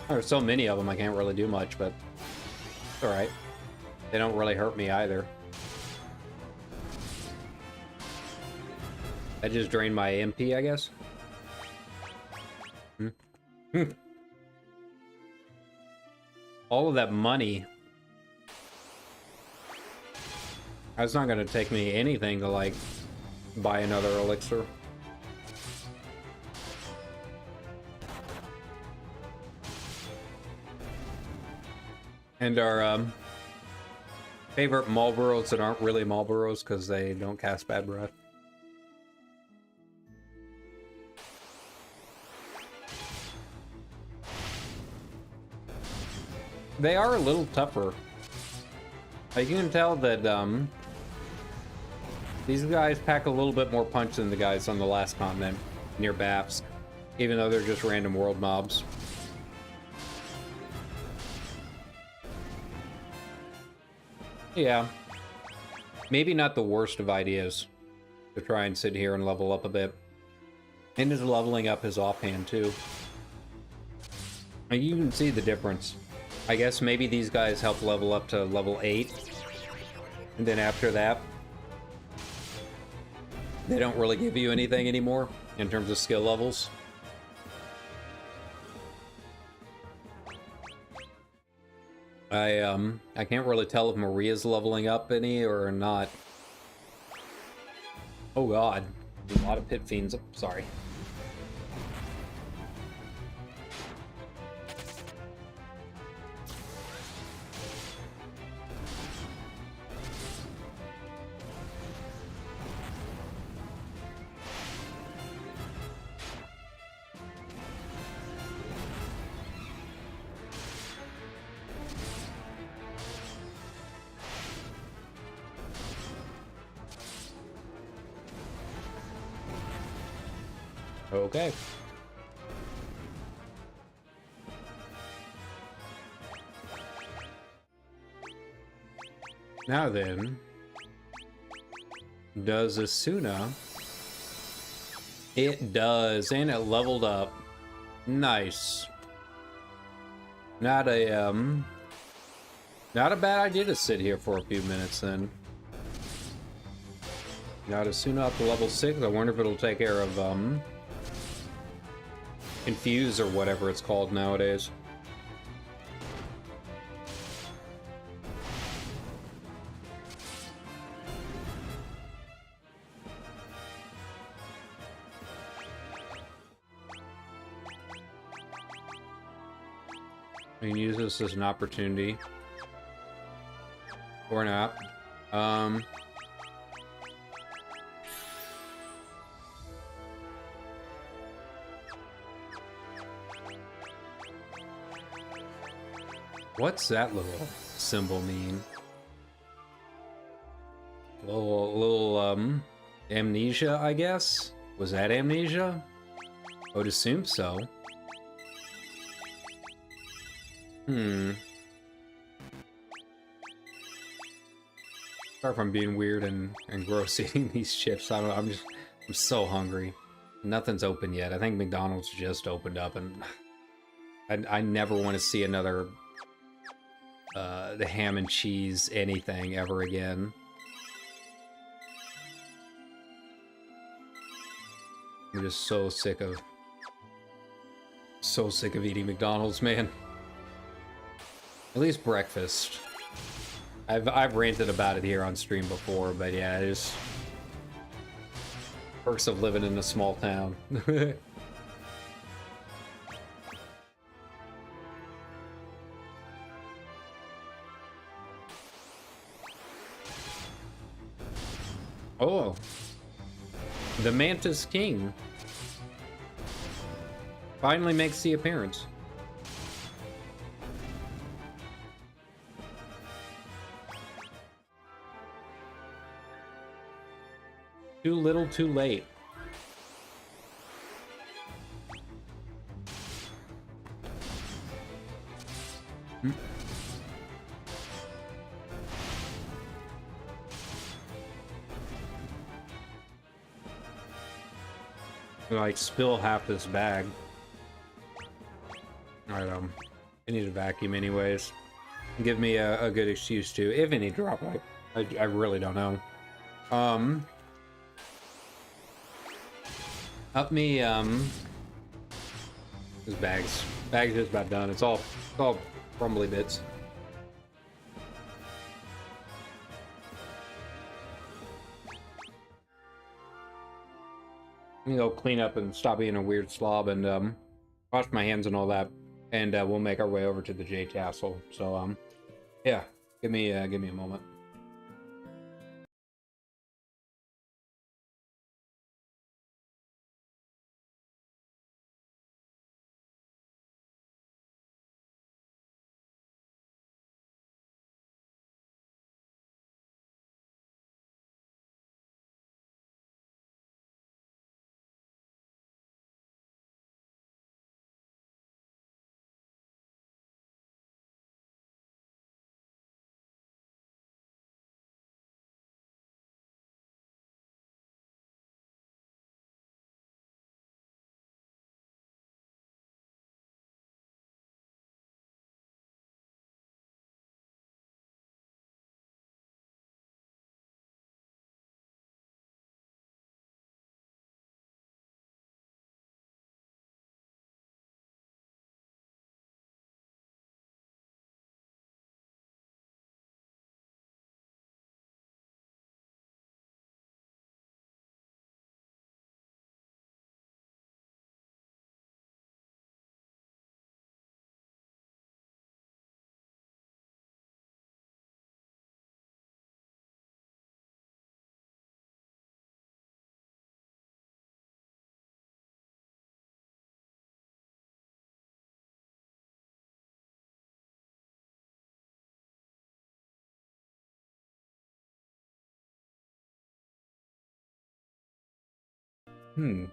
There's so many of them, I can't really do much, but it's alright. They don't really hurt me either. I just drained my MP, I guess. All of that money. That's not gonna take me anything to, like, buy another elixir. And our favorite Marlboros that aren't really Marlboros because they don't cast bad breath. They are a little tougher. You can tell that these guys pack a little bit more punch than the guys on the last continent near Bapsk, even though they're just random world mobs. Yeah, maybe not the worst of ideas to try and sit here and level up a bit. And is leveling up his offhand too. You can see the difference. I guess maybe these guys help level up to level 8. And then after that, they don't really give you anything anymore in terms of skill levels. I can't really tell if Maria's leveling up any or not. Oh god, a lot of pit fiends. Sorry. Okay. Now then, does Asuna? It does, and it leveled up. Nice. Not a bad idea to sit here for a few minutes then. Got Asuna up to level 6. I wonder if it'll take care of, Confuse or whatever it's called nowadays. I can use this as an opportunity. Or not. What's that little symbol mean? Little amnesia, I guess? Was that amnesia? I would assume so. Sorry if I'm being weird and gross eating these chips. I'm so hungry. Nothing's open yet. I think McDonald's just opened up, and I never want to see another the ham and cheese anything ever again. I'm just so sick of eating McDonald's, man. At least breakfast. I've ranted about it here on stream before, but yeah, it is perks of living in a small town. Oh, the Mantis King finally makes the appearance. Too little, too late. Like, spill half this bag. Alright, I need a vacuum anyways. Give me a good excuse to, if any drop, I really don't know. Up me, this bag's just about done. It's all crumbly bits. I'm gonna go clean up and stop being a weird slob and wash my hands and all that, and we'll make our way over to the Jade Castle. So yeah, give me a moment.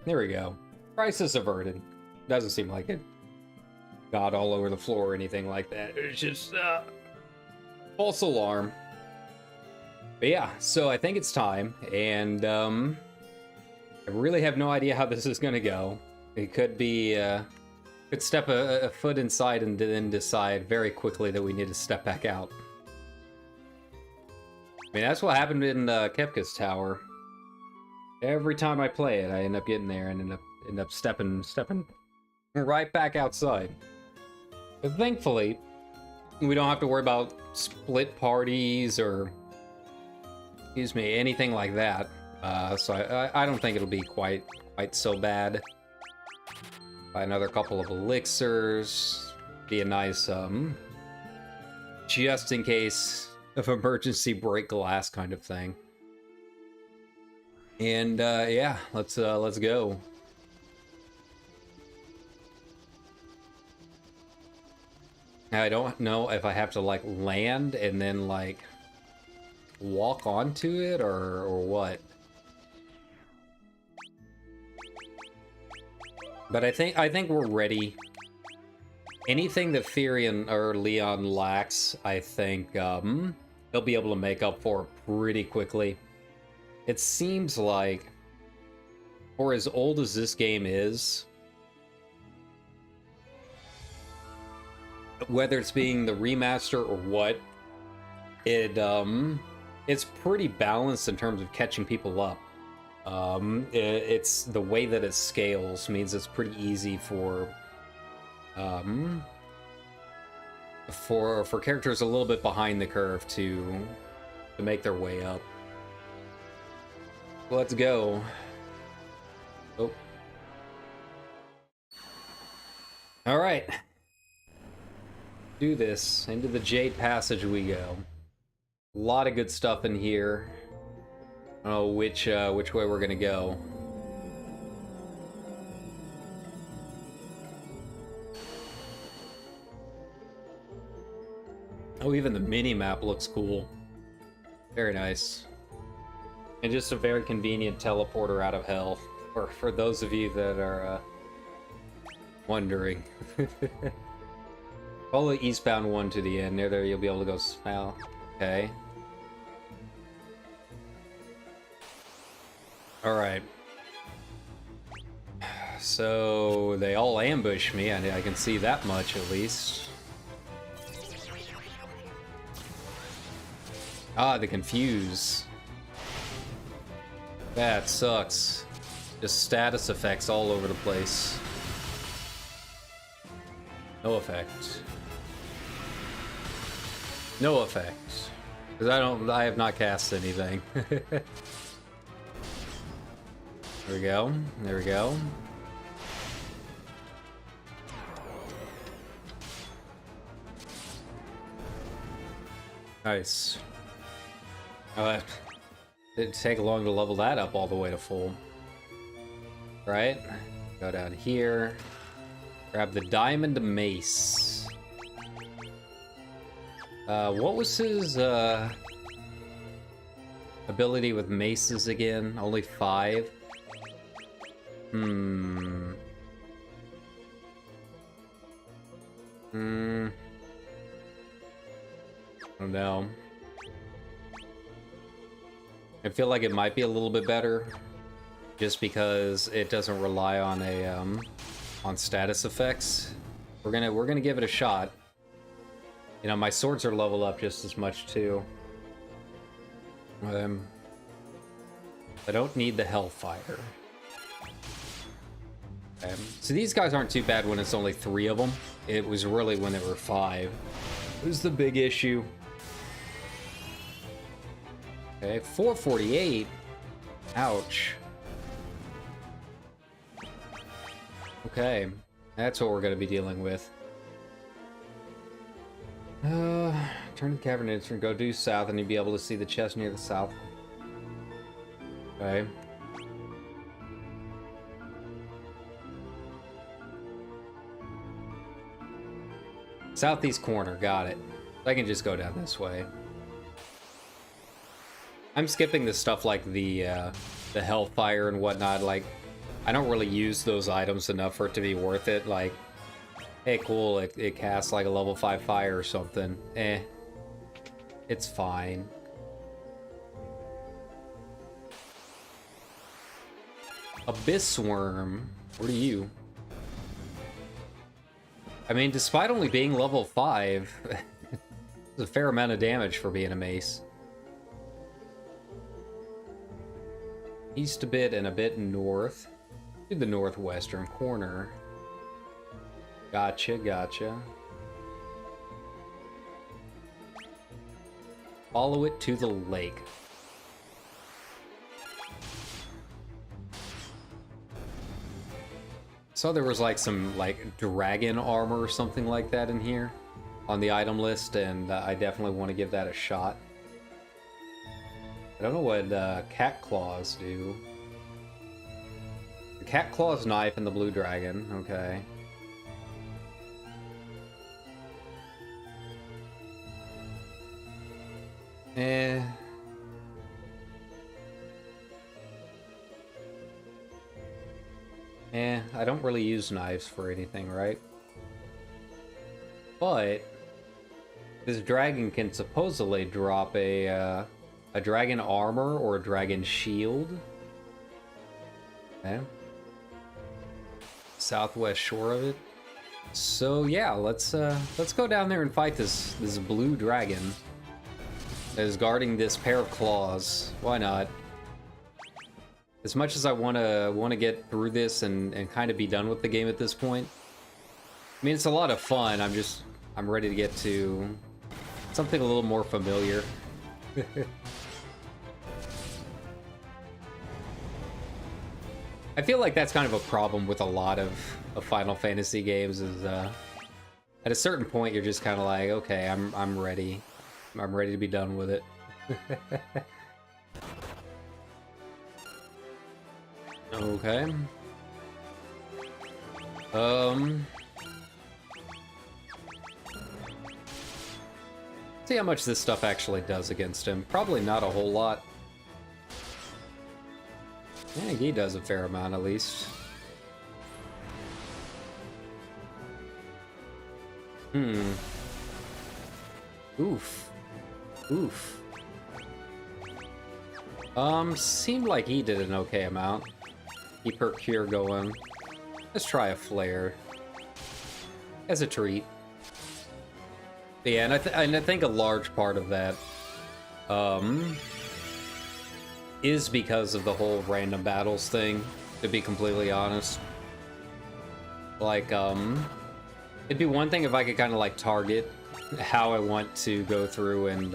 There we go. Crisis averted. Doesn't seem like it got all over the floor or anything like that. It's just, false alarm. But yeah, so I think it's time, and, I really have no idea how this is gonna go. It could be, could step a foot inside and then decide very quickly that we need to step back out. I mean, that's what happened in, Kefka's tower. Every time I play it, I end up getting there and end up stepping right back outside. But thankfully, we don't have to worry about split parties or, excuse me, anything like that. So I don't think it'll be quite so bad. Buy another couple of elixirs. Be a nice, just in case of emergency break glass kind of thing. And yeah, let's go. Now, I don't know if I have to like land and then like walk onto it or what. But I think we're ready. Anything that Firion or Leon lacks, I think he'll be able to make up for pretty quickly. It seems like, for as old as this game is, whether it's being the remaster or what, it's pretty balanced in terms of catching people up. It's the way that it scales means it's pretty easy for characters a little bit behind the curve to make their way up. Let's go. Oh. All right. Do this. Into the Jade Passage we go. A lot of good stuff in here. I don't know which way we're gonna go. Oh, even the mini-map looks cool. Very nice. And just a very convenient teleporter out of hell. For those of you that are wondering. Follow the eastbound one to the end. Near there you'll be able to go smell. Okay. Alright. So they all ambush me, I can see that much at least. Ah, the confuse. That sucks. Just status effects all over the place. No effect. No effect. Because I have not cast anything. There we go. There we go. Nice. It didn't take long to level that up all the way to full. Right? Go down here. Grab the diamond mace. What was his ability with maces again? Only 5? I don't know. I feel like it might be a little bit better, just because it doesn't rely on on status effects. We're gonna give it a shot. You know, my swords are leveled up just as much too. I don't need the Hellfire. Okay. So these guys aren't too bad when it's only 3 of them. It was really when there were 5. It was the big issue. Okay, 448. Ouch. Okay, that's what we're going to be dealing with. Turn the cavern and go due south, and you'll be able to see the chest near the south. Okay. Southeast corner, got it. I can just go down this way. I'm skipping the stuff like the Hellfire and whatnot. Like, I don't really use those items enough for it to be worth it. Like, hey, cool, it casts like a level 5 fire or something. It's fine. Abyss Worm, what are you? I mean, despite only being level 5, it's a fair amount of damage for being a mace. East a bit and a bit north. To the northwestern corner. Gotcha, gotcha. Follow it to the lake. So there was like some like dragon armor or something like that in here on the item list, and I definitely want to give that a shot. I don't know what cat claws do. The cat claws knife and the blue dragon, okay. I don't really use knives for anything, right? But this dragon can supposedly drop a dragon armor or a dragon shield. Okay. Southwest shore of it. So yeah, let's go down there and fight this blue dragon that is guarding this pair of claws. Why not? As much as I want to get through this and kind of be done with the game at this point. I mean, it's a lot of fun. I'm ready to get to something a little more familiar. I feel like that's kind of a problem with a lot of Final Fantasy games is at a certain point you're just kind of like, okay, I'm ready. I'm ready to be done with it. Okay. See how much this stuff actually does against him. Probably not a whole lot. Yeah, he does a fair amount at least. Oof. Oof. Seemed like he did an okay amount. Keep her cure going. Let's try a flare. As a treat. Yeah, and I think a large part of that, is because of the whole random battles thing, to be completely honest. Like, it'd be one thing if I could kind of, like, target how I want to go through and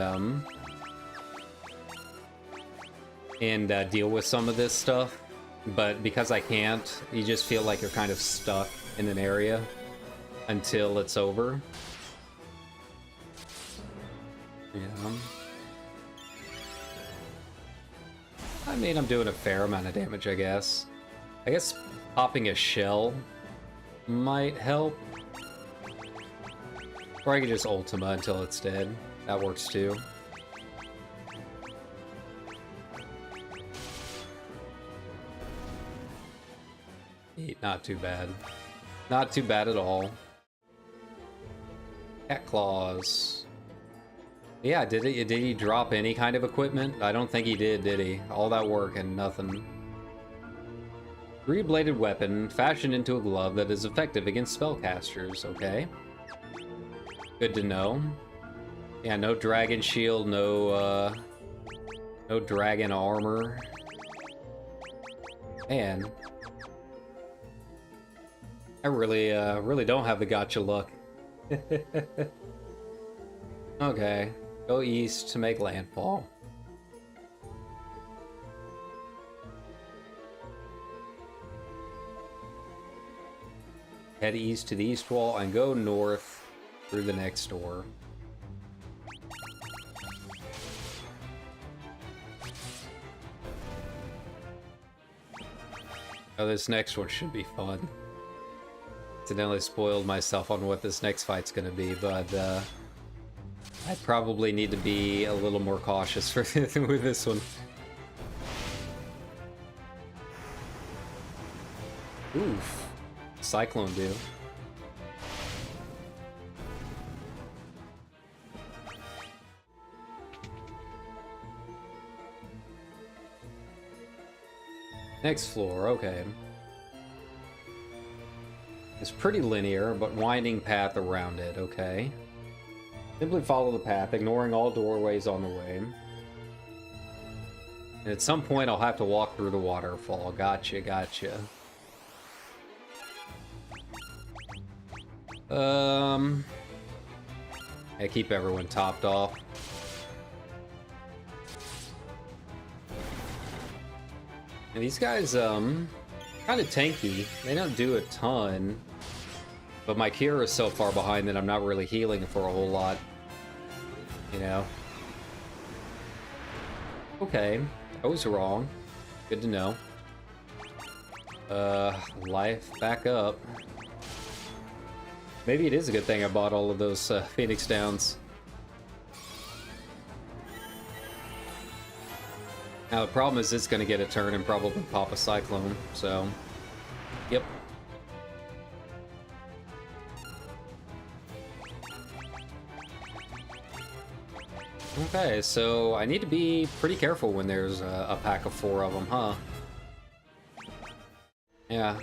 deal with some of this stuff. But because I can't, you just feel like you're kind of stuck in an area until it's over. Yeah. I mean, I'm doing a fair amount of damage, I guess. I guess popping a shell might help. Or I could just Ultima until it's dead. That works too. Not too bad. Not too bad at all. Cat claws. Yeah, did he drop any kind of equipment? I don't think he did he? All that work and nothing. Three-bladed weapon, fashioned into a glove that is effective against spellcasters, okay. Good to know. Yeah, no dragon shield, no dragon armor. Man. I really don't have the gotcha luck. Okay, go east to make landfall. Head east to the east wall and go north through the next door. Oh, this next one should be fun. Accidentally spoiled myself on what this next fight's gonna be, but I probably need to be a little more cautious with this one. Oof. Cyclone do. Next floor, okay. It's pretty linear, but winding path around it, okay. Simply follow the path, ignoring all doorways on the way. And at some point, I'll have to walk through the waterfall. Gotcha, gotcha. I keep everyone topped off. And these guys, kind of tanky. They don't do a ton. But my cure is so far behind that I'm not really healing for a whole lot. You know? Okay. I was wrong. Good to know. Life back up. Maybe it is a good thing I bought all of those Phoenix Downs. Now the problem is it's going to get a turn and probably pop a Cyclone, so... Yep. Okay, so I need to be pretty careful when there's a pack of 4 of them, huh? Yeah.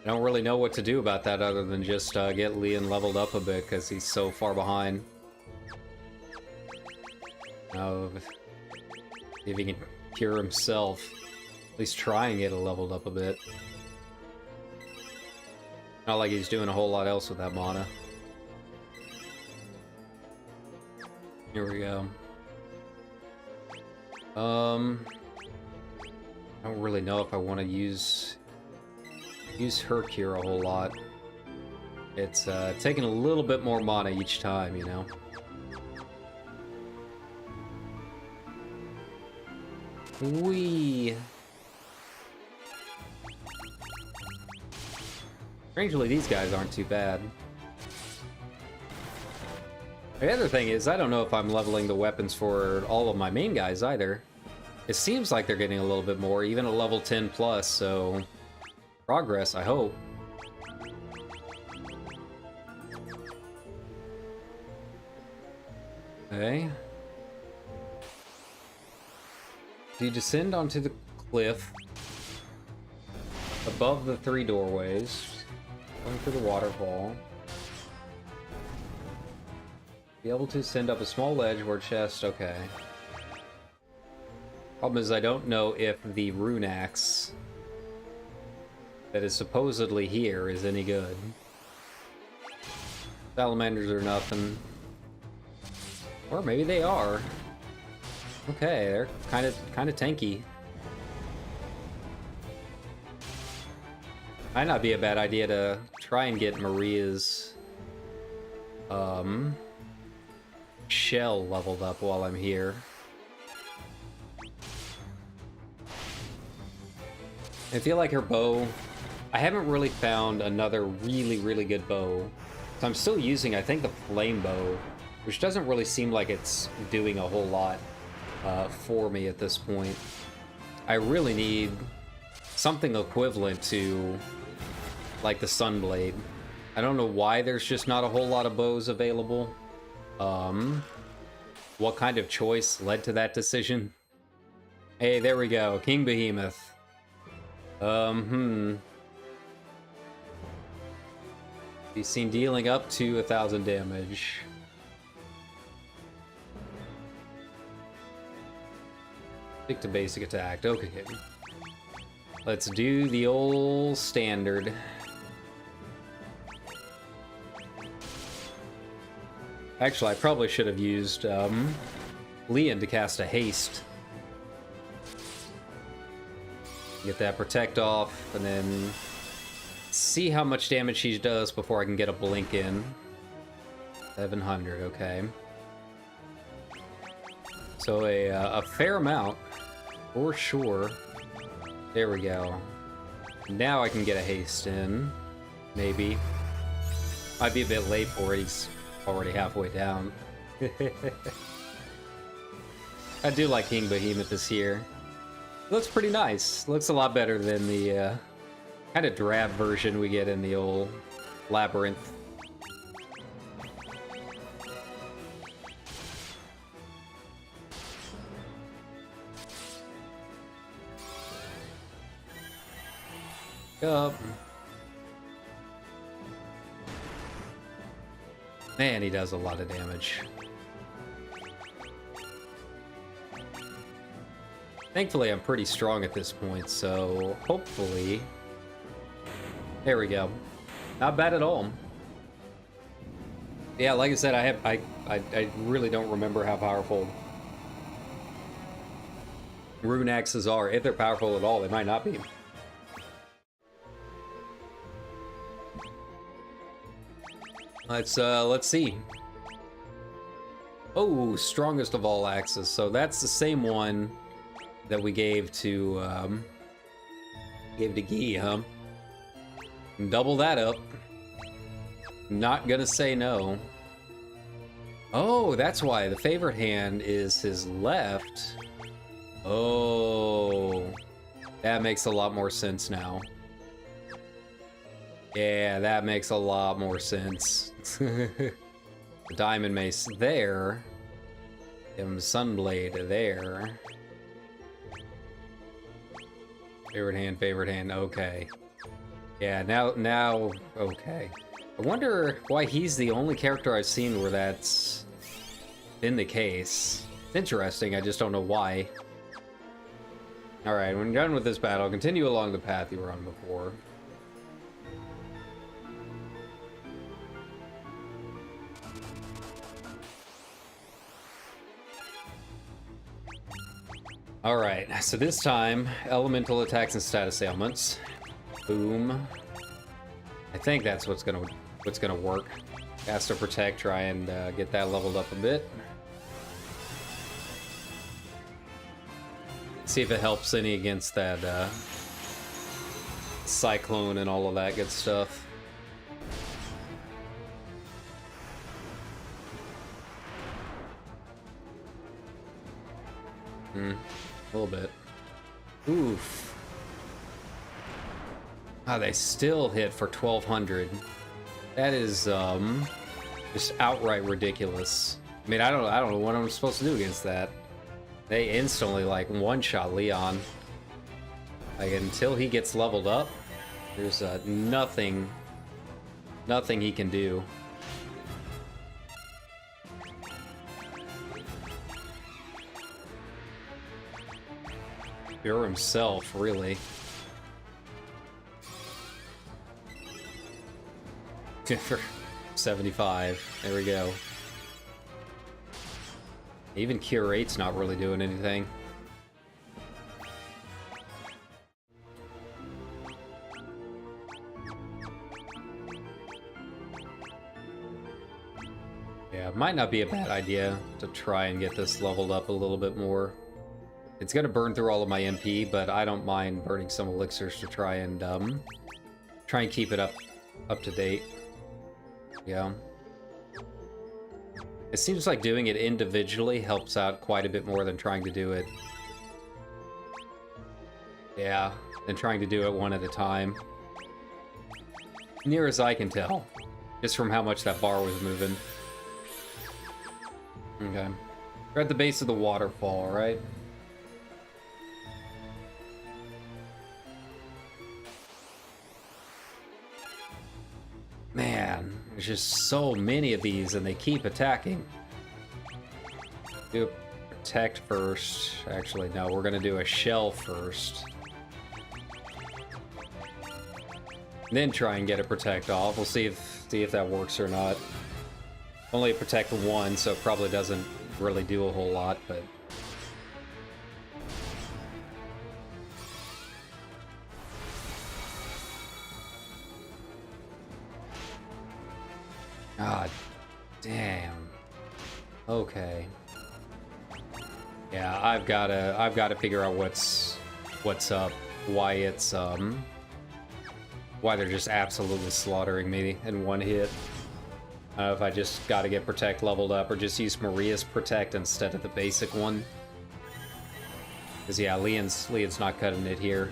I don't really know what to do about that other than just get Leon leveled up a bit because he's so far behind. Now, if he can cure himself, at least try and get it leveled up a bit. Not like he's doing a whole lot else with that mana. Here we go. I don't really know if I want to use her cure a whole lot. It's taking a little bit more mana each time, you know. Whee! Strangely, these guys aren't too bad. The other thing is, I don't know if I'm leveling the weapons for all of my main guys either. It seems like they're getting a little bit more, even at level 10 plus, so... Progress, I hope. Okay. You descend onto the cliff above the 3 doorways, going through the waterfall. Be able to send up a small ledge or chest, okay. Problem is I don't know if the rune axe that is supposedly here is any good. Salamanders are nothing. Or maybe they are. Okay, they're kind of tanky. Might not be a bad idea to try and get Maria's shell leveled up while I'm here. I feel like her bow, I haven't really found another really good bow. So I'm still using, I think, the flame bow, which doesn't really seem like it's doing a whole lot for me at this point. I really need something equivalent to, like, the Sunblade. I don't know why there's just not a whole lot of bows available. What kind of choice led to that decision? Hey, there we go. King Behemoth. Be seen dealing up to 1,000 damage. Stick to basic attack. Okay. Let's do the old standard. Actually, I probably should have used Leon to cast a haste. Get that protect off, and then see how much damage she does before I can get a blink in. 700, okay. So a fair amount, for sure. There we go. Now I can get a haste in, maybe. Might be a bit late for it, he's already halfway down. I do like King Behemoth this year. Looks pretty nice. Looks a lot better than the kind of drab version we get in the old Labyrinth. Up. Man, he does a lot of damage. Thankfully, I'm pretty strong at this point, so hopefully... There we go. Not bad at all. Yeah, like I said, I really don't remember how powerful rune axes are. If they're powerful at all, they might not be. Let's see. Oh, strongest of all axes. So that's the same one that we gave to Guy, huh? Double that up. Not gonna say no. Oh, that's why the favorite hand is his left. Oh, that makes a lot more sense now. Yeah, that makes a lot more sense. Diamond Mace there. Give him Sunblade there. Favorite hand, okay. Yeah, now, okay. I wonder why he's the only character I've seen where that's been the case. It's interesting, I just don't know why. Alright, when you're done with this battle, continue along the path you were on before. Alright, so this time, elemental attacks and status ailments. Boom. I think that's what's gonna work. Cast to protect, try and get that leveled up a bit. See if it helps any against that cyclone and all of that good stuff. A little bit. Oof. Ah, they still hit for 1200. That is just outright ridiculous. I mean, I don't know what I'm supposed to do against that. They instantly like one-shot Leon. Like until he gets leveled up, there's nothing he can do. Pure himself, really. 75. There we go. Even Cure Rate's not really doing anything. Yeah, it might not be a bad idea to try and get this leveled up a little bit more. It's gonna burn through all of my MP, but I don't mind burning some elixirs to try and keep it up to date. Yeah. It seems like doing it individually helps out quite a bit more than trying to do it. Yeah, than trying to do it one at a time. Near as I can tell, just from how much that bar was moving. Okay. We're at the base of the waterfall, right? Man, there's just so many of these and they keep attacking. Do a protect first. Actually, no, we're gonna do a shell first. Then try and get a protect off. We'll see if that works or not. Only a protect one, so it probably doesn't really do a whole lot, but... God damn. Okay. Yeah, I've gotta figure out what's up. Why it's why they're just absolutely slaughtering me in one hit. I don't know if I just gotta get Protect leveled up or just use Maria's Protect instead of the basic one. Cause yeah, Leon's not cutting it here.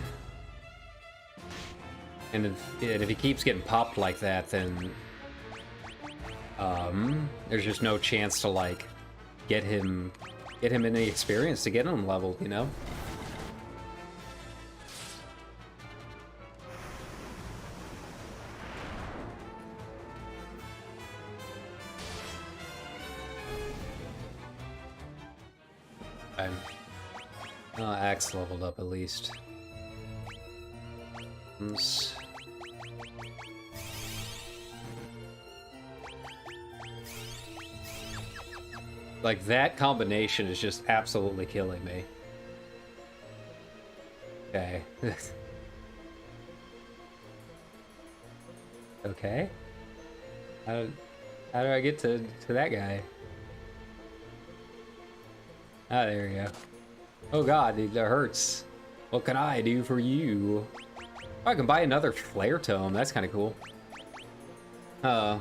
And if he keeps getting popped like that, then there's just no chance to like get him any experience to get him leveled, you know? Axe leveled up at least. Like, that combination is just absolutely killing me. Okay. Okay. How do I get to that guy? Ah, there we go. Oh god, that hurts. What can I do for you? Oh, I can buy another flare tome. That's kind of cool. Oh.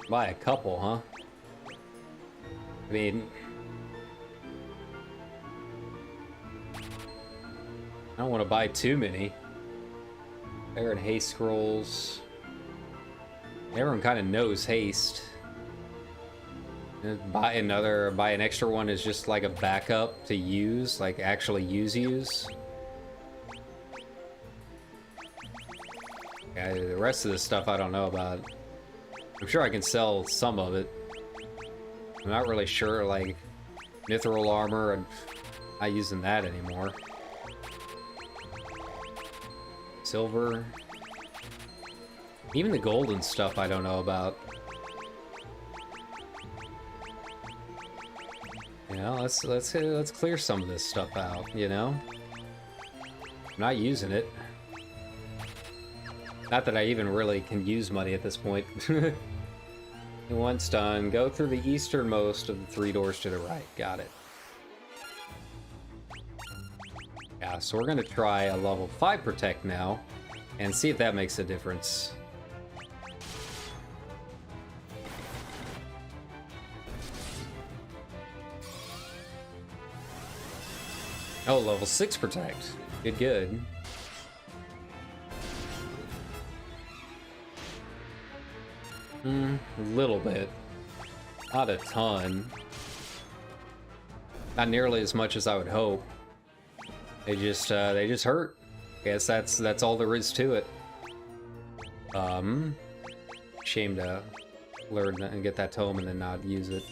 Buy a couple, huh? I mean, I don't want to buy too many. Fire and haste scrolls. Everyone kind of knows haste. And buy an extra one is just like a backup to use, like actually use. Yeah, the rest of this stuff I don't know about. I'm sure I can sell some of it. I'm not really sure, like, mithril armor, and not using that anymore. Silver. Even the golden stuff I don't know about. You know, let's clear some of this stuff out, you know? I'm not using it. Not that I even really can use money at this point. Once done, go through the easternmost of the 3 doors to the right. Got it. Yeah, so we're gonna try a level 5 protect now and see if that makes a difference. Oh, level 6 protect. Good. A little bit. Not a ton. Not nearly as much as I would hope. They just hurt. I guess that's all there is to it. Shame to learn and get that tome and then not use it.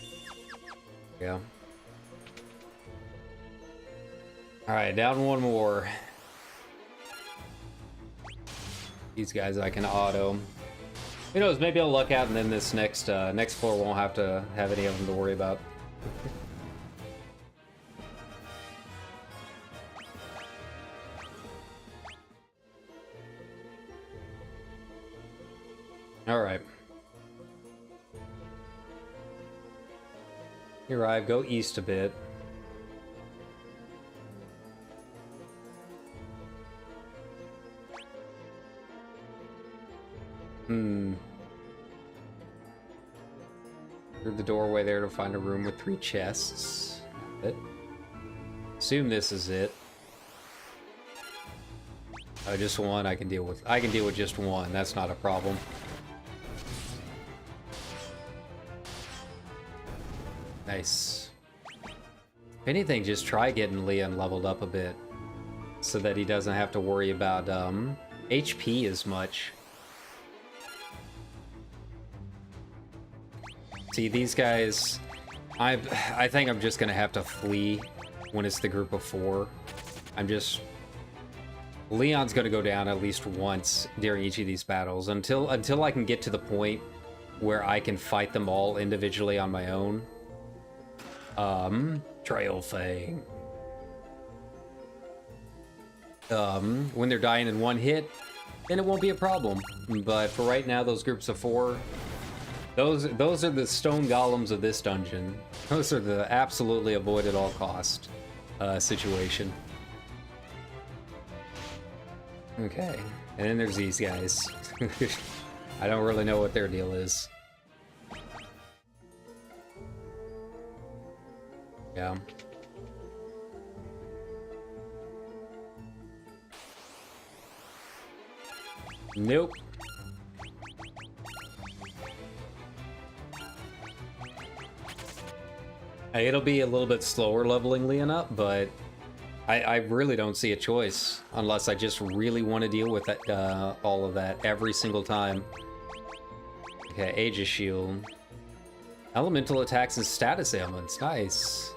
Yeah. Alright, down one more. These guys I can auto. Who knows, maybe I'll luck out and then this next floor won't have to have any of them to worry about. Alright. You arrive, go east a bit. Through the doorway there to find a room with 3 chests. Assume this is it. Oh, just one I can deal with. I can deal with just one. That's not a problem. Nice. If anything, just try getting Leon leveled up a bit so that he doesn't have to worry about HP as much. See, these guys, I think I'm just gonna have to flee when it's the group of 4. Leon's gonna go down at least once during each of these battles until I can get to the point where I can fight them all individually on my own. Trail Fang. When they're dying in one hit, then it won't be a problem. But for right now, those groups of 4, those are the stone golems of this dungeon. Those are the absolutely avoid at all cost situation. Okay, and then there's these guys. I don't really know what their deal is. Yeah. Nope. It'll be a little bit slower leveling Leon up, but I really don't see a choice unless I just really want to deal with that, all of that every single time. Okay, Aegis Shield. Elemental attacks and status ailments. Nice.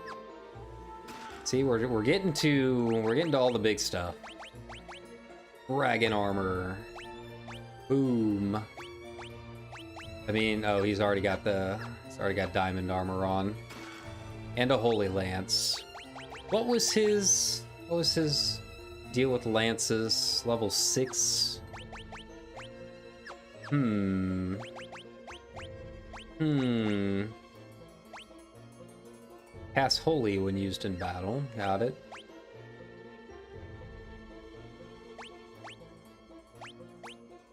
See, we're getting to all the big stuff. Dragon armor. Boom. I mean, oh, he's already got diamond armor on. And a holy lance. What was his deal with lances? Level 6? Cast holy when used in battle. Got it.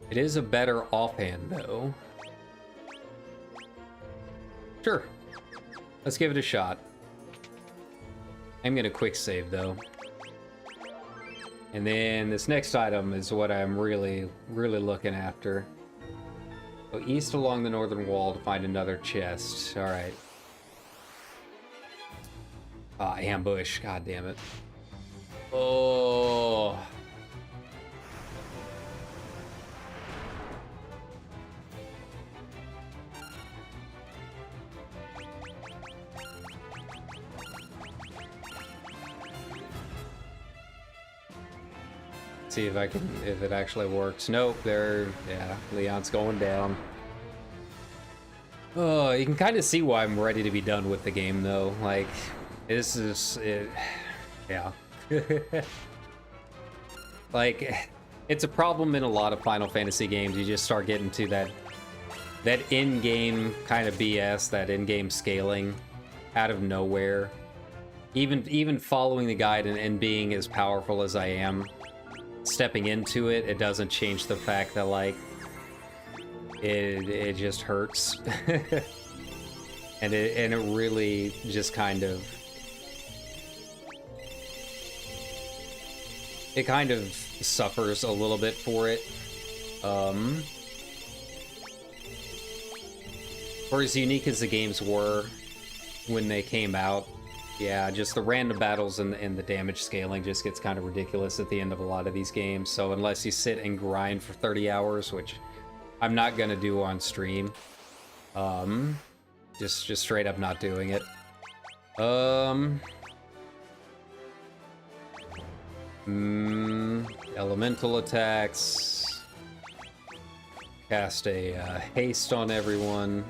It is a better offhand, though. Sure. Let's give it a shot. I'm gonna quick save, though. And then this next item is what I'm really looking after. Go east along the northern wall to find another chest. Alright. Ah, ambush. God damn it. Oh. See if it actually works. Nope, yeah, Leon's going down. Oh, you can kind of see why I'm ready to be done with the game, though. Like, this is it. Yeah. Like, it's a problem in a lot of Final Fantasy games. You just start getting to that in-game kind of BS, that in-game scaling out of nowhere. Even following the guide and being as powerful as I am, stepping into it doesn't change the fact that, like, it just hurts. and it really just kind of suffers a little bit for it. For as unique as the games were when they came out, yeah, just the random battles and the damage scaling just gets kind of ridiculous at the end of a lot of these games. So unless you sit and grind for 30 hours, which I'm not gonna do on stream, just straight up not doing it. Elemental attacks. Cast a haste on everyone.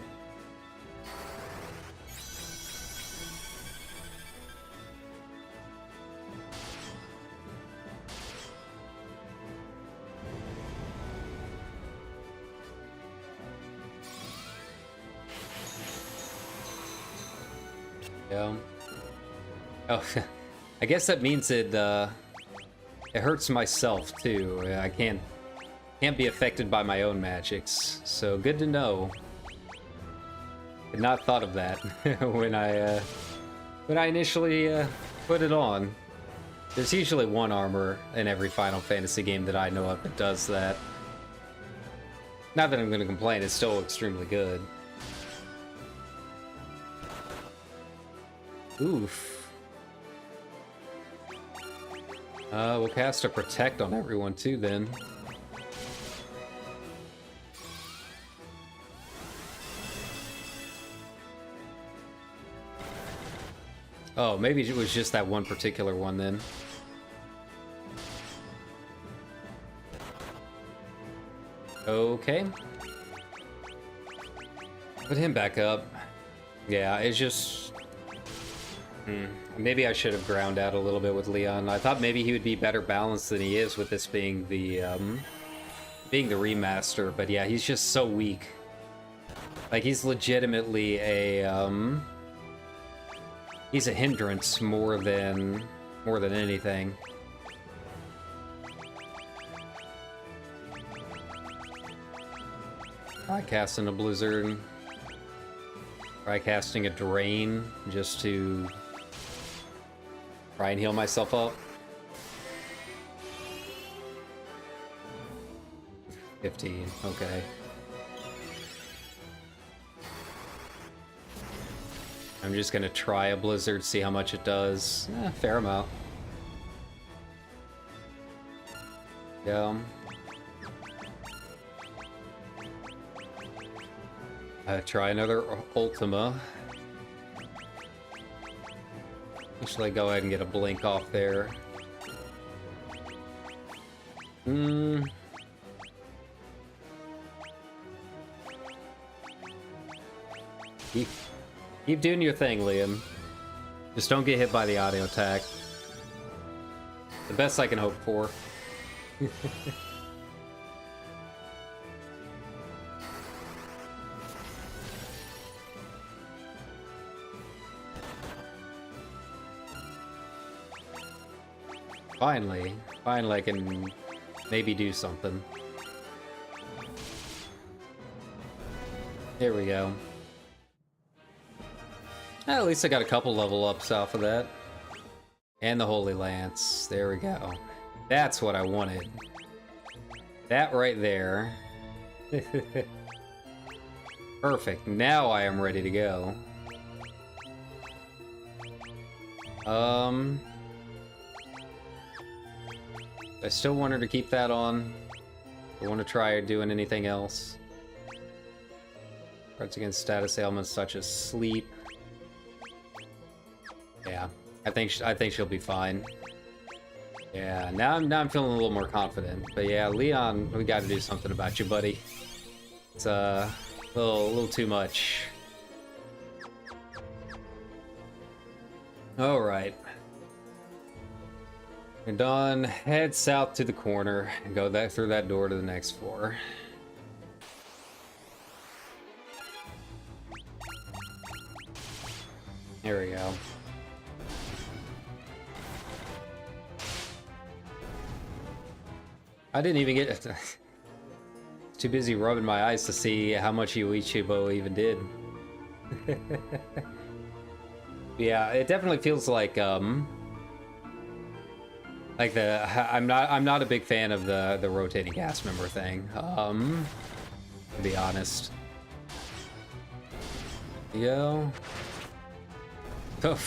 Yeah. Oh, I guess that means it hurts myself too. I can't be affected by my own magics. So good to know. Had not thought of that when I initially put it on. There's usually one armor in every Final Fantasy game that I know of that does that. Not that I'm going to complain, it's still extremely good. Oof. We'll cast a protect on everyone too then. Oh, maybe it was just that one particular one then. Okay. Put him back up. Yeah, it's just... Maybe I should have ground out a little bit with Leon. I thought maybe he would be better balanced than he is with this being the remaster, but yeah, he's just so weak. Like, he's legitimately a he's a hindrance more than anything. Try casting a blizzard. Try casting a drain just to try and heal myself up. 15, okay. I'm just gonna try a blizzard, see how much it does. Fair amount. Yeah. Try another Ultima. Actually, go ahead and get a blink off there. Keep doing your thing, Liam. Just don't get hit by the auto attack. The best I can hope for. Finally I can maybe do something. There we go. At least I got a couple level ups off of that. And the Holy Lance. There we go. That's what I wanted. That right there. Perfect. Now I am ready to go. I still want her to keep that on. I want to try doing anything else. Guards against status ailments such as sleep. Yeah, I think she'll be fine. Yeah, now I'm feeling a little more confident. But yeah, Leon, we got to do something about you, buddy. It's a little too much. All right. You're done. Head south to the corner and go through that door to the next floor. There we go. I didn't even get too busy rubbing my eyes to see how much Uichibo even did. Yeah, it definitely feels like I'm not a big fan of the rotating gas member thing. To be honest. Yo. Oh,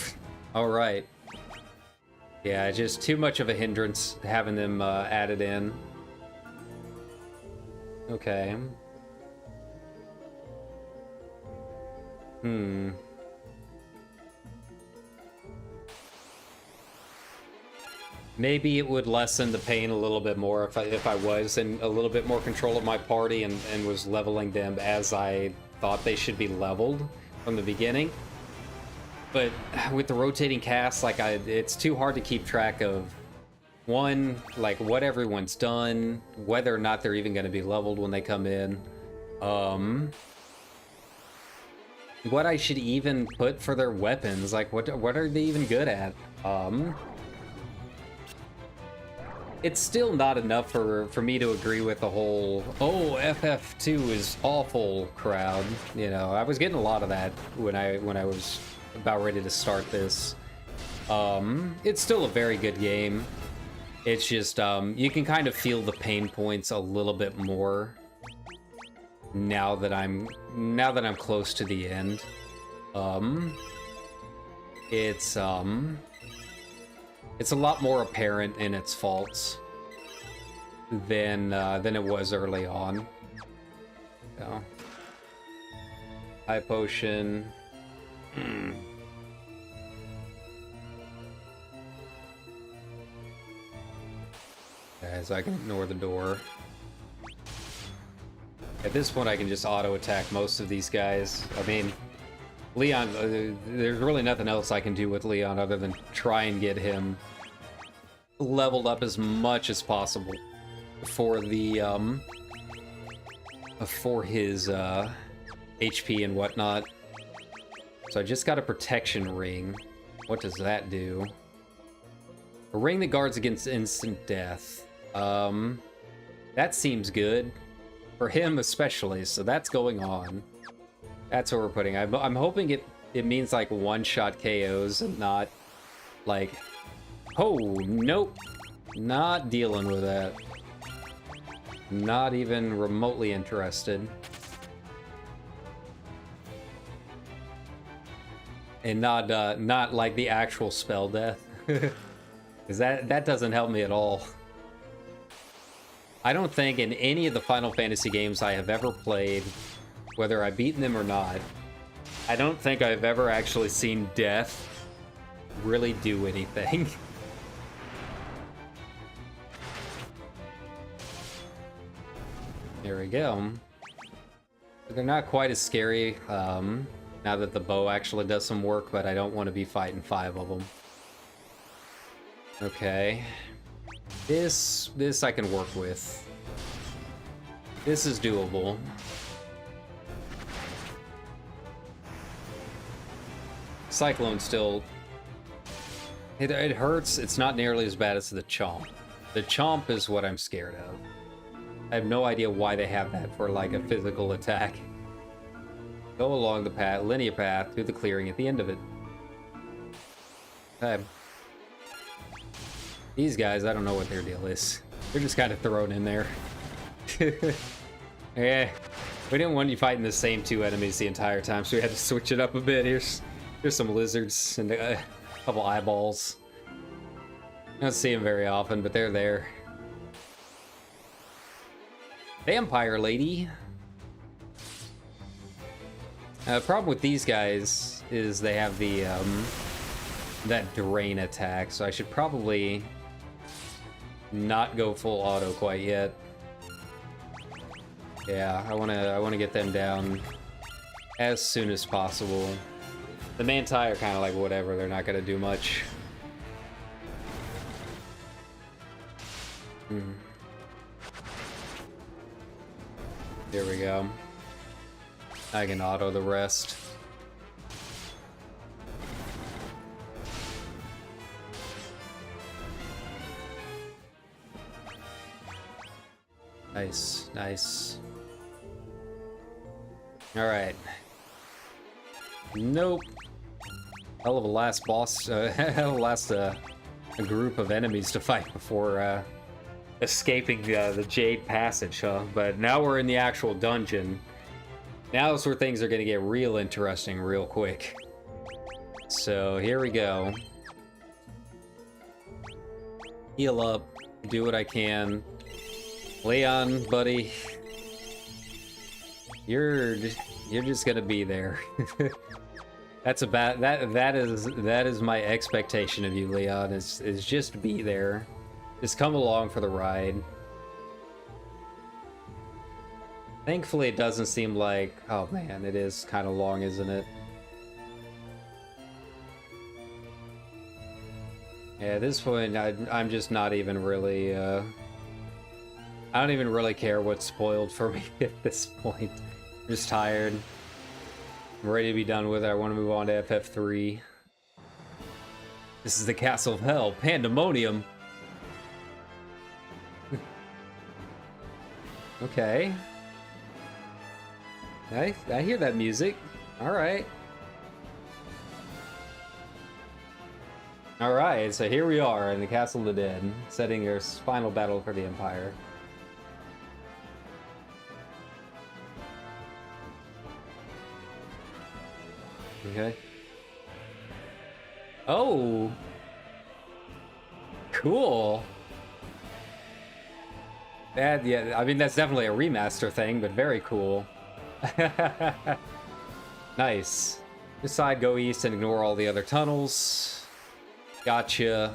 all right. Yeah, just too much of a hindrance having them added in. Okay. Maybe it would lessen the pain a little bit more if I was in a little bit more control of my party and was leveling them as I thought they should be leveled from the beginning. But with the rotating cast, like it's too hard to keep track of one, like what everyone's done, whether or not they're even going to be leveled when they come in. What I should even put for their weapons, like what are they even good at? It's still not enough for me to agree with the whole, oh, FF2 is awful crowd. You know, I was getting a lot of that when I was about ready to start this. It's still a very good game. It's just you can kind of feel the pain points a little bit more now that I'm close to the end. It's a lot more apparent in its faults than it was early on. So, high potion. Okay, so I can ignore the door. At this point, I can just auto attack most of these guys. I mean, Leon, there's really nothing else I can do with Leon other than try and get him leveled up as much as possible for the for his HP and whatnot. So I just got a protection ring. What does that do? A ring that guards against instant death. That seems good for him especially, so that's going on. That's what we're putting. I'm hoping it means like one-shot KOs and not like, oh, nope, not dealing with that. Not even remotely interested. And not like the actual spell death. Because that doesn't help me at all. I don't think in any of the Final Fantasy games I have ever played, whether I've beaten them or not, I don't think I've ever actually seen death really do anything. There we go. They're not quite as scary now that the bow actually does some work, but I don't want to be fighting 5 of them. Okay. This I can work with. This is doable. Cyclone still... It hurts. It's not nearly as bad as the Chomp. The Chomp is what I'm scared of. I have no idea why they have that for, like, a physical attack. Go along the path, linear path, through the clearing at the end of it. Okay. These guys, I don't know what their deal is. They're just kind of thrown in there. Yeah. We didn't want you fighting the same 2 enemies the entire time, so we had to switch it up a bit. Here's some lizards and a couple eyeballs. I don't see them very often, but they're there. Vampire lady. Problem with these guys is they have the that drain attack, so I should probably not go full auto quite yet. Yeah, I wanna get them down as soon as possible. The Manti are kind of like whatever; they're not gonna do much. There we go. I can auto the rest. Nice, nice. All right. Nope. Hell of a last boss. Hell of a last a group of enemies to fight before escaping the Jade Passage, huh? But now we're in the actual dungeon. Now is where things are going to get real interesting real quick. So here we go. Heal up, do what I can. Leon, buddy, you're just gonna be there. That's about that is my expectation of you, Leon. Is just be there. Just come along for the ride. Thankfully, it doesn't seem like... Oh man, it is kind of long, isn't it? Yeah, at this point, I'm just not even really... I don't even really care what's spoiled for me at this point. I'm just tired. I'm ready to be done with it. I want to move on to FF3. This is the Castle of Hell, Pandemonium. Okay. I hear that music. Alright. Alright, so here we are in the Castle of the Dead, setting your final battle for the Empire. Okay. Oh! Cool! That, yeah, I mean, that's definitely a remaster thing, but very cool. Nice. Decide, go east and ignore all the other tunnels. Gotcha.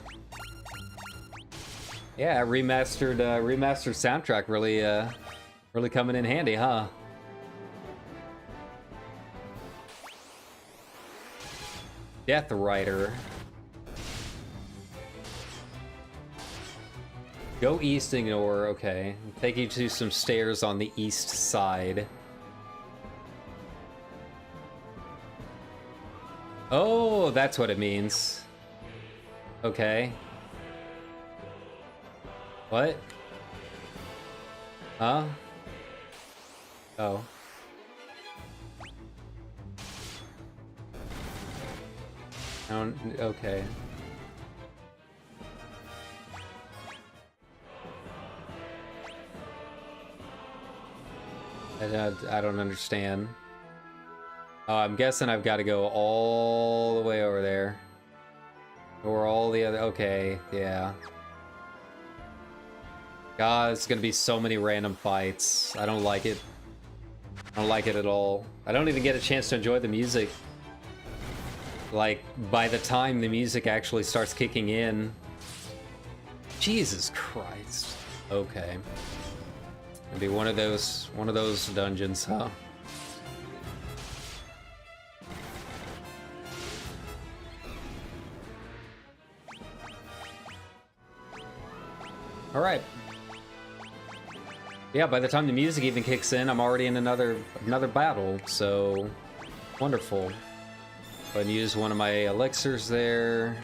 Yeah, remastered soundtrack really coming in handy, huh? Death Rider. Go east and ignore, okay. Take you to some stairs on the east side. Oh, that's what it means. Okay. What? Huh? Oh. I don't... Okay. I don't understand. Oh, I'm guessing I've got to go all the way over there. Or all the other... Okay, yeah. God, it's gonna be so many random fights. I don't like it. I don't like it at all. I don't even get a chance to enjoy the music. Like, by the time the music actually starts kicking in. Jesus Christ. Okay. Maybe one of those dungeons, huh? All right. Yeah, by the time the music even kicks in, I'm already in another battle, so wonderful. Go ahead and use one of my elixirs there.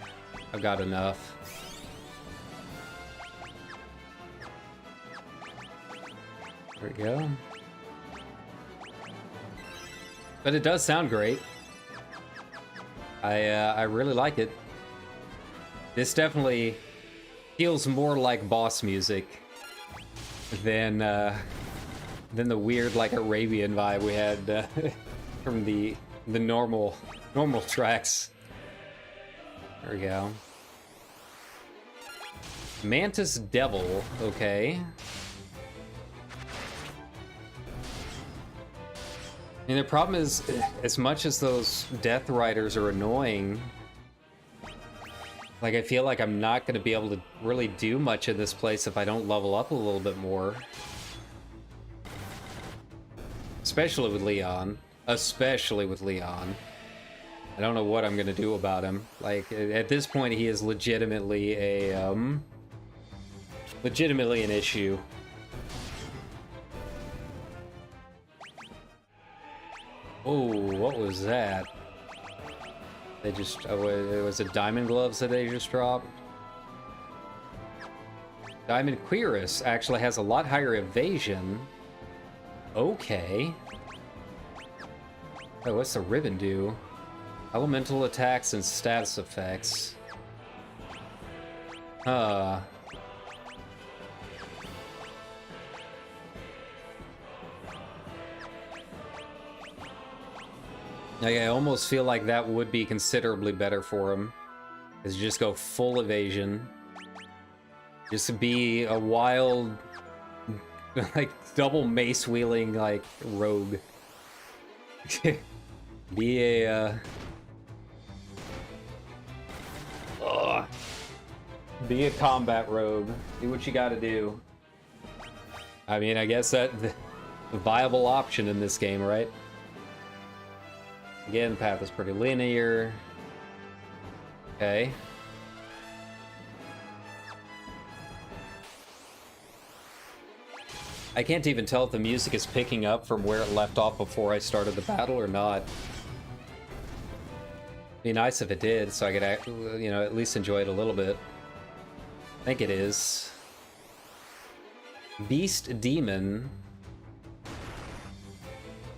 I've got enough. There we go. But it does sound great. I really like it. This definitely feels more like boss music than the weird, like, Arabian vibe we had from the normal tracks. There we go. Mantis Devil, okay. I mean, the problem is, as much as those Death Riders are annoying, like, I feel like I'm not going to be able to really do much in this place if I don't level up a little bit more. Especially with Leon. Especially with Leon. I don't know what I'm going to do about him. Like, at this point, he is legitimately a, legitimately an issue. Oh, what was that? They just, oh, was it Diamond Gloves that they just dropped? Diamond Cuirass actually has a lot higher evasion. Okay. Oh, what's the ribbon do? Elemental attacks and status effects. Like, I almost feel like that would be considerably better for him. Is just go full evasion. Just to be a wild, like, double mace wielding, like, rogue. Be a, be a combat rogue. Do what you gotta do. I mean, I guess that's the viable option in this game, right? Again, the path is pretty linear. Okay. I can't even tell if the music is picking up from where it left off before I started the battle or not. Be nice if it did, so I could, you know, at least enjoy it a little bit. I think it is. Beast Demon.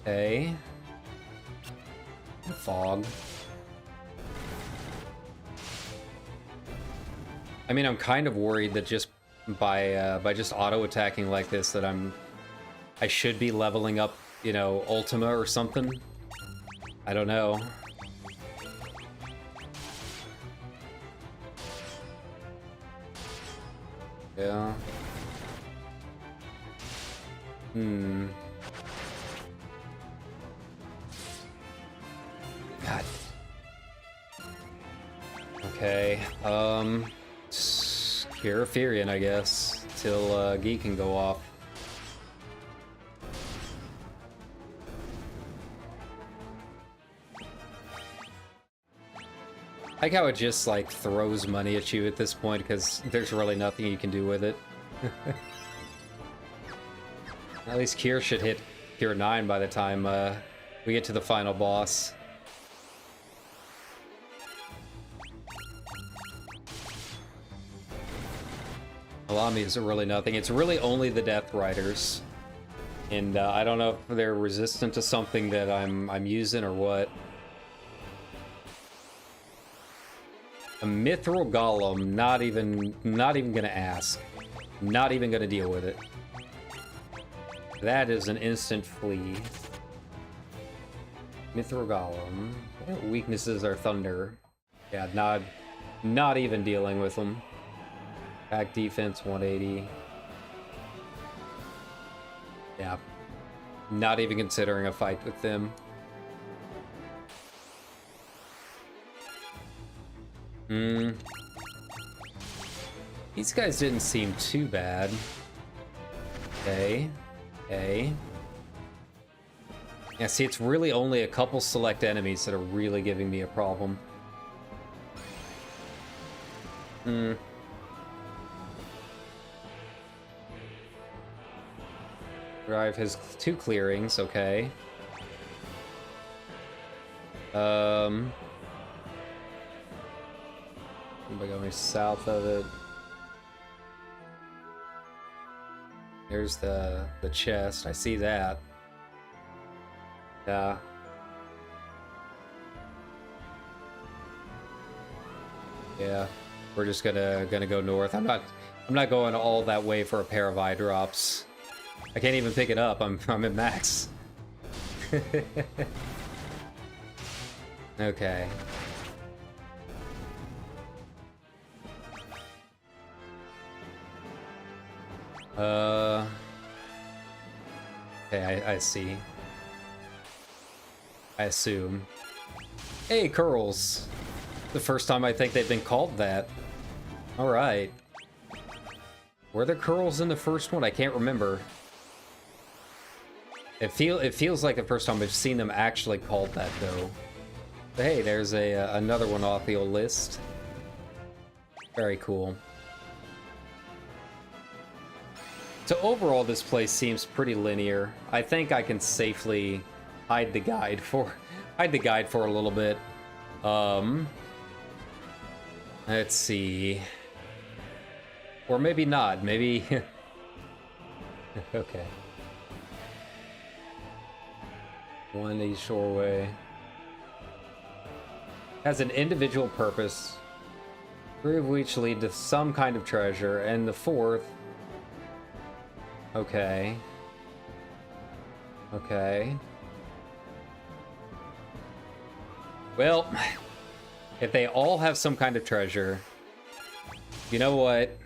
Okay. Fog. I mean, I'm kind of worried that just by just auto attacking like this that I should be leveling up, you know, Ultima or something. I don't know. Yeah. God. Okay, Kirafirian, I guess, till Gee can go off. I like how it just, like, throws money at you at this point, because there's really nothing you can do with it. At least Kier should hit Kier 9 by the time we get to the final boss. Alami is really nothing. It's really only the Death Riders. And I don't know if they're resistant to something that I'm using or what. A Mithril Golem, not even gonna ask. Not even gonna deal with it. That is an instant flee. Mithril Golem. Weaknesses are thunder. Yeah, not even dealing with them. Attack defense 180. Yeah. Not even considering a fight with them. These guys didn't seem too bad. Okay. Okay. Yeah, see, it's really only a couple select enemies that are really giving me a problem. Drive has 2 clearings, okay. Am I going south of it? There's the chest. I see that. Yeah. Yeah. We're just gonna go north. I'm not going all that way for a pair of eye drops. I can't even pick it up. I'm at max. Okay. Okay, I see. I assume. Hey, curls. The first time I think they've been called that. Alright. Were there curls in the first one? I can't remember. It feels like the first time I've seen them actually called that, though. But hey, there's another one off the old list. Very cool. So overall, this place seems pretty linear. I think I can safely hide the guide for a little bit. Let's see. Or maybe not. Maybe. Okay. One East Shoreway. Has an individual purpose. 3 of which lead to some kind of treasure, and the 4th. Okay. Okay. Well, if they all have some kind of treasure, you know what?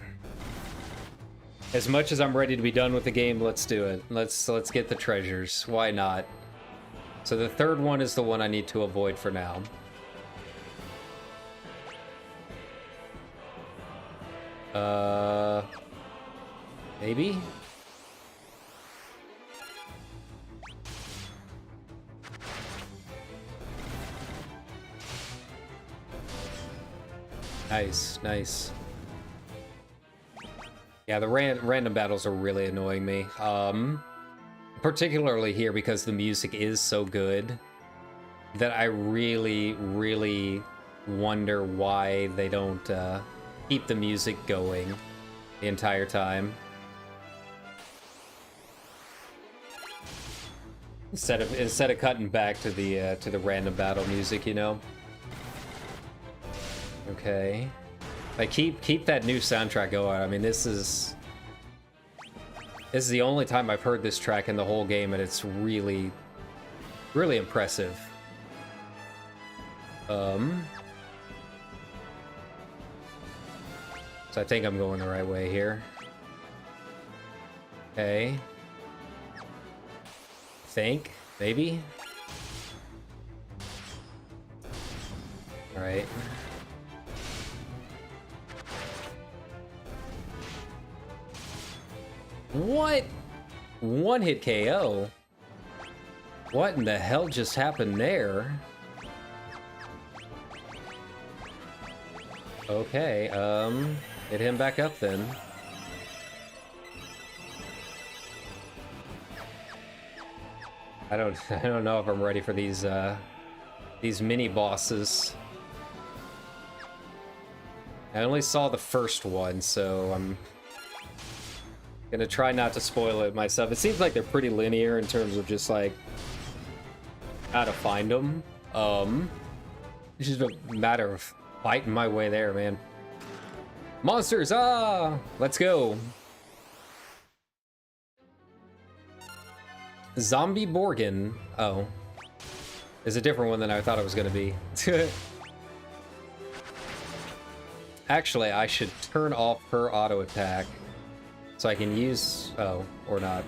As much as I'm ready to be done with the game, let's do it. Let's get the treasures. Why not? So the 3rd one is the one I need to avoid for now. Maybe? Nice, nice. Yeah, the random battles are really annoying me. Particularly here because the music is so good that I really, really wonder why they don't keep the music going the entire time. Instead of cutting back to the random battle music, you know. Okay. Like keep that new soundtrack going. I mean, this is the only time I've heard this track in the whole game, and it's really, really impressive. So I think I'm going the right way here. Okay. Think, maybe? Alright. What? One hit KO? What in the hell just happened there? Okay, hit him back up then. I don't know if I'm ready for these mini bosses. I only saw the first one, so I'm gonna try not to spoil it myself. It seems like they're pretty linear in terms of just like how to find them. It's just a matter of fighting my way there, man. Monsters, let's go. Zombie Borgin. Oh. Is a different one than I thought it was gonna be. Actually, I should turn off her auto attack so I can use... Oh, or not.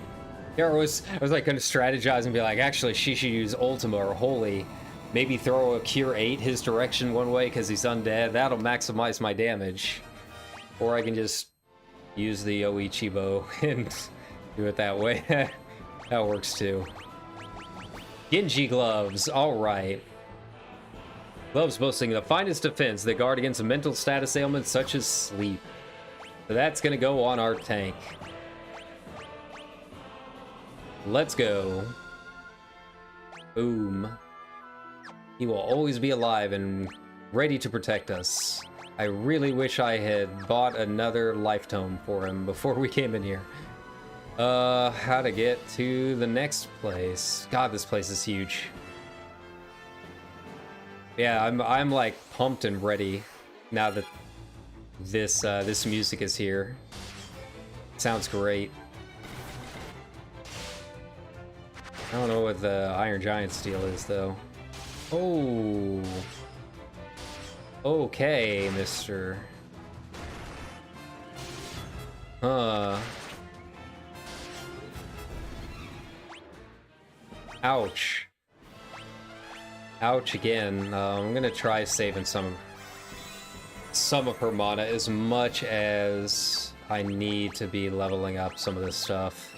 Yeah, I was like gonna strategize and be like, actually, she should use Ultima or Holy. Maybe throw a Cure 8 his direction one way because he's undead. That'll maximize my damage. Or I can just use the Oichibo and do it that way. That works too. Genji gloves, alright. Gloves boasting the finest defense that guard against mental status ailments such as sleep. So that's gonna go on our tank. Let's go. Boom. He will always be alive and ready to protect us. I really wish I had bought another life tome for him before we came in here. How to get to the next place. God, this place is huge. Yeah, I'm like pumped and ready now that this music is here. Sounds great. I don't know what the Iron Giant Steel is though. Oh. Okay, mister. Ouch. Ouch again. I'm gonna try saving some of her mana as much as I need to be leveling up some of this stuff.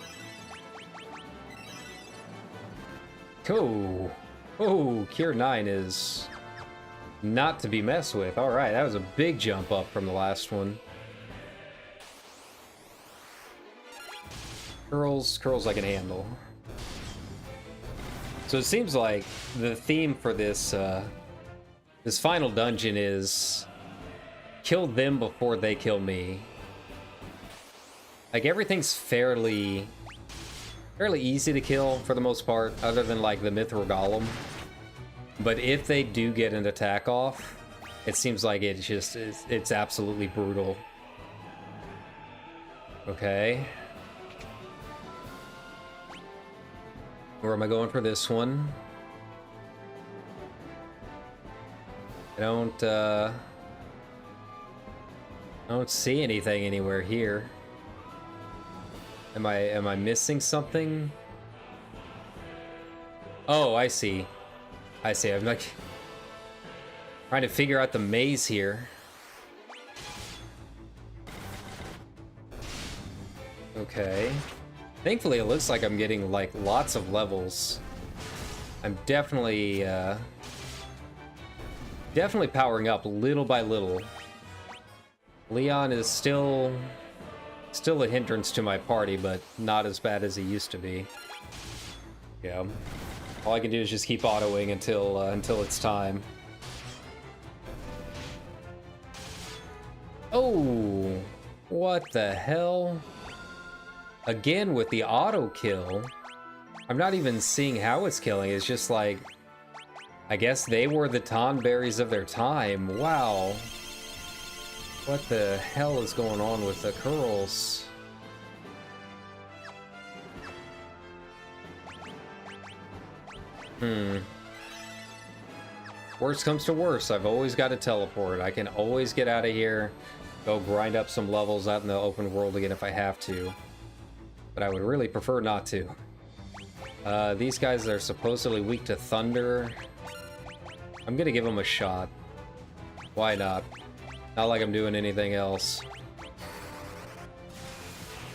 Cool. Oh, Cure 9 is not to be messed with. Alright, that was a big jump up from the last one. Curls I can handle. So it seems like the theme for this this final dungeon is kill them before they kill me. Like everything's fairly easy to kill for the most part, other than like the Mithril Golem. But if they do get an attack off, it seems like it's absolutely brutal. Okay. Where am I going for this one? I don't see anything anywhere here. Am I missing something? Oh, I see. I see. I'm like trying to figure out the maze here. Okay. Thankfully, it looks like I'm getting like lots of levels. I'm definitely powering up little by little. Leon is still a hindrance to my party, but not as bad as he used to be. Yeah. All I can do is just keep autoing until it's time. Oh, what the hell? Again with the auto kill. I'm not even seeing how it's killing. It's just like, I guess they were the Tonberries of their time. Wow. What the hell is going on with the curls? Worst comes to worst, I've always got to teleport. I can always get out of here, go grind up some levels out in the open world again if I have to. But I would really prefer not to. These guys are supposedly weak to thunder. I'm gonna give them a shot. Why not? Not like I'm doing anything else.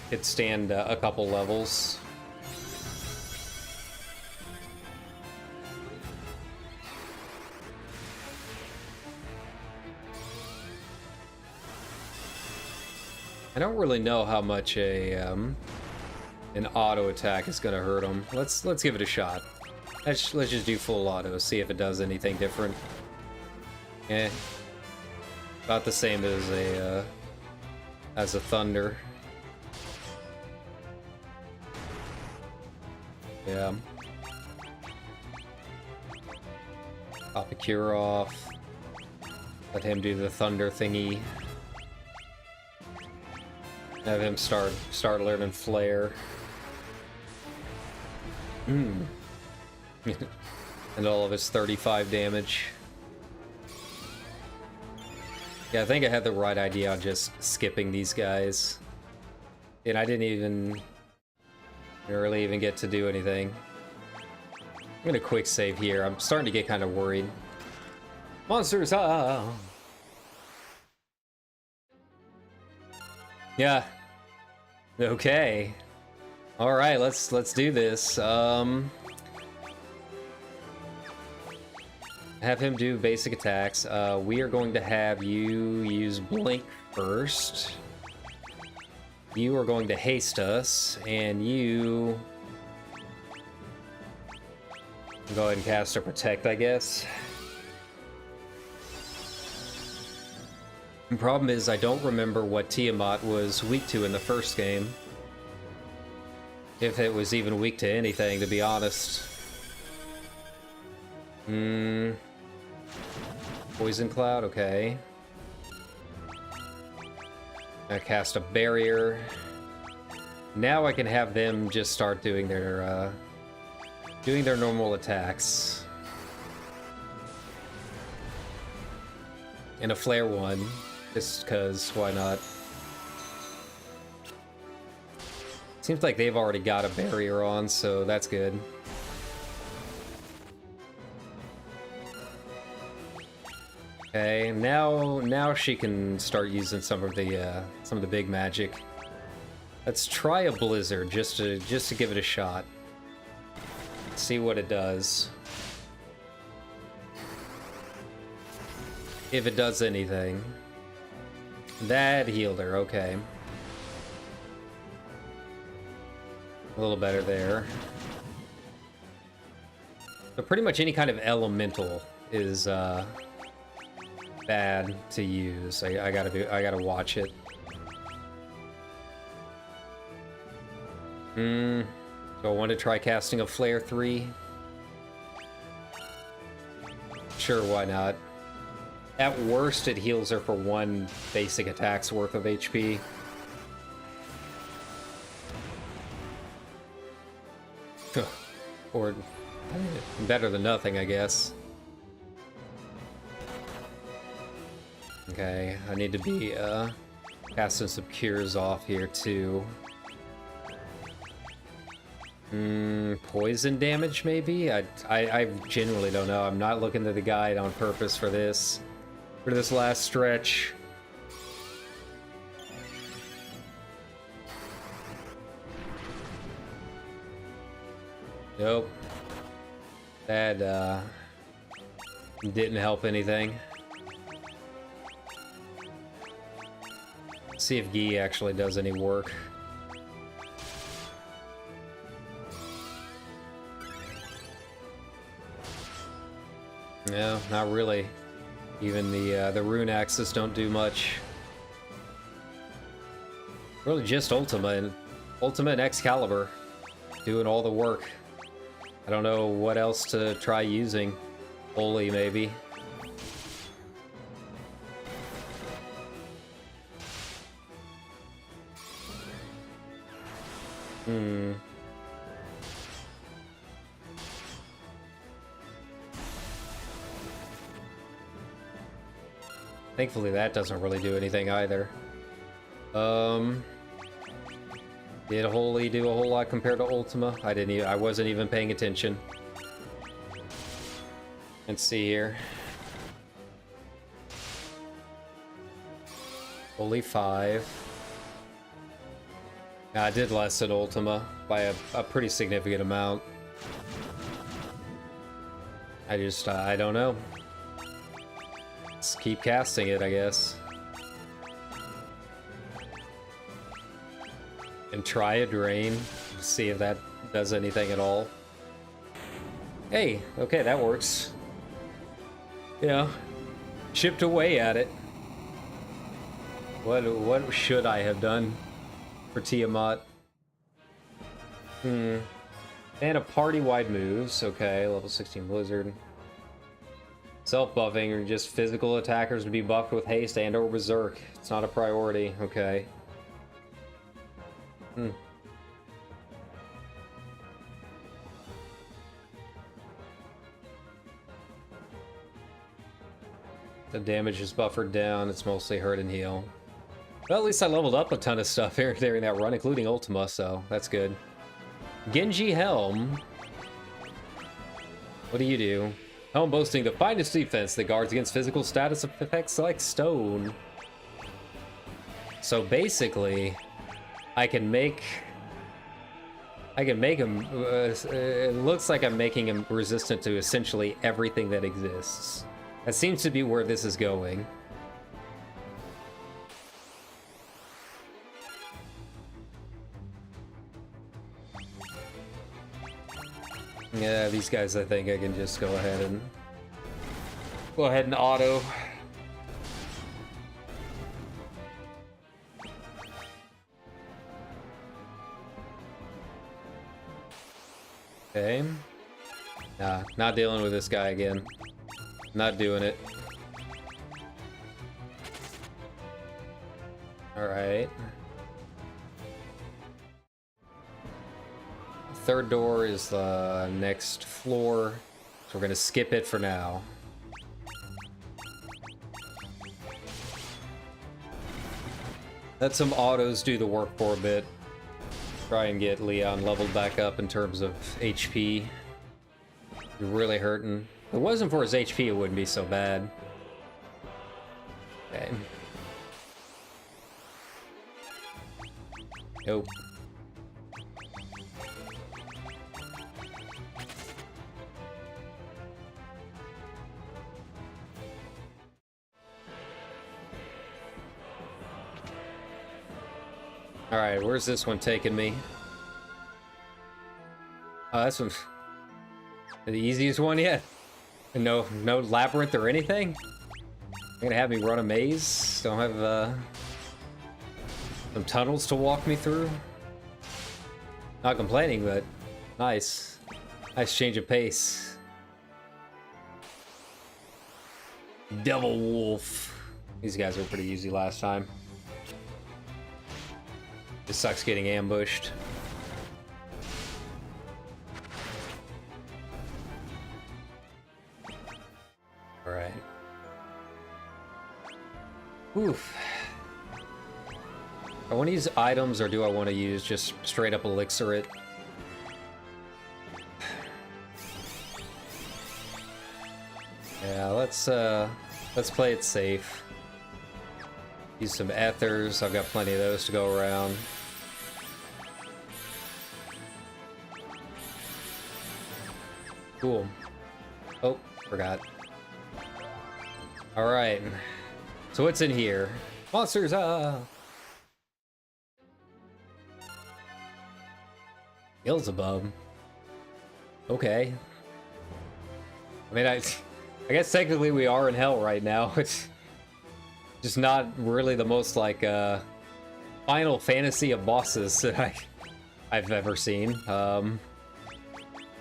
Could stand a couple levels. I don't really know how much an auto attack is gonna hurt him. Let's give it a shot. Let's just do full auto, see if it does anything different. Eh. About the same as a thunder. Yeah. Pop a cure off. Let him do the thunder thingy. Have him start learning flare. And all of his 35 damage. Yeah, I think I had the right idea on just skipping these guys. And I didn't Didn't really even get to do anything. I'm gonna quick save here. I'm starting to get kind of worried. Monsters, ah! Yeah. Okay. All right, let's do this. Have him do basic attacks. We are going to have you use Blink first. You are going to haste us, and you go ahead and cast a Protect, I guess. The problem is I don't remember what Tiamat was weak to in the first game. If it was even weak to anything, to be honest. Poison Cloud, okay. I cast a barrier. Now I can have them just start doing their normal attacks. And a flare one, just cause why not? Seems like they've already got a barrier on, so that's good. Okay, now she can start using some of the big magic. Let's try a blizzard just to give it a shot. See what it does. If it does anything. That healed her, okay. A little better there. But pretty much any kind of elemental is bad to use. I gotta watch it. Do I want to try casting a Flare 3? Sure, why not? At worst, it heals her for 1 basic attack's worth of HP. Or better than nothing, I guess. Okay, I need to be casting some cures off here too. Poison damage maybe? I genuinely don't know. I'm not looking at the guide on purpose for this last stretch. Nope. That didn't help anything. See if Guy actually does any work. No, not really. Even the rune axes don't do much. Really just Ultima and Excalibur doing all the work. I don't know what else to try using. Holy, maybe. Thankfully that doesn't really do anything either. Did Holy do a whole lot compared to Ultima? I wasn't even paying attention. Let's see here. Holy 5. I did less than Ultima by a pretty significant amount. I don't know. Let's keep casting it, I guess. And try a drain, see if that does anything at all. Hey, okay, that works. You know, chipped away at it. What should I have done for Tiamat? And a party-wide moves. Okay, level 16 Blizzard. Self-buffing or just physical attackers to be buffed with haste and or berserk. It's not a priority. Okay. The damage is buffered down. It's mostly hurt and heal. Well, at least I leveled up a ton of stuff here during that run, including Ultima, so that's good. Genji Helm. What do you do? Helm boasting the finest defense that guards against physical status effects like stone. So basically, I can make him, it looks like I'm making him resistant to essentially everything that exists. That seems to be where this is going. Yeah, these guys, I think I can just go ahead and auto. Okay. Nah, not dealing with this guy again. Not doing it. Alright. Third door is the next floor, so we're gonna skip it for now. Let some autos do the work for a bit. Try and get Leon leveled back up in terms of HP. You're really hurting. If it wasn't for his HP, it wouldn't be so bad. Okay. Nope. Alright, where's this one taking me? Oh, that's one. The easiest one yet. And no labyrinth or anything? You're gonna have me run a maze? Don't have some tunnels to walk me through? Not complaining, but nice. Nice change of pace. Devil Wolf. These guys were pretty easy last time. It sucks getting ambushed. Alright. Oof. I want to use items, or do I want to use just straight up elixir it? Yeah, let's play it safe. Use some ethers. I've got plenty of those to go around. Cool. Oh, forgot. Alright. So what's in here? Monsters, Beelzebub. Okay. I mean, I guess technically we are in hell right now. It's just not really the most, like, Final Fantasy of bosses that I've ever seen. You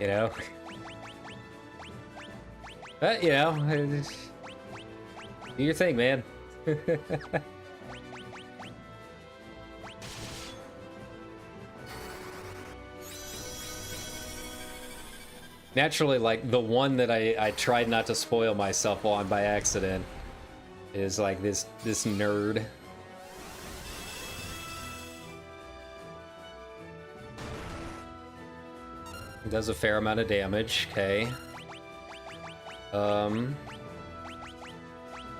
know? But, you know, do your thing, man. Naturally, like, the one that I tried not to spoil myself on by accident is, like, this nerd. It does a fair amount of damage, okay.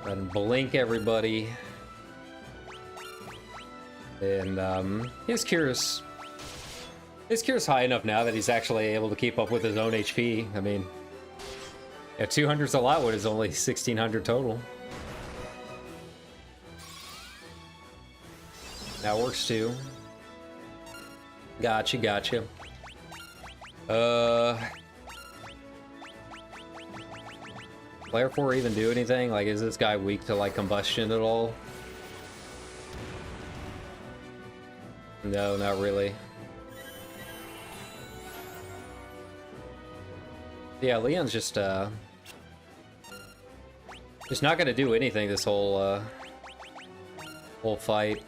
And blink everybody. And, his cure's high enough now that he's actually able to keep up with his own HP. I mean, yeah, 200's a lot when it's only 1600 total. That works too. Gotcha. Flare 4 even do anything? Like, is this guy weak to, like, combustion at all? No, not really. Yeah, Leon's just not gonna do anything this whole fight.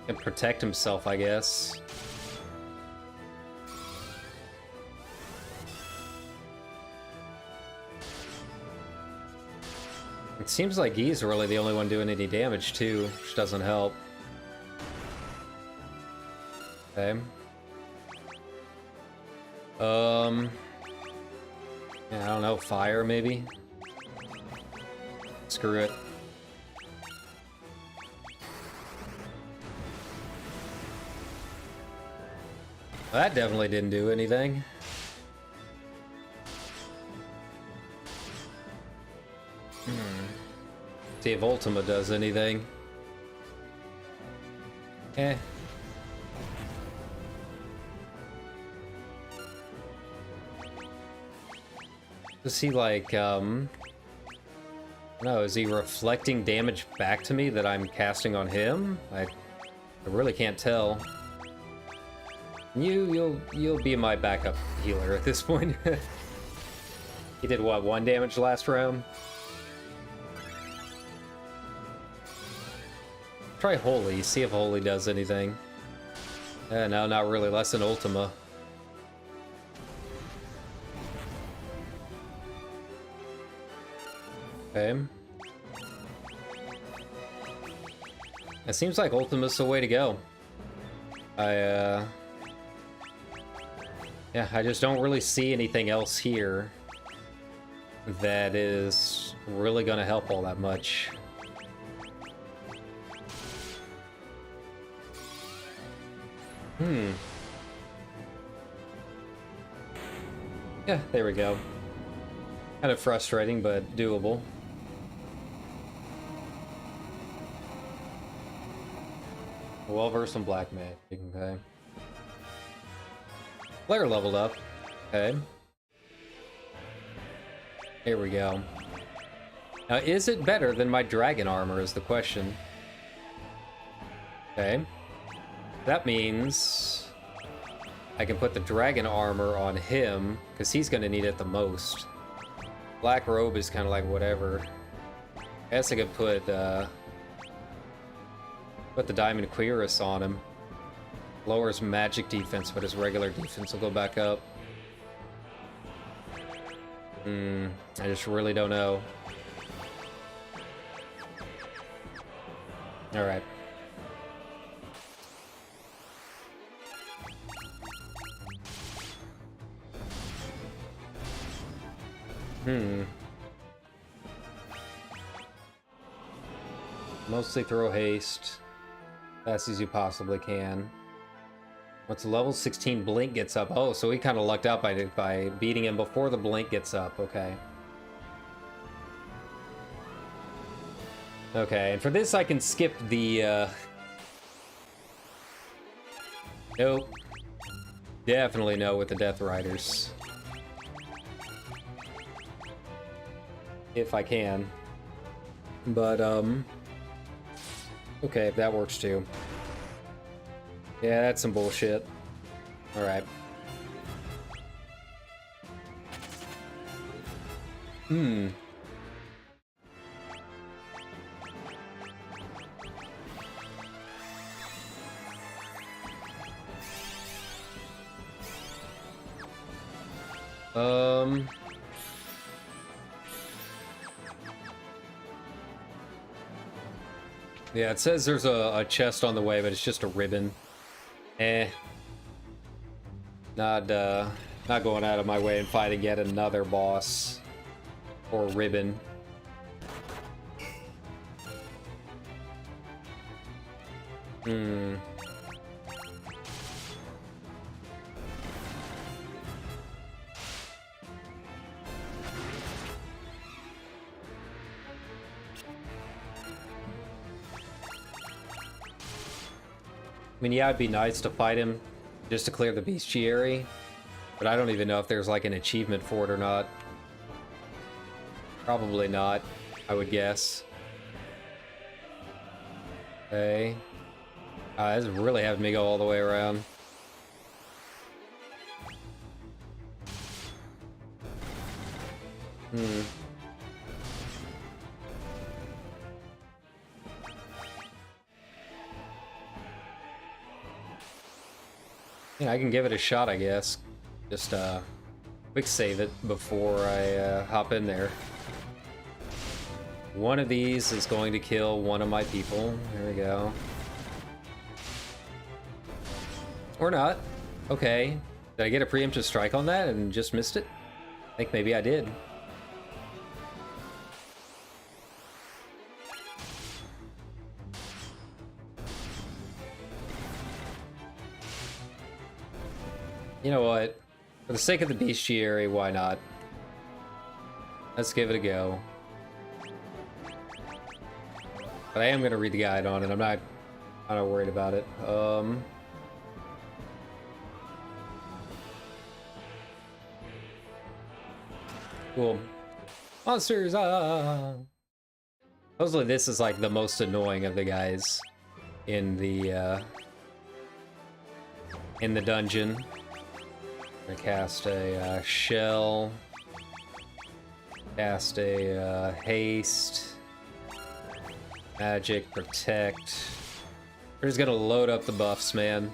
Can protect himself, I guess. It seems like he's really the only one doing any damage too, which doesn't help. Okay. Yeah, I don't know, fire maybe? Screw it. That definitely didn't do anything. See if Ultima does anything. Eh. Does he like, no, is he reflecting damage back to me that I'm casting on him? I really can't tell. You'll be my backup healer at this point. He did what, 1 damage last round? Try Holy, see if Holy does anything. No, not really, less than Ultima. Okay. It seems like Ultima's the way to go. Yeah, I just don't really see anything else here that is really gonna help all that much. Yeah, there we go. Kind of frustrating, but doable. Well versed in black magic, okay. Player leveled up. Okay. Here we go. Now, is it better than my dragon armor is the question. Okay. That means I can put the dragon armor on him, because he's going to need it the most. Black robe is kind of like whatever. I guess I could put the diamond cuirass on him. Lowers magic defense, but his regular defense will go back up. I just really don't know. Alright. Mostly throw haste. Fast as you possibly can. Once level 16 blink gets up. Oh, so he kind of lucked out by beating him before the blink gets up. Okay. Okay, and for this I can skip the Nope. Definitely no with the Death Riders. If I can. But, okay, that works too. Yeah, that's some bullshit. Alright. Yeah, it says there's a chest on the way, but it's just a ribbon. Not going out of my way and fighting yet another boss or ribbon. I mean, yeah, it'd be nice to fight him just to clear the bestiary, but I don't even know if there's like an achievement for it or not. Probably not, I would guess. Okay. This is really having me go all the way around. Yeah, I can give it a shot, I guess. Just, quick save it before I, hop in there. One of these is going to kill one of my people. There we go. Or not. Okay. Did I get a preemptive strike on that and just missed it? I think maybe I did. You know what? For the sake of the bestiary, why not? Let's give it a go. But I am going to read the guide on it. I'm not worried about it. Cool. Monsters! Supposedly this is like the most annoying of the guys in the dungeon. I'm gonna cast a shell. Cast a haste. Magic, protect. We're just gonna load up the buffs, man.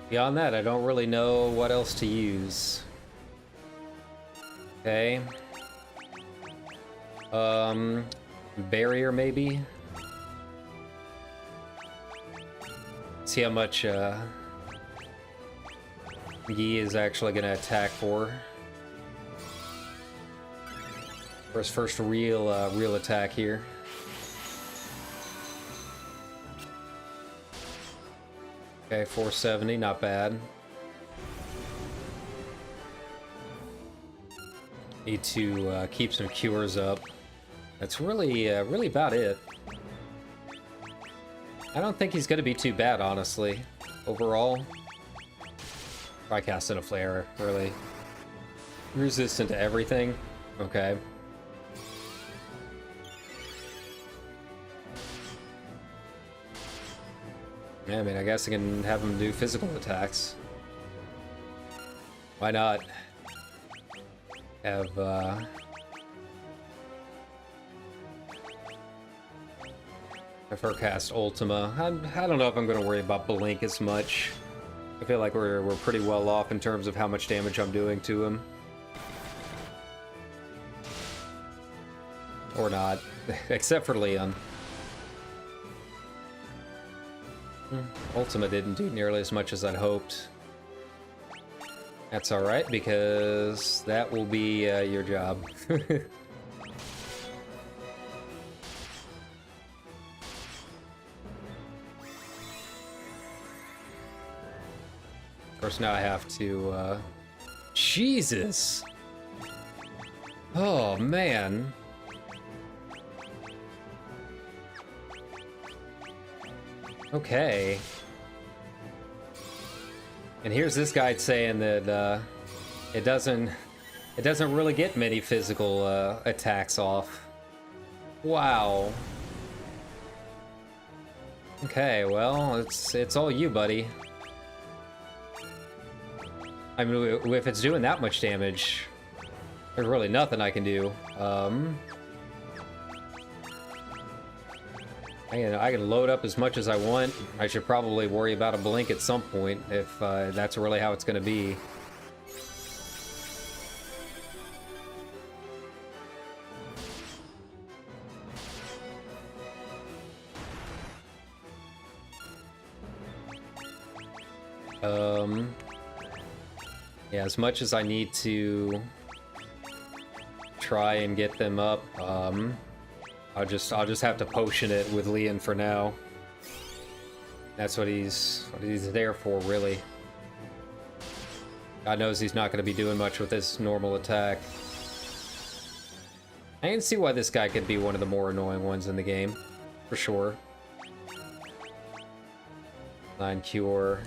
Beyond that, I don't really know what else to use. Okay. Barrier, maybe? See how much, Yi is actually gonna attack for his first real attack here. Okay, 470, not bad. Need to keep some cures up. That's really about it. I don't think he's gonna be too bad, honestly. Overall. Probably casting a flare, really. Resistant to everything? Okay. Yeah, I mean, I guess I can have him do physical attacks. Why not? Have, have her cast Ultima. I don't know if I'm going to worry about Blink as much. I feel like we're pretty well off in terms of how much damage I'm doing to him. Or not. Except for Leon. Ultima didn't do nearly as much as I'd hoped. That's alright, because that will be your job. Of course, now I have to, Jesus! Oh, man. Okay. And here's this guy saying that it doesn't really get many physical attacks off. Wow. Okay, well, it's all you, buddy. I mean, if it's doing that much damage, there's really nothing I can do. I can load up as much as I want. I should probably worry about a blink at some point if that's really how it's going to be. Yeah, as much as I need to try and get them up, I'll just have to potion it with Leon for now. That's what he's there for, really. God knows he's not going to be doing much with his normal attack. I can see why this guy could be one of the more annoying ones in the game, for sure. 9 cure.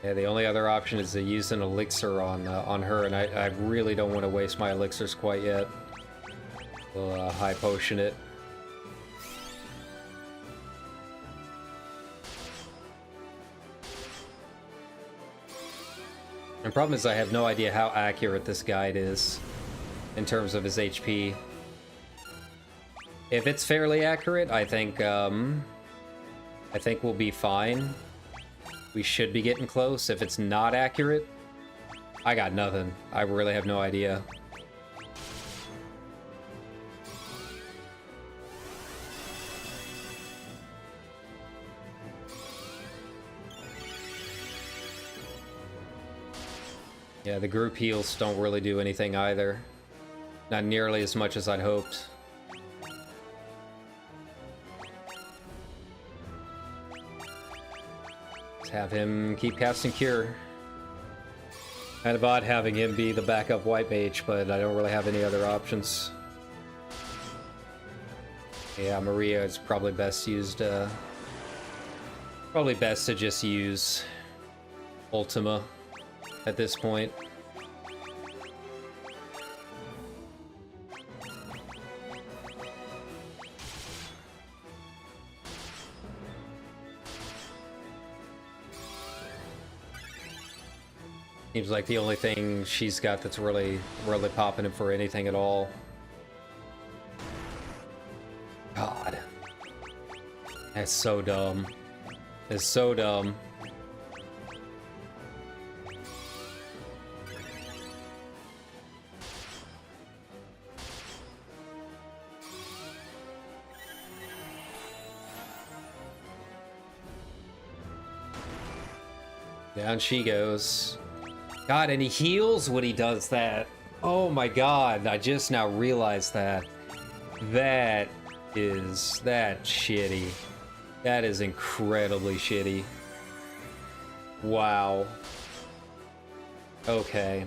Yeah, the only other option is to use an elixir on her, and I really don't want to waste my elixirs quite yet. We'll high potion it. The problem is I have no idea how accurate this guide is in terms of his HP. If it's fairly accurate, I think I think we'll be fine. We should be getting close. If it's not accurate, I got nothing. I really have no idea. Yeah, the group heals don't really do anything either. Not nearly as much as I'd hoped. Let's have him keep casting Cure. Kind of odd having him be the backup white mage, but I don't really have any other options. Yeah, Maria is probably best used, probably best to just use Ultima at this point. Seems like the only thing she's got that's really popping him for anything at all. God. That's so dumb. It's so dumb. Down she goes. God, and he heals when he does that. Oh my god, I just now realized that. That's shitty. That is incredibly shitty. Wow. Okay.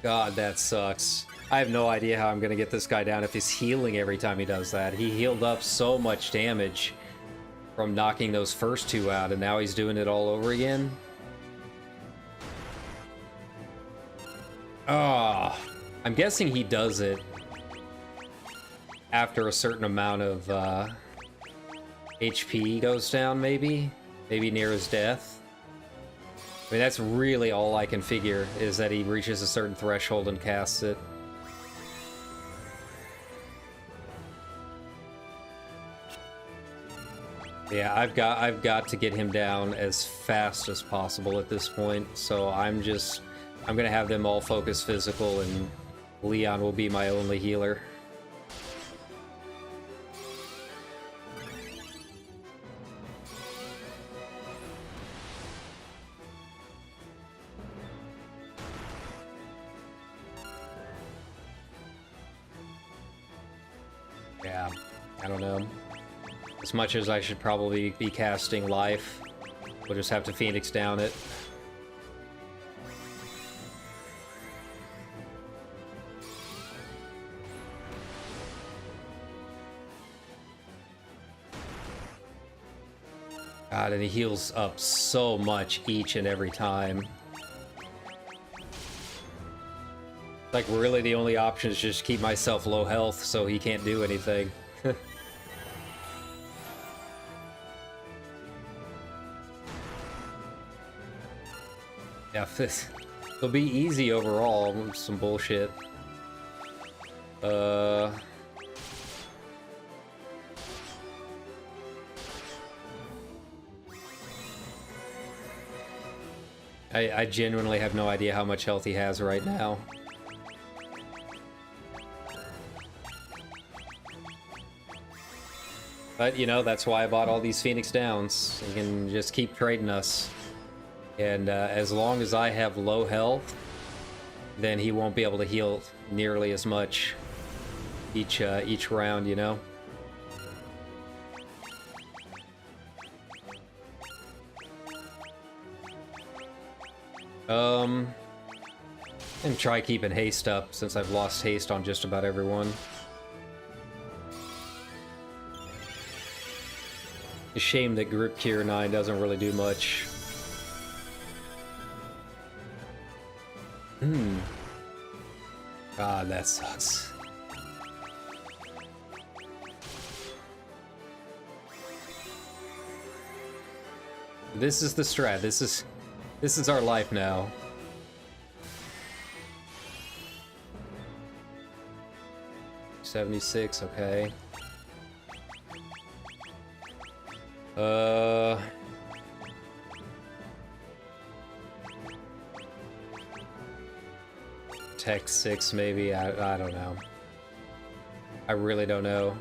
God, that sucks. I have no idea how I'm gonna get this guy down if he's healing every time he does that. He healed up so much damage from knocking those first two out, and now he's doing it all over again. Ah, I'm guessing he does it after a certain amount of HP goes down, maybe? Maybe near his death? I mean, that's really all I can figure, is that he reaches a certain threshold and casts it. Yeah, I've got to get him down as fast as possible at this point, so I'm gonna have them all focus physical, and Leon will be my only healer. Yeah, I don't know. As much as I should probably be casting Life, we'll just have to Phoenix down it. God, and he heals up so much each and every time. Like, really the only option is just keep myself low health so he can't do anything. Yeah, it'll be easy overall. Some bullshit. I genuinely have no idea how much health he has right now. But, you know, that's why I bought all these Phoenix Downs. You can just keep trading us. And as long as I have low health, then he won't be able to heal nearly as much each round, you know? And try keeping haste up, since I've lost haste on just about everyone. A shame that Group Cure 9 doesn't really do much. God, that sucks. This is the strat. This is our life now. $76, okay. Tech 6 maybe, I don't know. I really don't know.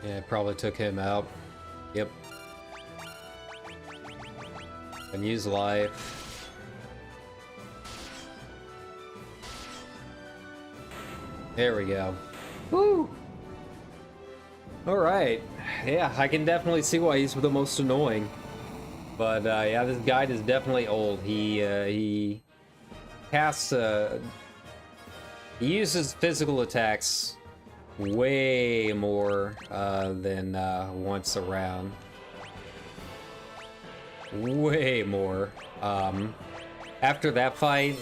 Yeah, probably took him out. Yep. And use life. There we go. Woo! Alright. Yeah, I can definitely see why he's the most annoying. But yeah, this guide is definitely old. He casts he uses physical attacks way more than once around. Way more. After that fight,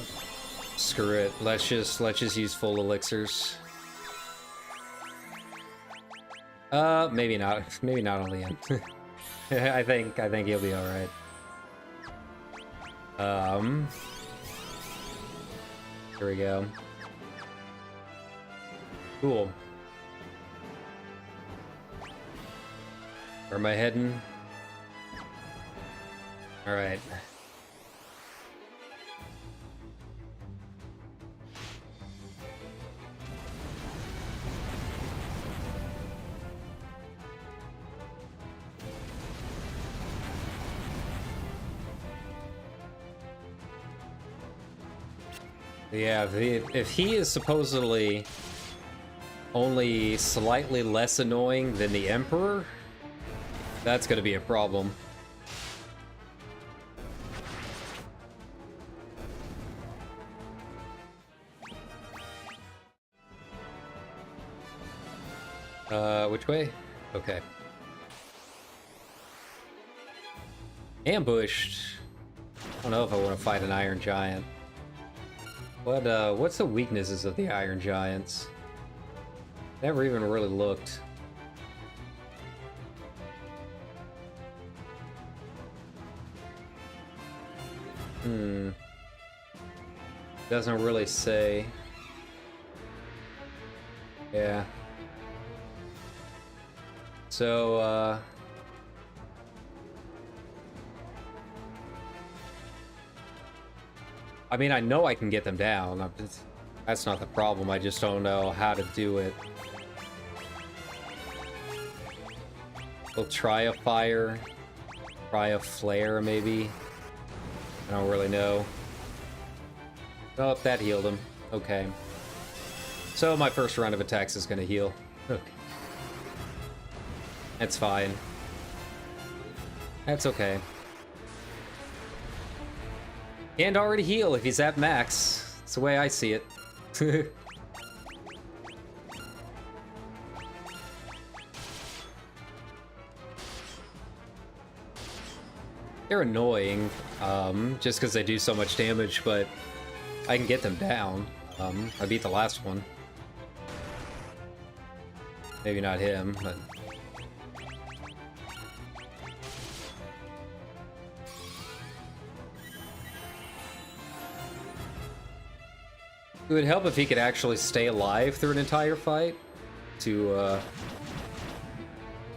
screw it. Let's just use full elixirs. Maybe not. Maybe not on the end. I think he'll be all right. Here we go. Cool. Where am I heading? All right. Yeah, if he is supposedly only slightly less annoying than the Emperor, that's gonna be a problem. Which way? Okay. Ambushed. I don't know if I want to fight an Iron Giant. What's the weaknesses of the Iron Giants? Never even really looked. Doesn't really say. Yeah. So, I mean, I know I can get them down. That's not the problem. I just don't know how to do it. We'll try a fire. Try a flare, maybe. I don't really know. Oh, that healed him. Okay. So my first round of attacks is going to heal. Okay. That's fine. That's okay. And already heal if he's at max. That's the way I see it. They're annoying, just because they do so much damage, but I can get them down. I beat the last one. Maybe not him, but... It would help if he could actually stay alive through an entire fight to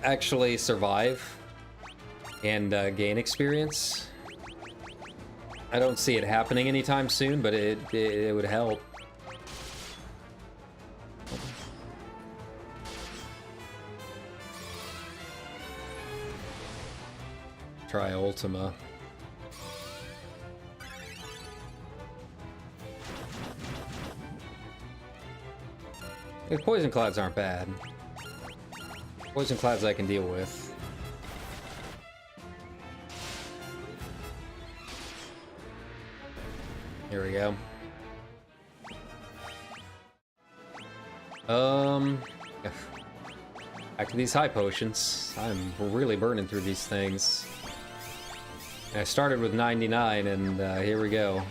actually survive and gain experience. I don't see it happening anytime soon, but it would help. Try Ultima. Poison clouds aren't bad. Poison clouds I can deal with. Here we go. Back to these high potions. I'm really burning through these things. I started with 99, and here we go.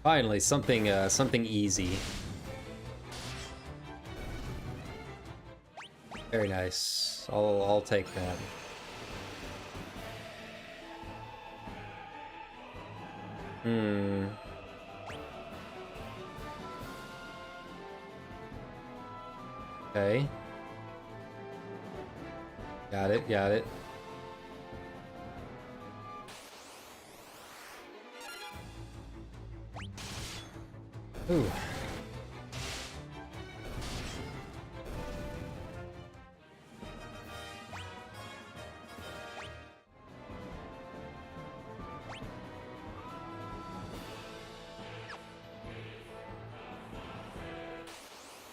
Finally, something easy. Very nice. I'll take that. Okay. Got it, got it. Ooh.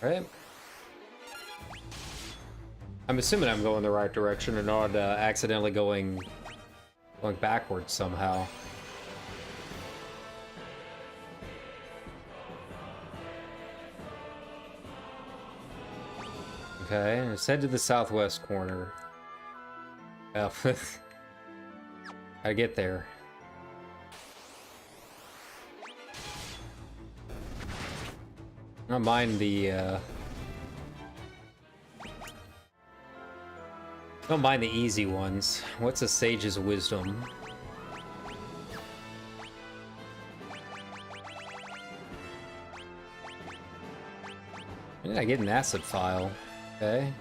Right. I'm assuming I'm going the right direction and not accidentally going backwards somehow. Okay, let's head to the southwest corner. Well, gotta get there. I don't mind the easy ones. What's a sage's wisdom? When did I get an acid file? Okay.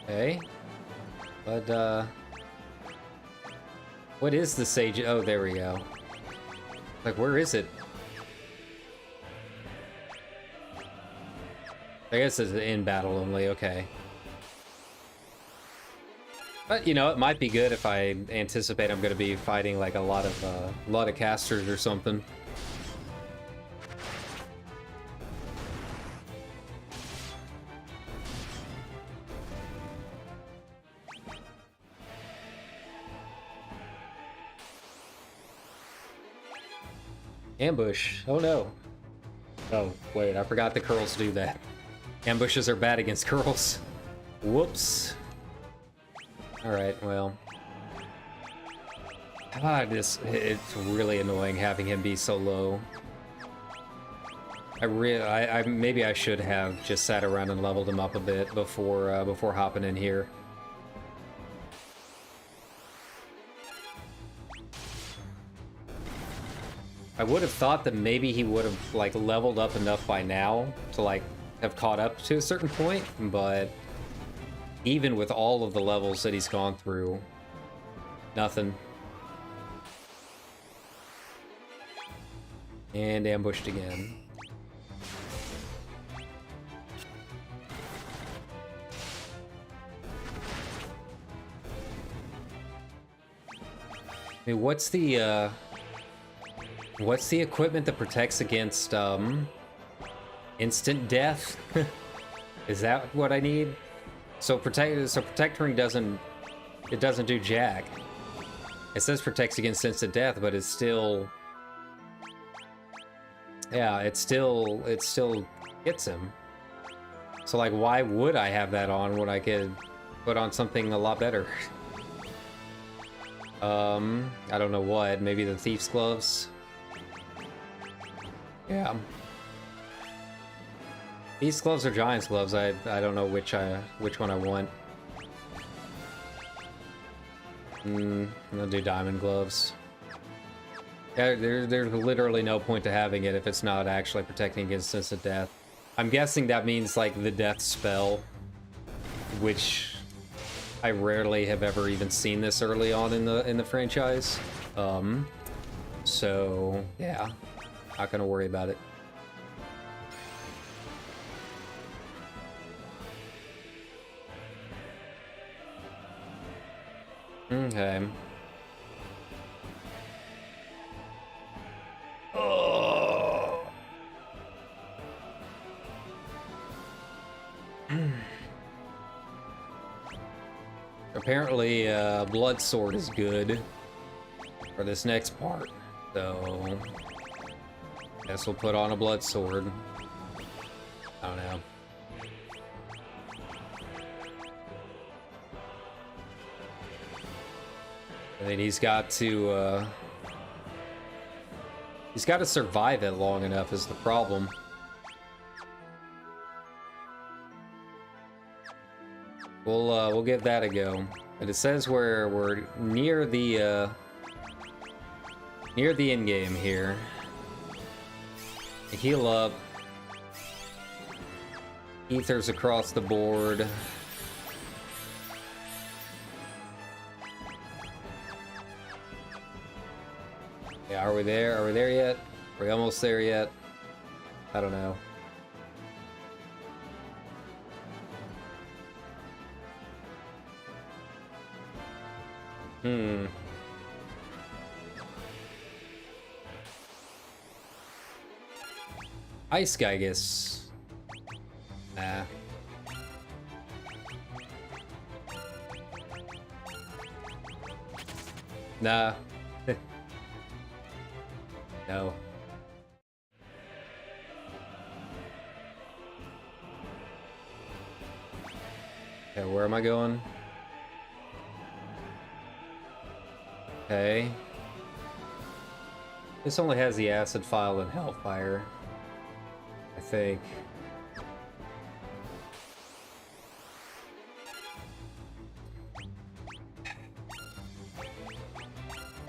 Okay. But, what is the sage? Oh, there we go. Like, where is it? I guess it's in battle only, okay. But, you know, it might be good if I anticipate I'm gonna be fighting, like, a lot of casters or something. Ambush. Oh no. Oh, wait, I forgot the curls do that. Ambushes are bad against curls. Whoops. Alright, well. It's really annoying having him be so low. Maybe I should have just sat around and leveled him up a bit before hopping in here. I would have thought that maybe he would have, like, leveled up enough by now to, like, have caught up to a certain point, but even with all of the levels that he's gone through, nothing. And ambushed again. I mean, what's the equipment that protects against, instant death? Is that what I need? So Protect Ring doesn't do jack. It says protects against instant death, but it's still... Yeah, it still gets him. So, like, why would I have that on when I could put on something a lot better? I don't know what. Maybe the Thief's Gloves? Yeah. These gloves are Giant's Gloves. I don't know which one I want. I'll do Diamond Gloves. Yeah, there's literally no point to having it if it's not actually protecting against instant death. I'm guessing that means, like, the death spell, which I rarely have ever even seen this early on in the franchise. So yeah, not gonna worry about it. Okay. Oh. Apparently, Blood Sword is good for this next part, so guess we'll put on a Blood Sword. I don't know. I mean, he's got to survive it long enough is the problem. We'll give that a go. But it says we're near the end game here. Heal up. Ethers across the board. Yeah, are we there? Are we there yet? Are we almost there yet? I don't know. Ice Gigas. Nah. Nah. No. Okay, where am I going? Okay. This only has the acid file and hellfire, I think.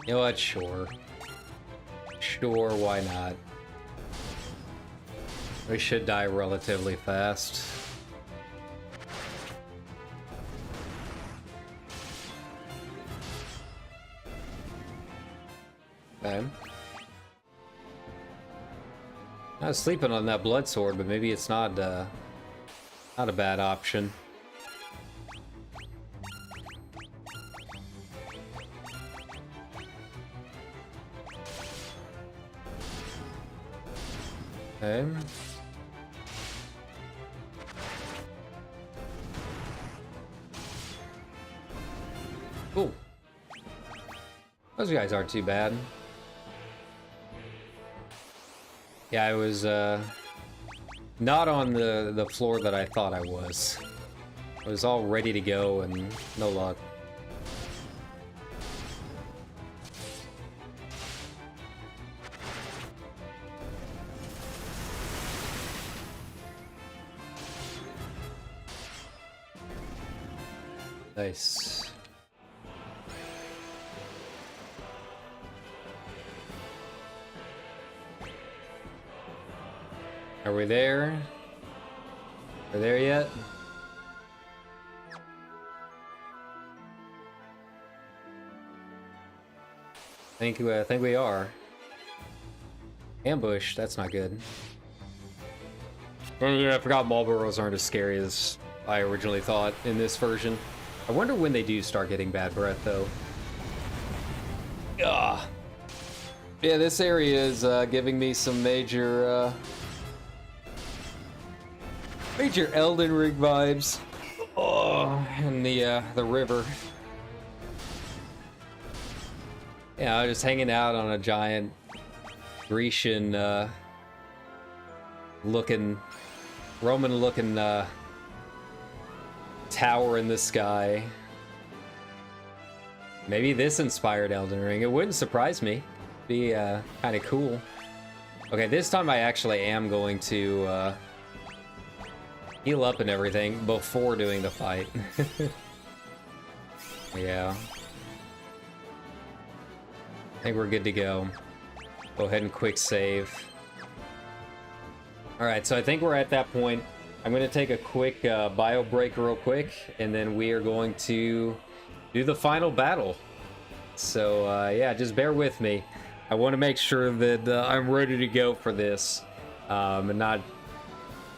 You know what? Sure. Sure, why not? We should die relatively fast. Okay. I was sleeping on that blood sword, but maybe it's not a bad option. Okay. Cool. Those guys aren't too bad. Yeah, I was not on the floor that I thought I was. I was all ready to go and no luck. Nice. Are we there? Are we there yet? I think we are. Ambush, that's not good. Oh yeah, I forgot Marlboros aren't as scary as I originally thought in this version. I wonder when they do start getting bad breath, though. Ah, yeah, this area is giving me some major Elden Ring vibes. Oh, and the river. Yeah, I was just hanging out on a giant Grecian Roman looking tower in the sky. Maybe this inspired Elden Ring. It wouldn't surprise me. Be kind of cool. Okay, this time I actually am going to heal up and everything before doing the fight. Yeah. I think we're good to go. Go ahead and quick save. Alright, so I think we're at that point. I'm going to take a quick bio break real quick, and then we are going to do the final battle. So, yeah, just bear with me. I want to make sure that I'm ready to go for this, and not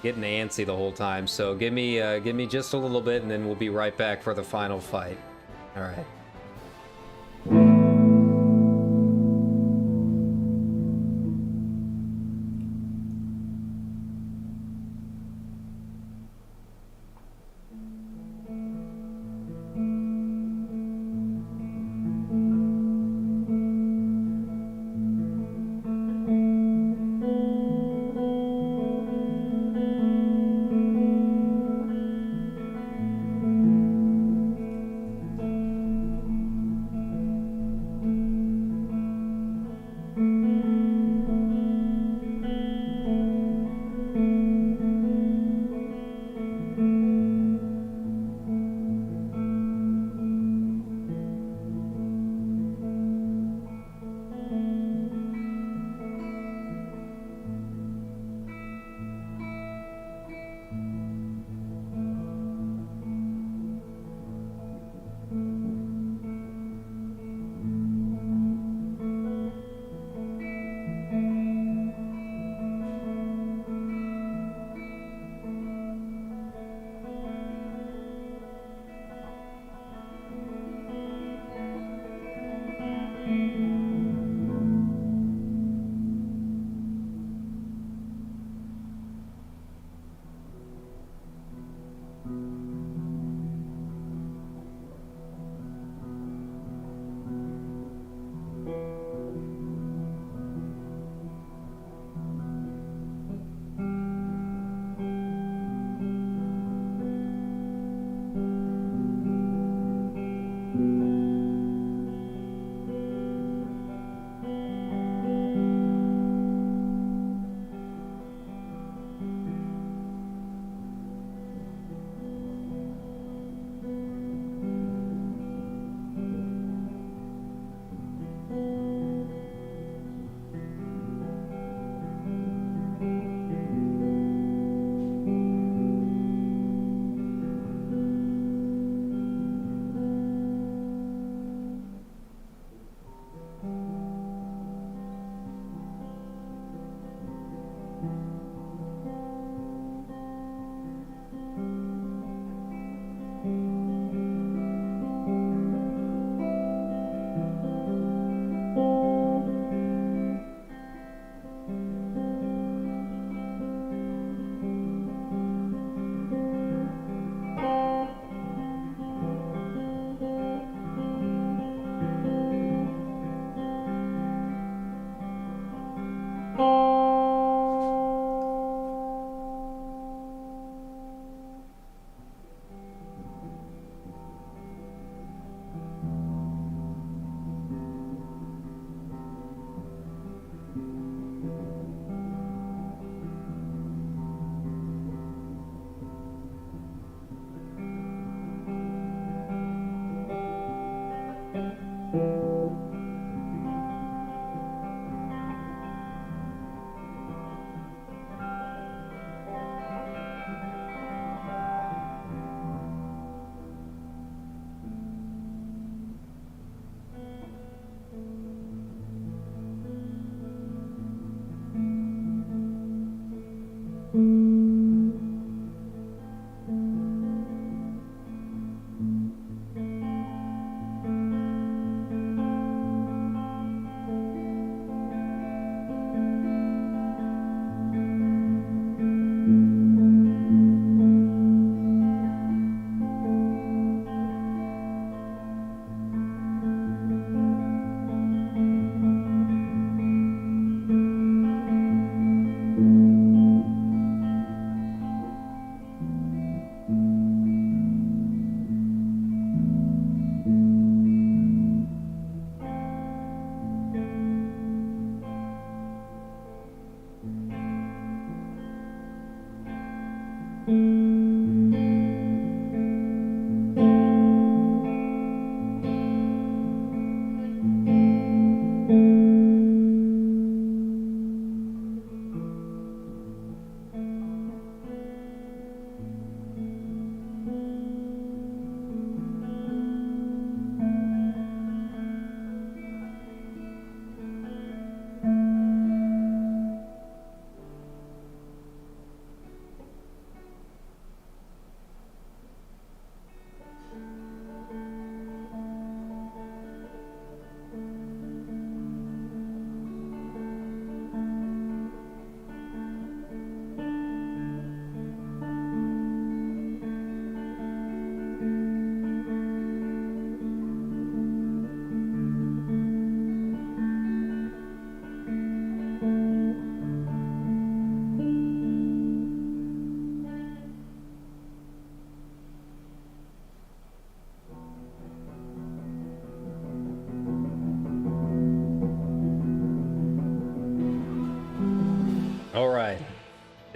getting antsy the whole time. So give me just a little bit, and then we'll be right back for the final fight. All right.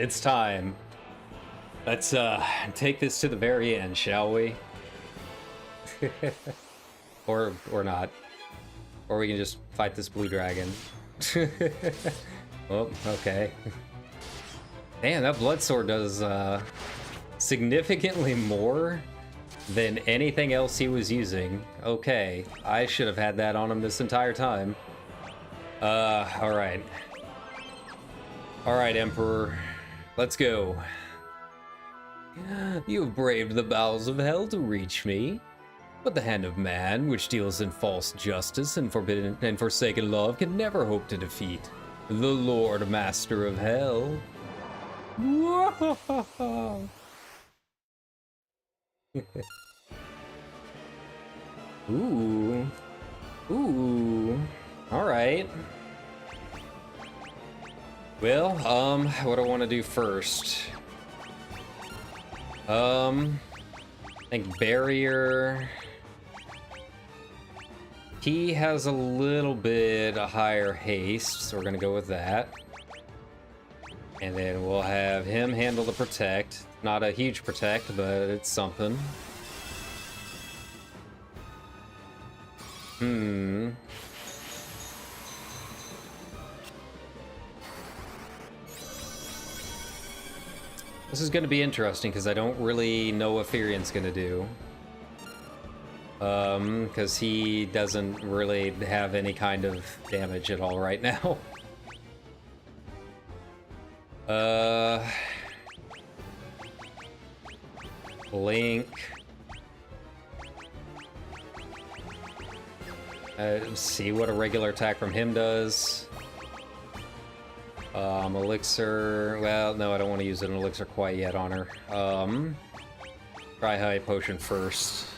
It's time. Let's take this to the very end, shall we? or not. Or we can just fight this blue dragon. Oh, okay. Man, that blood sword does significantly more than anything else he was using. Okay, I should have had that on him this entire time. Alright. Alright, Emperor. Let's go. You have braved the bowels of hell to reach me, but the hand of man, which deals in false justice and forbidden and forsaken love, can never hope to defeat the Lord Master of Hell. Ooh. Ooh. Alright. Well, what do I want to do first? I think barrier. He has a little bit a higher haste, so we're gonna go with that. And then we'll have him handle the protect. Not a huge protect, but it's something. This is going to be interesting because I don't really know what Furian's going to do. Because he doesn't really have any kind of damage at all right now. Link. See what a regular attack from him does. Elixir. Well, no, I don't want to use an elixir quite yet on her. Try high potion first.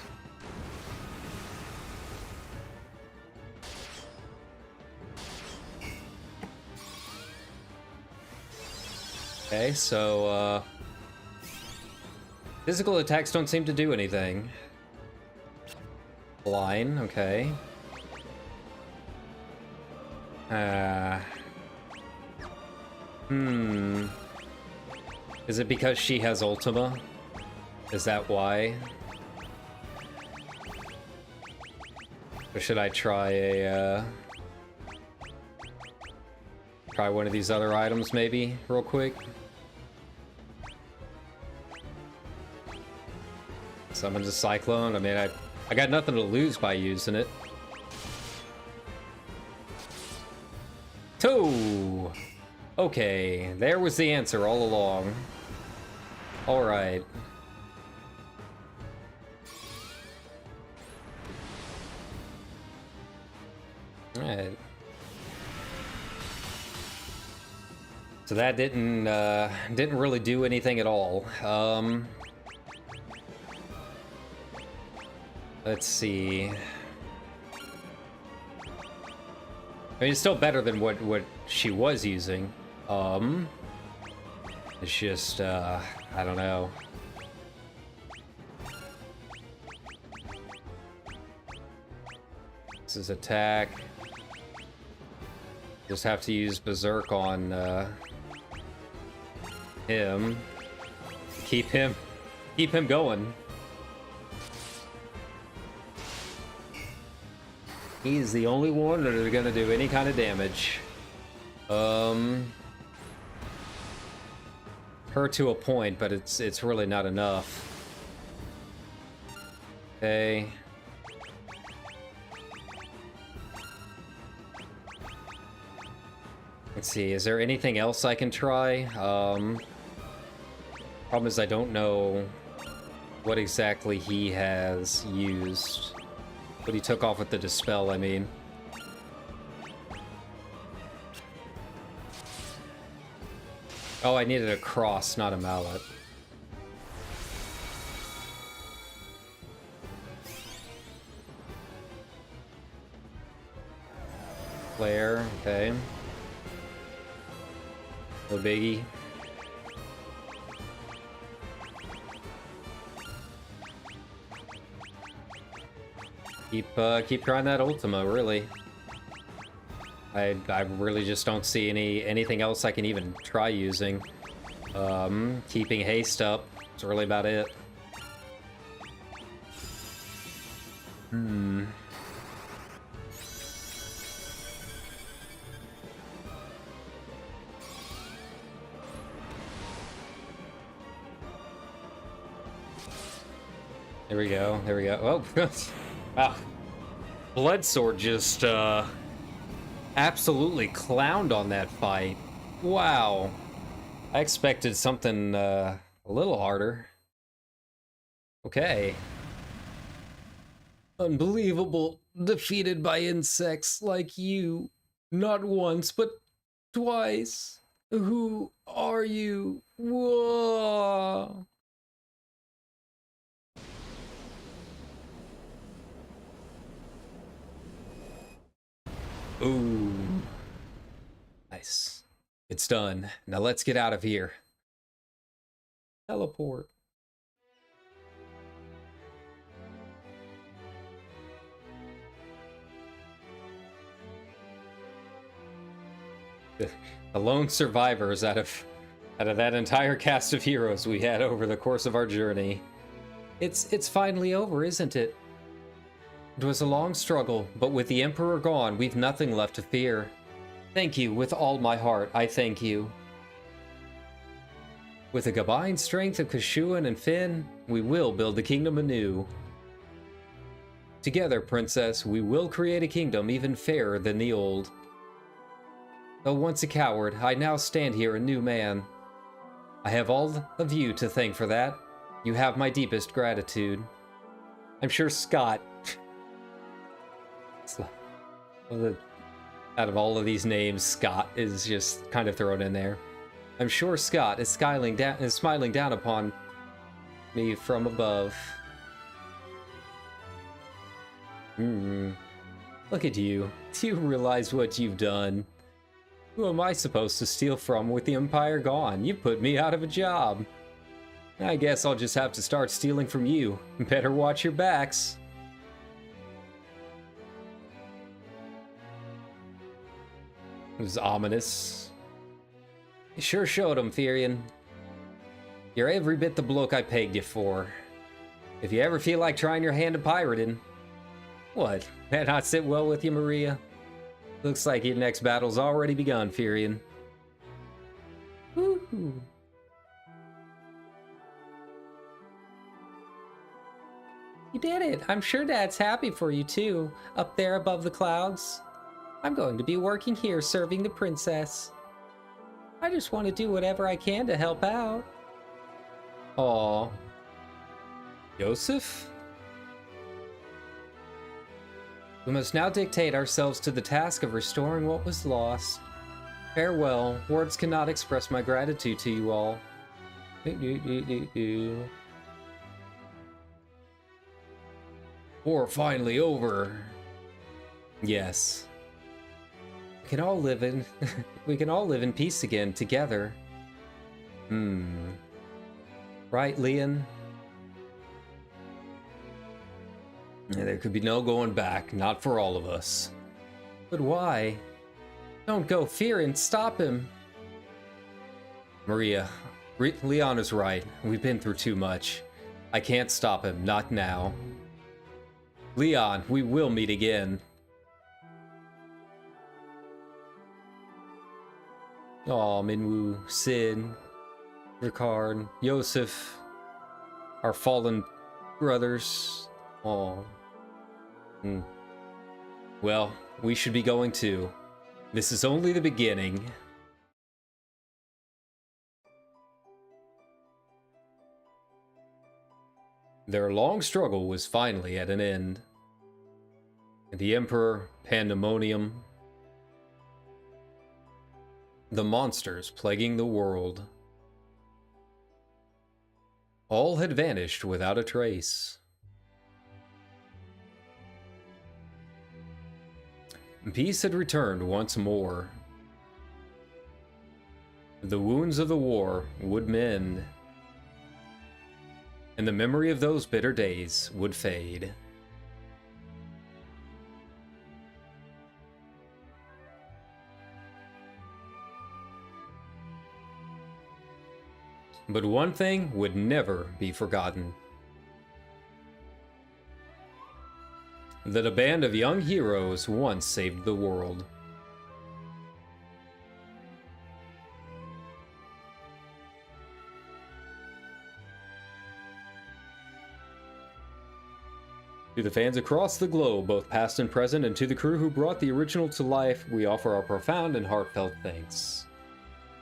Okay, so, physical attacks don't seem to do anything. Line, okay. Is it because she has Ultima? Is that why? Or should I try a, try one of these other items maybe, real quick? Summons a Cyclone? I mean, I got nothing to lose by using it. Two! Okay, there was the answer all along. Alright. Alright. So that didn't really do anything at all. Let's see. I mean, it's still better than what she was using. It's just, I don't know. This is attack. Just have to use Berserk on, him. keep him going. He's the only one that are gonna do any kind of damage. Her to a point, but it's really not enough. Okay. Let's see, is there anything else I can try? Problem is I don't know what exactly he has used. What he took off with the Dispel, I mean. Oh, I needed a cross, not a mallet. Flare, okay. No biggie. Keep trying that Ultima, really. I really just don't see anything else I can even try using. Keeping haste up is really about it. There we go, there we go. Oh, wow. Bloodsword just, absolutely clowned on that fight. Wow. I expected something, a little harder. Okay. Unbelievable. Defeated by insects like you. Not once, but twice. Who are you? Whoa. Ooh. Nice. It's done. Now let's get out of here. Teleport. The lone survivors out of that entire cast of heroes we had over the course of our journey. It's finally over, isn't it? It was a long struggle, but with the Emperor gone, we've nothing left to fear. Thank you, with all my heart, I thank you. With the combined strength of Kashuan and Finn, we will build the kingdom anew. Together, Princess, we will create a kingdom even fairer than the old. Though once a coward, I now stand here a new man. I have all of you to thank for that. You have my deepest gratitude. I'm sure Scott... Out of all of these names, Scott is just kind of thrown in there. I'm sure Scott is smiling down upon me from above. Look at you. Do you realize what you've done? Who am I supposed to steal from with the Empire gone? You put me out of a job. I guess I'll just have to start stealing from you. Better watch your backs. It was ominous. You sure showed him, Firion. You're every bit the bloke I pegged you for. If you ever feel like trying your hand at pirating... What? That not sit well with you, Maria? Looks like your next battle's already begun, Firion. Woohoo! You did it! I'm sure Dad's happy for you, too. Up there above the clouds. I'm going to be working here serving the princess. I just want to do whatever I can to help out. Aww. Yosef? We must now dictate ourselves to the task of restoring what was lost. Farewell. Words cannot express my gratitude to you all. War finally over. Yes. We can all live in peace again together. Right, Leon? Yeah, there could be no going back, not for all of us. But why? Don't go, Firion, stop him. Maria, Leon is right. We've been through too much. I can't stop him, not now. Leon, we will meet again. Aw, Minwoo, Sid, Ricard, Yosef, our fallen brothers. Aw. Well, we should be going too. This is only the beginning. Their long struggle was finally at an end. The Emperor, Pandemonium, the monsters plaguing the world, all had vanished without a trace. Peace had returned once more. The wounds of the war would mend, and the memory of those bitter days would fade. But one thing would never be forgotten. That a band of young heroes once saved the world. To the fans across the globe, both past and present, and to the crew who brought the original to life, we offer our profound and heartfelt thanks.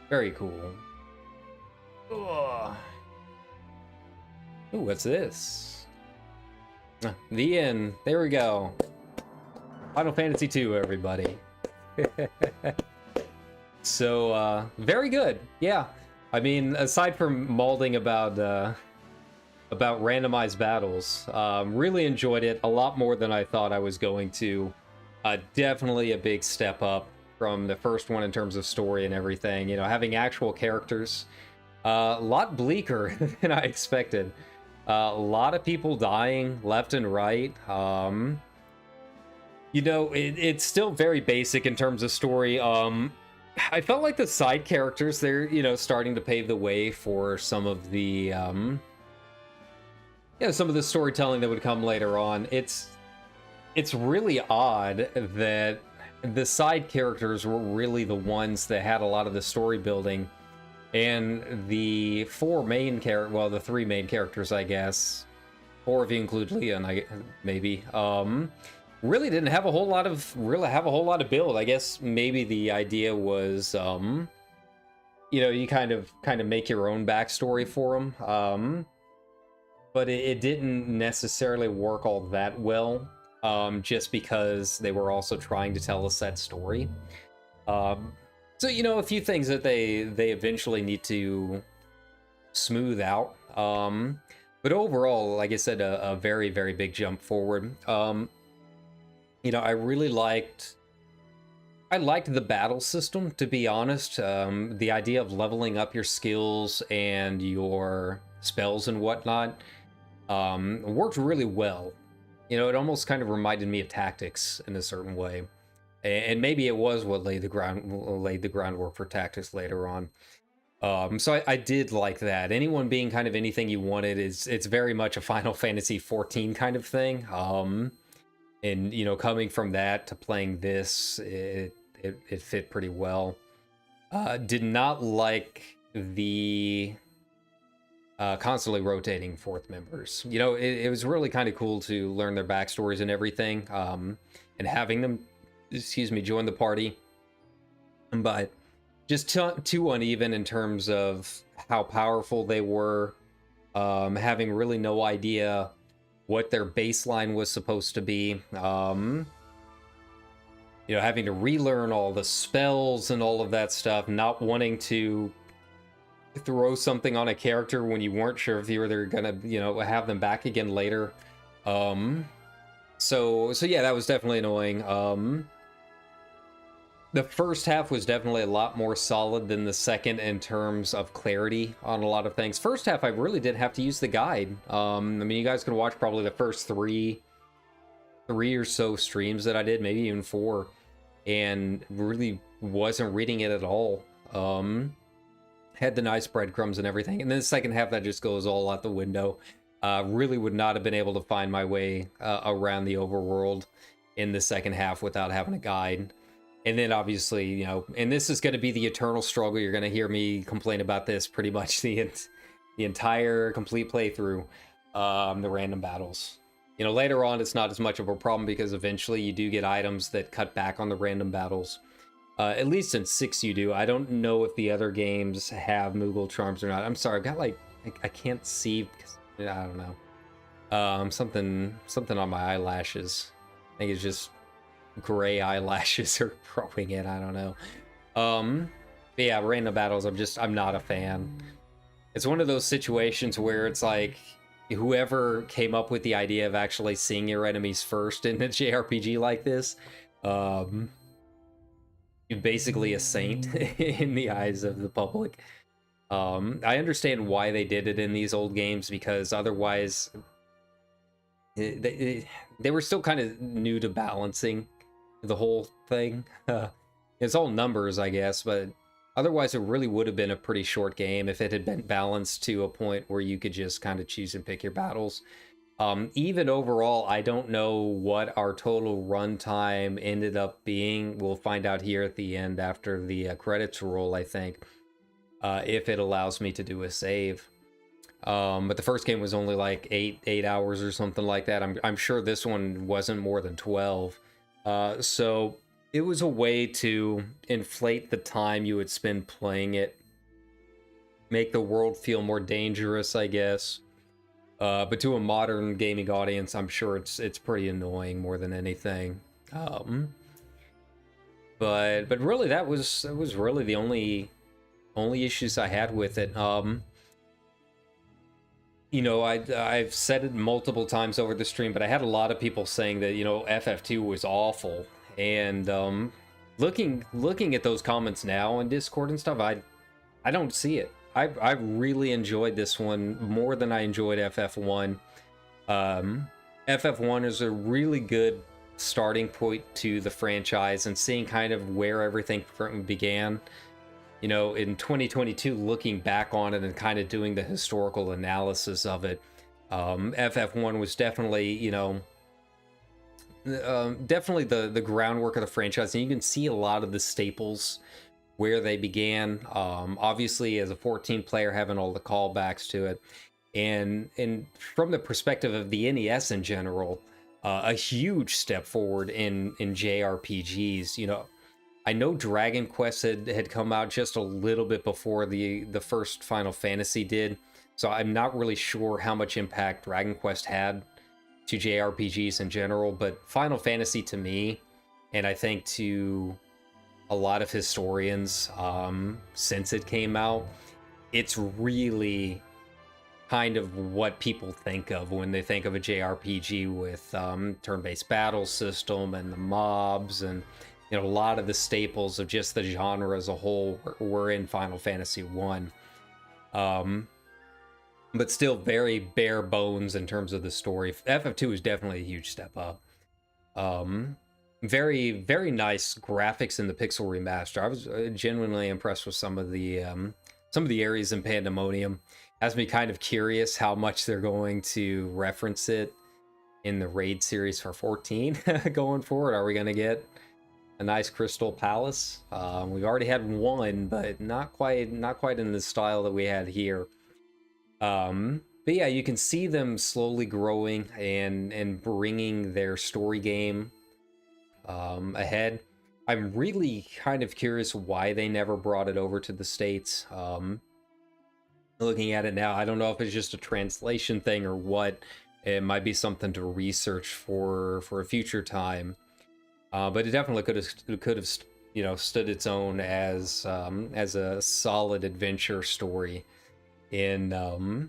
Very cool. Ugh. Ooh, what's this? The end. There we go. Final Fantasy II, everybody. So, very good. Yeah. I mean, aside from mauling about randomized battles, really enjoyed it a lot more than I thought I was going to. Definitely a big step up from the first one in terms of story and everything. You know, having actual characters. A lot bleaker than I expected. A lot of people dying left and right. You know, it's still very basic in terms of story. I felt like the side characters, they're, you know, starting to pave the way for some of the, some of the storytelling that would come later on. It's really odd that the side characters were really the ones that had a lot of the story building. And the three main characters, I guess, or if you include Leon, maybe, really didn't have a whole lot of build. I guess maybe the idea was, you know, you kind of make your own backstory for them, but it didn't necessarily work all that well, just because they were also trying to tell a set story. So, you know, a few things that they eventually need to smooth out. But overall, like I said, a very, very big jump forward. You know, I liked the battle system, to be honest. The idea of leveling up your skills and your spells and whatnot worked really well. You know, it almost kind of reminded me of Tactics in a certain way. And maybe it was what laid the groundwork for Tactics later on. So I did like that. Anyone being kind of anything you wanted it's very much a Final Fantasy 14 kind of thing. And you know, coming from that to playing this, it fit pretty well. Did not like the constantly rotating fourth members. You know, it was really kind of cool to learn their backstories and everything, and having them, join the party, but just too uneven in terms of how powerful they were, having really no idea what their baseline was supposed to be, you know, having to relearn all the spells and all of that stuff, not wanting to throw something on a character when you weren't sure if you were gonna, you know, have them back again later. So yeah, that was definitely annoying. The first half was definitely a lot more solid than the second in terms of clarity on a lot of things. First half, I really did have to use the guide. I mean, you guys can watch probably the first three or so streams that I did, maybe even 4, and really wasn't reading it at all. had the nice breadcrumbs and everything. And then the second half, that just goes all out the window. Really would not have been able to find my way around the overworld in the second half without having a guide. And then obviously, you know, and this is going to be the eternal struggle. You're going to hear me complain about this pretty much the entire complete playthrough, the random battles. You know, later on, it's not as much of a problem because eventually you do get items that cut back on the random battles. At least in 6 you do. I don't know if the other games have Moogle charms or not. I'm sorry, I've got like, I can't see because, I don't know. Something on my eyelashes. I think it's just gray eyelashes are growing in, I don't know. But yeah, random battles, I'm not a fan. It's one of those situations where it's like, whoever came up with the idea of actually seeing your enemies first in a JRPG like this, you're basically a saint in the eyes of the public. I understand why they did it in these old games, because otherwise they were still kind of new to balancing the whole thing. It's all numbers, I guess, but otherwise it really would have been a pretty short game if it had been balanced to a point where you could just kind of choose and pick your battles. Even overall, I don't know what our total runtime ended up being. We'll find out here at the end after the credits roll, I think, if it allows me to do a save. But the first game was only like 8 hours or something like that. I'm sure this one wasn't more than 12. So it was a way to inflate the time you would spend playing it, make the world feel more dangerous, I guess. But to a modern gaming audience, I'm sure it's pretty annoying more than anything. But really, that was really the only issues I had with it. You know, I've said it multiple times over the stream, but I had a lot of people saying that, you know, FF2 was awful. And looking at those comments now on Discord and stuff, I don't see it. I really enjoyed this one more than I enjoyed FF1. FF1 is a really good starting point to the franchise and seeing kind of where everything began. You know, in 2022, looking back on it and kind of doing the historical analysis of it, FF1 was definitely, you know, definitely the groundwork of the franchise, and you can see a lot of the staples where they began. Obviously, as a 14 player, having all the callbacks to it, and from the perspective of the NES in general, a huge step forward in JRPGs. You know, I know Dragon Quest had come out just a little bit before the first Final Fantasy did, so I'm not really sure how much impact Dragon Quest had to JRPGs in general, but Final Fantasy to me, and I think to a lot of historians since it came out, it's really kind of what people think of when they think of a JRPG with turn-based battle system and the mobs, and you know, a lot of the staples of just the genre as a whole were in Final Fantasy 1. But still very bare bones in terms of the story. FF2 is definitely a huge step up. Very, very nice graphics in the pixel remaster. I was genuinely impressed with some of the areas in Pandemonium. Has me kind of curious how much they're going to reference it in the raid series for 14 going forward. Are we going to get a nice Crystal Palace? We've already had one, but not quite in the style that we had here. But yeah, you can see them slowly growing and bringing their story game ahead. I'm really kind of curious why they never brought it over to the States. Looking at it now, I don't know if it's just a translation thing or what. It might be something to research for a future time. But it definitely could have you know, stood its own as a solid adventure story in the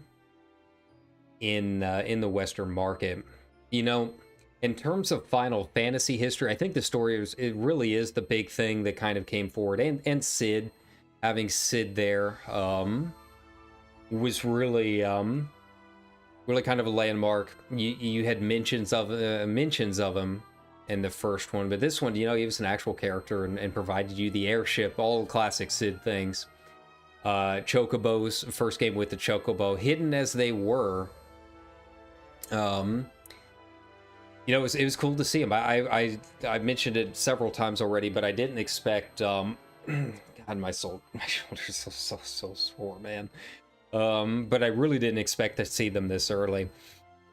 Western market. You know, in terms of Final Fantasy history, I think the story it really is the big thing that kind of came forward, and Sid, having Sid there was really really kind of a landmark. You had mentions of him in the first one, but this one, you know, he was an actual character and provided you the airship, all classic Sid things. chocobos, first game with the chocobo, hidden as they were. You know, it was cool to see him. I mentioned it several times already, but I didn't expect. God, my shoulders are so sore, man. But I really didn't expect to see them this early.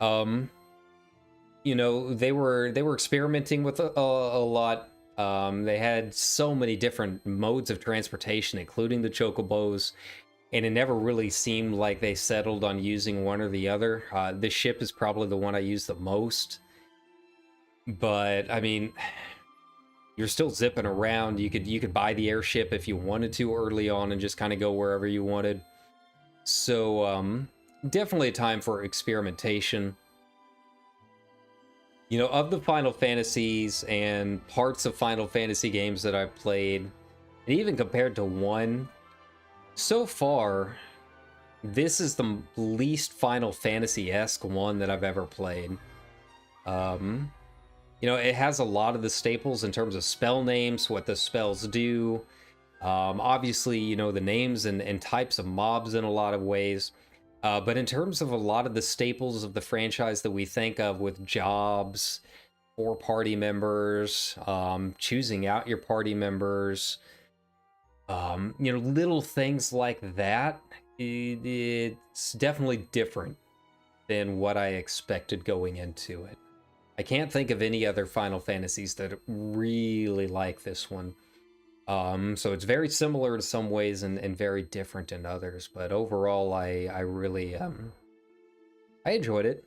You know, they were experimenting with a lot. They had so many different modes of transportation, including the chocobos, and it never really seemed like they settled on using one or the other. This ship is probably the one I use the most. But I mean, you're still zipping around. You could buy the airship if you wanted to early on and just kind of go wherever you wanted. So definitely a time for experimentation. You know, of the Final Fantasies and parts of Final Fantasy games that I've played, and even compared to 1, so far, this is the least Final Fantasy-esque one that I've ever played. You know, it has a lot of the staples in terms of spell names, what the spells do. Obviously, you know, the names and types of mobs in a lot of ways. But in terms of a lot of the staples of the franchise that we think of with jobs, for party members, choosing out your party members, you know, little things like that, it's definitely different than what I expected going into it. I can't think of any other Final Fantasies that really like this one. So it's very similar in some ways and very different in others. But overall, I really I enjoyed it.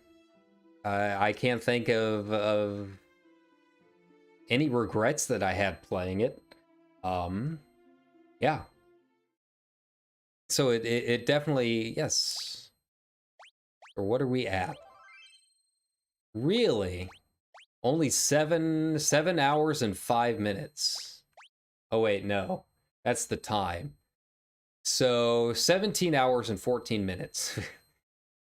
I can't think of any regrets that I had playing it. Yeah. So it definitely, yes. Or what are we at? Really? Only 7 hours and 5 minutes. Oh wait, no. That's the time. So 17 hours and 14 minutes.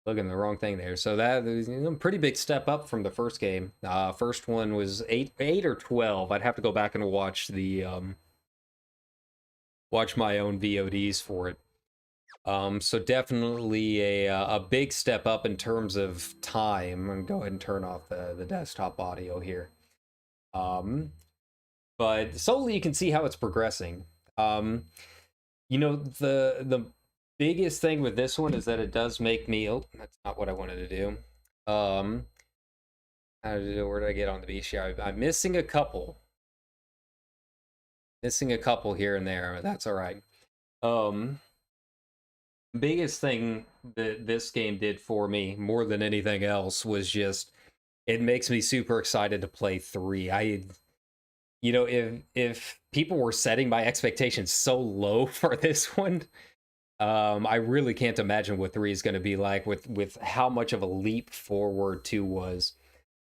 Looking at the wrong thing there. So that is a pretty big step up from the first game. First one was 8 or 12. I'd have to go back and watch the watch my own VODs for it. So definitely a big step up in terms of time. I'm gonna go ahead and turn off the desktop audio here. But slowly you can see how it's progressing. You know, the biggest thing with this one is that it does make me, oh, that's not what I wanted to do. Where did I get on the beach here? I'm missing a couple. Missing a couple here and there. That's all right. Biggest thing that this game did for me more than anything else was just it makes me super excited to play 3. You know, if people were setting my expectations so low for this one, I really can't imagine what 3 is going to be like with how much of a leap forward 2 was.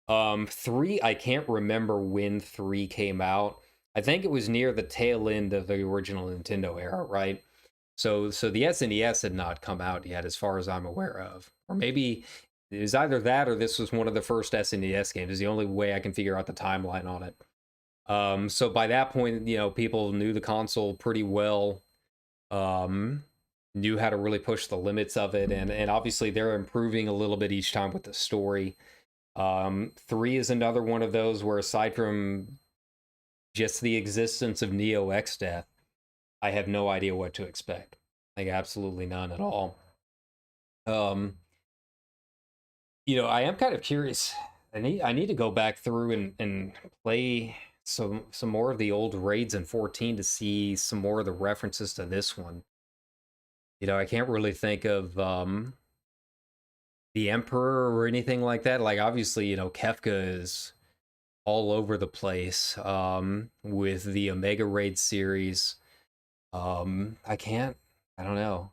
3, I can't remember when 3 came out. I think it was near the tail end of the original Nintendo era, right? So the SNES had not come out yet, as far as I'm aware of. Or maybe it was either that or this was one of the first SNES games. Is the only way I can figure out the timeline on it. So by that point, you know, people knew the console pretty well, knew how to really push the limits of it, and obviously they're improving a little bit each time with the story. 3 is another one of those where aside from just the existence of Neo X Death, I have no idea what to expect. Like absolutely none at all. You know, I am kind of curious. I need to go back through and play some more of the old raids in 14 to see some more of the references to this one. You know, I can't really think of the Emperor or anything like that. Like obviously, you know, Kefka is all over the place with the Omega Raid series. I don't know.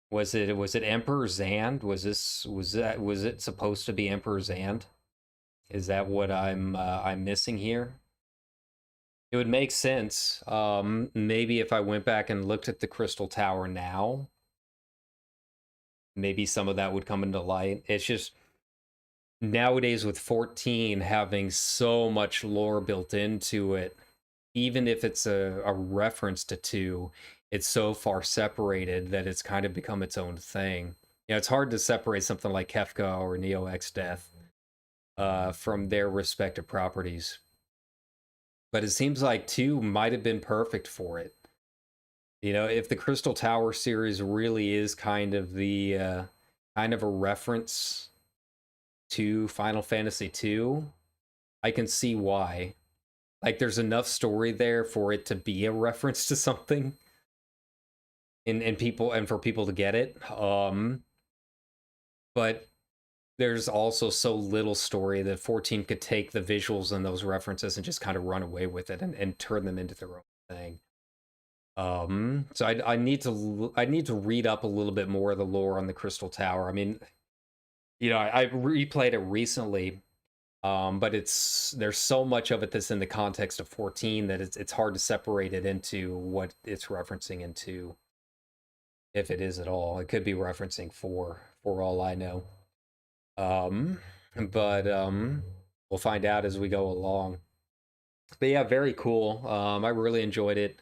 Was it Emperor Zand? Was it supposed to be Emperor Zand? Is that what I'm missing here? It would make sense. Maybe if I went back and looked at the Crystal Tower now, maybe some of that would come into light. It's just nowadays with 14 having so much lore built into it, even if it's a reference to 2, it's so far separated that it's kind of become its own thing. You know, it's hard to separate something like Kefka or Neo X Death from their respective properties. But it seems like 2 might have been perfect for it. You know, if the Crystal Tower series really is kind of the kind of a reference to Final Fantasy 2, I can see why. Like, there's enough story there for it to be a reference to something, and people, and for people to get it. But there's also so little story that 14 could take the visuals and those references and just kind of run away with it and turn them into their own thing. So I need to read up a little bit more of the lore on the Crystal Tower. I mean, you know, I replayed it recently, but there's so much of it that's in the context of 14 that it's hard to separate it into what it's referencing into, if it is at all. It could be referencing 4 for all I know. But we'll find out as we go along. But yeah, very cool. I really enjoyed it.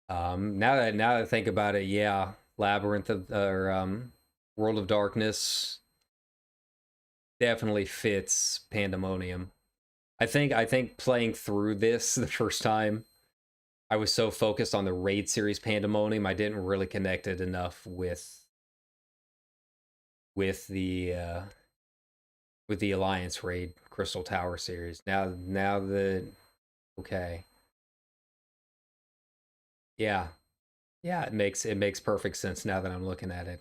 Now that I think about it, yeah, Labyrinth of, or World of Darkness definitely fits Pandemonium. I think playing through this the first time, I was so focused on the raid series Pandemonium, I didn't really connect it enough with the Alliance raid Crystal Tower series. Now that, okay, yeah, it makes perfect sense now that I'm looking at it.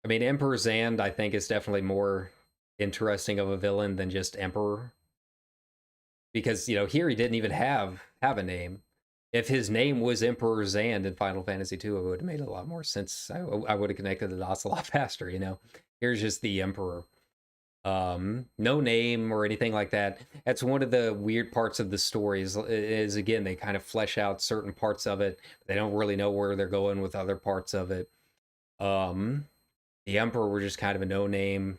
I mean, Emperor Zand, I think, is definitely more interesting of a villain than just Emperor, because, you know, here he didn't even have a name. If his name was Emperor Zand in Final Fantasy II, it would have made a lot more sense. I would have connected the dots a lot faster, you know. Here's just the Emperor. No name or anything like that. That's one of the weird parts of the stories, is again, they kind of flesh out certain parts of it. They don't really know where they're going with other parts of it. The Emperor were just kind of a no name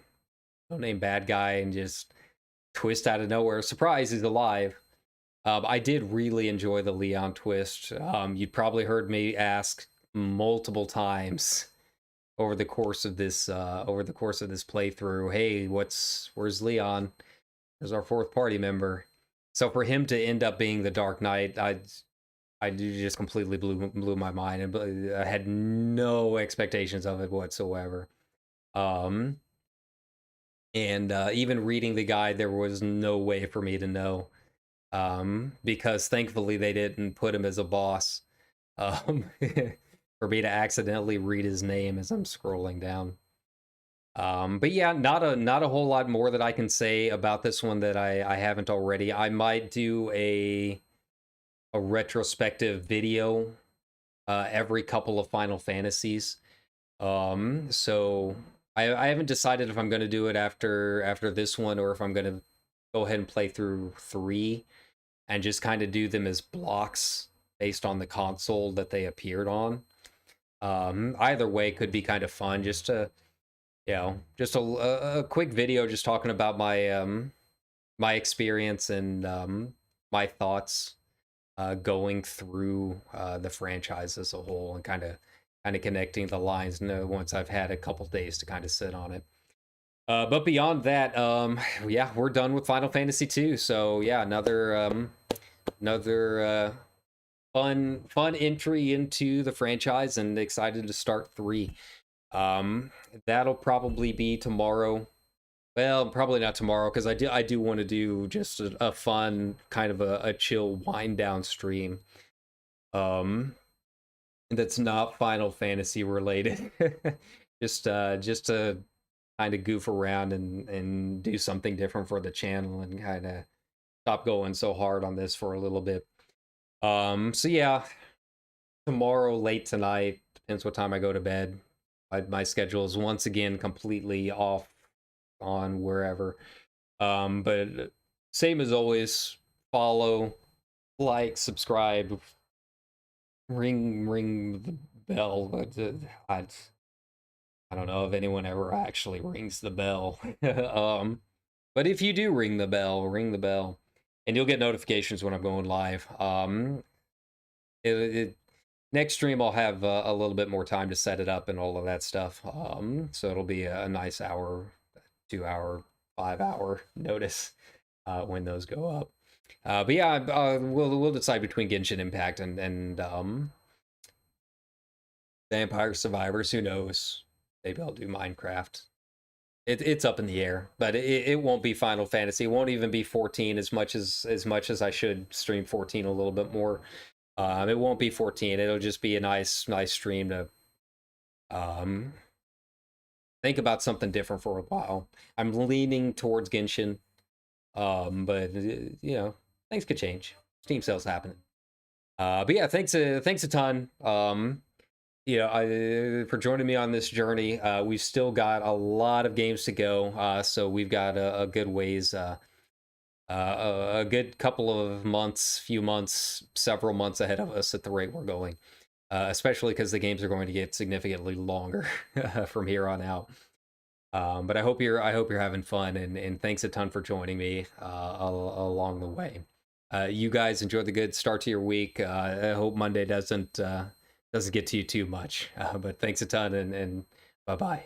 bad guy, and just twist out of nowhere. Surprise, he's alive. I did really enjoy the Leon twist. You'd probably heard me ask multiple times over the course of this playthrough, hey, where's Leon? There's our 4th party member. So for him to end up being the Dark Knight, I just completely blew my mind, and I had no expectations of it whatsoever. And even reading the guide, there was no way for me to know, because thankfully they didn't put him as a boss, for me to accidentally read his name as I'm scrolling down. But yeah, not a whole lot more that I can say about this one that I haven't already. I might do a retrospective video every couple of Final Fantasies. So I haven't decided if I'm going to do it after this one, or if I'm going to go ahead and play through 3 and just kind of do them as blocks based on the console that they appeared on. Either way could be kind of fun, just to, you know, just a quick video just talking about my my experience and my thoughts going through the franchise as a whole, and kind of connecting the lines once I've had a couple days to kind of sit on it. But beyond that, yeah, we're done with Final Fantasy 2. So yeah, another fun entry into the franchise, and excited to start 3. That'll probably be tomorrow. Well, probably not tomorrow, because I do want to do just a fun kind of a chill wind down stream. That's not Final Fantasy related. just to kind of goof around and do something different for the channel, and kind of stop going so hard on this for a little bit. So yeah, tomorrow late tonight, depends what time I go to bed. My schedule is once again completely off on wherever. But same as always, follow, like, subscribe, ring the bell. I don't know if anyone ever actually rings the bell. But if you do ring the bell, and you'll get notifications when I'm going live. next stream I'll have a little bit more time to set it up and all of that stuff. So it'll be a nice hour, 2 hour, 5 hour notice when those go up. But yeah, we'll decide between Genshin Impact and Vampire Survivors. Who knows? Maybe I'll do Minecraft. It's up in the air, but it won't be Final Fantasy. It won't even be 14 as much as I should stream 14 a little bit more. It won't be 14. It'll just be a nice stream to think about something different for a while. I'm leaning towards Genshin, but you know, things could change. Steam sales happening. But yeah, thanks a ton. You know, for joining me on this journey. We've still got a lot of games to go, so we've got a good ways, a good couple of months, few months, several months ahead of us at the rate we're going. Especially because the games are going to get significantly longer from here on out. But I hope you're having fun, and thanks a ton for joining me along the way. You guys enjoy the good start to your week. I hope Monday doesn't get to you too much. But thanks a ton, and bye bye.